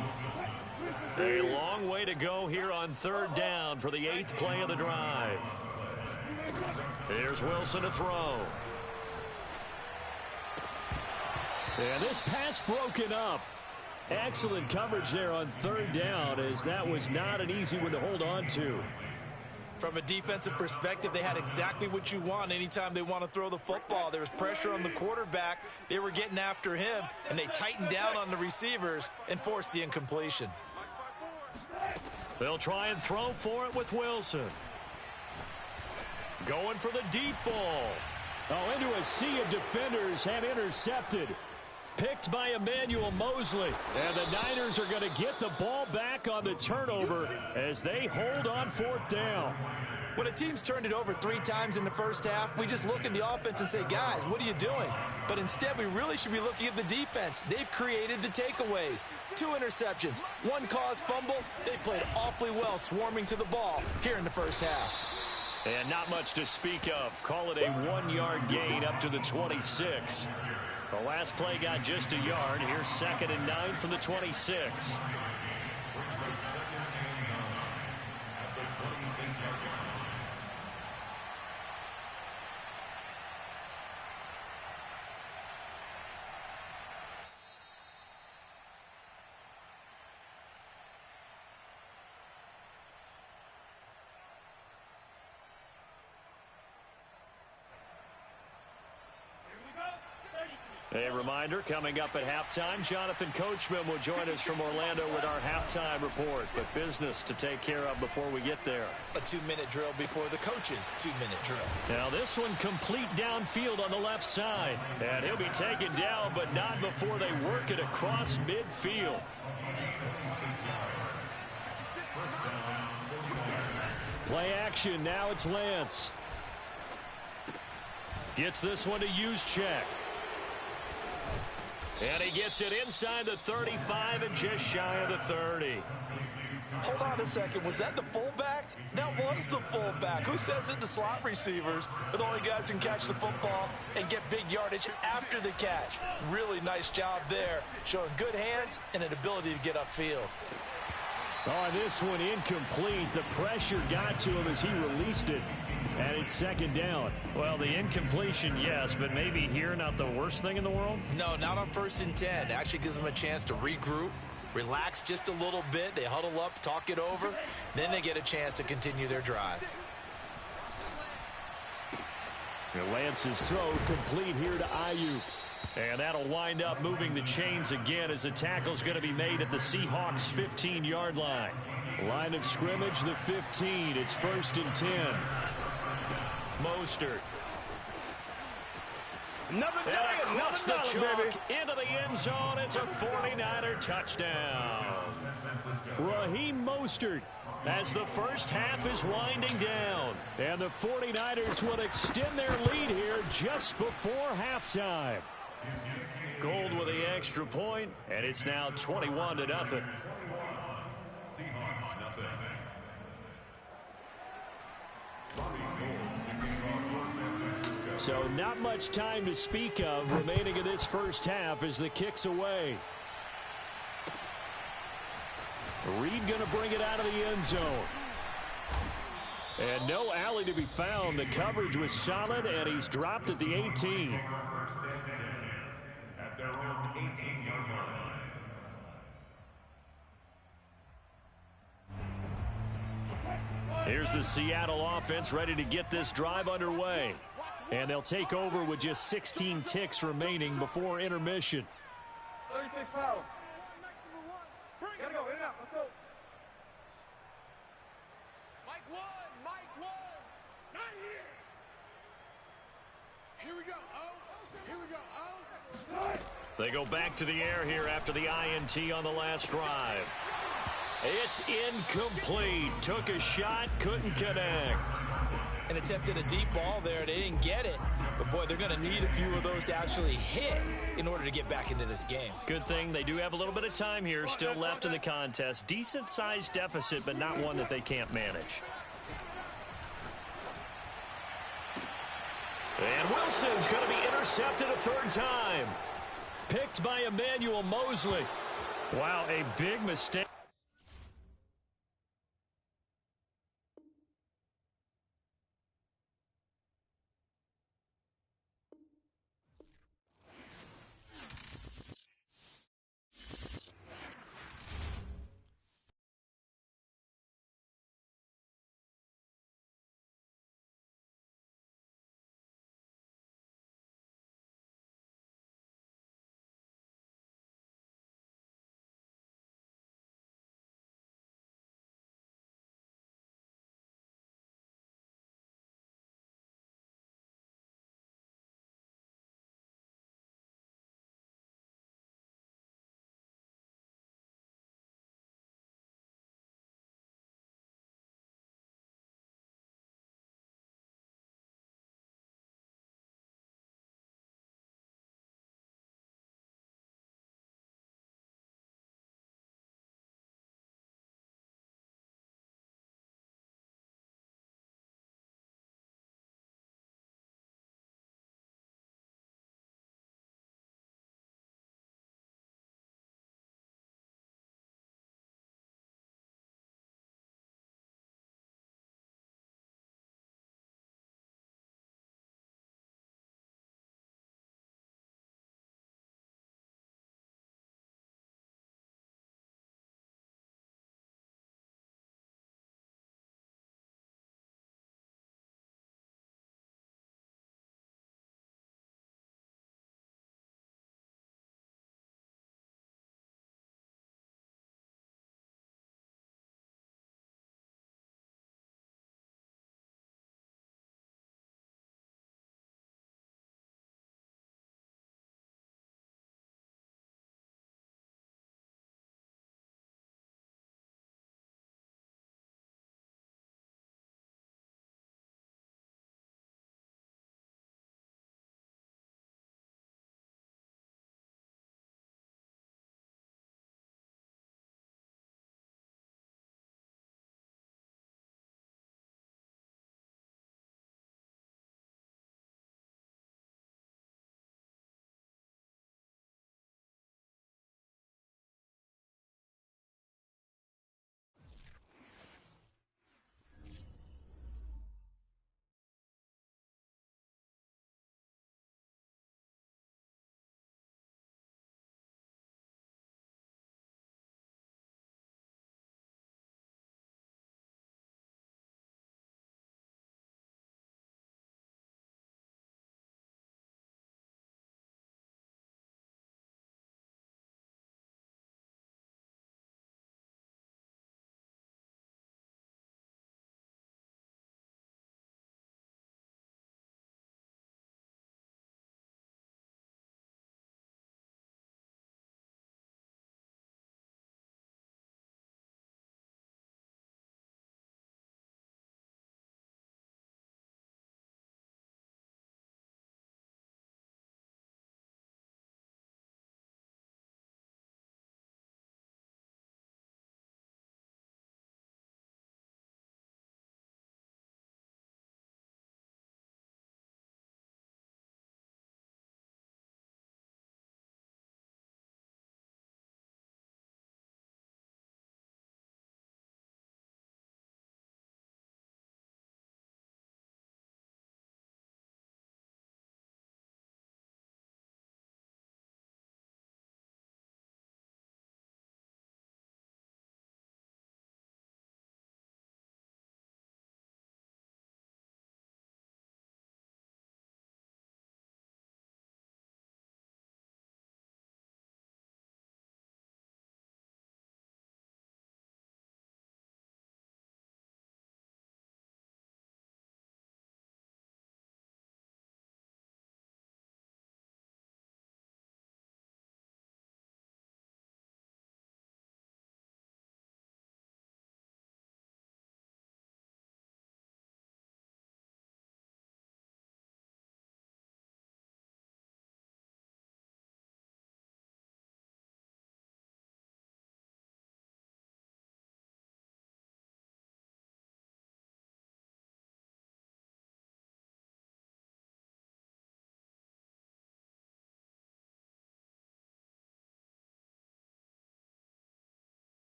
A long way to go here on 3rd down for the 8th play of the drive. Here's Wilson to throw. And this pass broken up. Excellent coverage there on 3rd down, as that was not an easy one to hold on to. From a defensive perspective, they had exactly what you want anytime they want to throw the football. There was pressure on the quarterback. They were getting after him, and they tightened down on the receivers and forced the incompletion. They'll try and throw for it with Wilson. Going for the deep ball. Oh, into a sea of defenders and intercepted. Picked by Emmanuel Mosley. And the Niners are going to get the ball back on the turnover as they hold on 4th down. When a team's turned it over 3 times in the first half, we just look at the offense and say, guys, what are you doing? But instead, we really should be looking at the defense. They've created the takeaways. 2 interceptions, 1 caused fumble. They played awfully well swarming to the ball here in the first half. And not much to speak of. Call it a 1-yard gain up to the 26. The last play got just a yard. Here's 2nd and 9 from the 26. A reminder, coming up at halftime, Jonathan Coachman will join us from Orlando with our halftime report. But business to take care of before we get there. A 2-minute drill before the coach's 2-minute drill. Now this one complete downfield on the left side. And he'll be taken down, but not before they work it across midfield. Play action, now it's Lance. Gets this one to Juszczyk. And he gets it inside the 35 and just shy of the 30. Hold on a second. Was that the fullback? That was the fullback. Who says it to slot receivers? But the only guys who can catch the football and get big yardage after the catch. Really nice job there, showing good hands and an ability to get upfield. Oh, this one incomplete. The pressure got to him as he released it. And it's 2nd down. Well, the incompletion, yes, but maybe here not the worst thing in the world? No, not on 1st and 10. It actually gives them a chance to regroup, relax just a little bit. They huddle up, talk it over. Then they get a chance to continue their drive. And Lance's throw complete here to Ayuk. And that'll wind up moving the chains again as the tackle's going to be made at the Seahawks' 15-yard line. Line of scrimmage, the 15. It's 1st and 10. Mostert. Another day, across the another chalk baby. into the end zone. It's a 49er touchdown. Raheem Mostert As the first half is winding down. And the 49ers will extend their lead here just before halftime. Gold with the extra point, and it's now 21-0. Seahawks nothing. So not much time to speak of remaining in this first half as the kick's away. Reed going to bring it out of the end zone. And no alley to be found. The coverage was solid, and he's dropped at the 18. At their own 18-yard line. Here's the Seattle offense ready to get this drive underway. And they'll take over with just 16 ticks remaining before intermission. 36 pounds. Gotta go, in and out, let's go. Mike 1, not here. Here we go, here we go, They go back to the air here after the INT on the last drive. It's incomplete. Took a shot, couldn't connect. And attempted a deep ball there. They didn't get it. But, boy, they're going to need a few of those to actually hit in order to get back into this game. Good thing they do have a little bit of time here still left in the contest. Decent-sized deficit, but not one that they can't manage. And Wilson's going to be intercepted a third time. Picked by Emmanuel Mosley. Wow, a big mistake.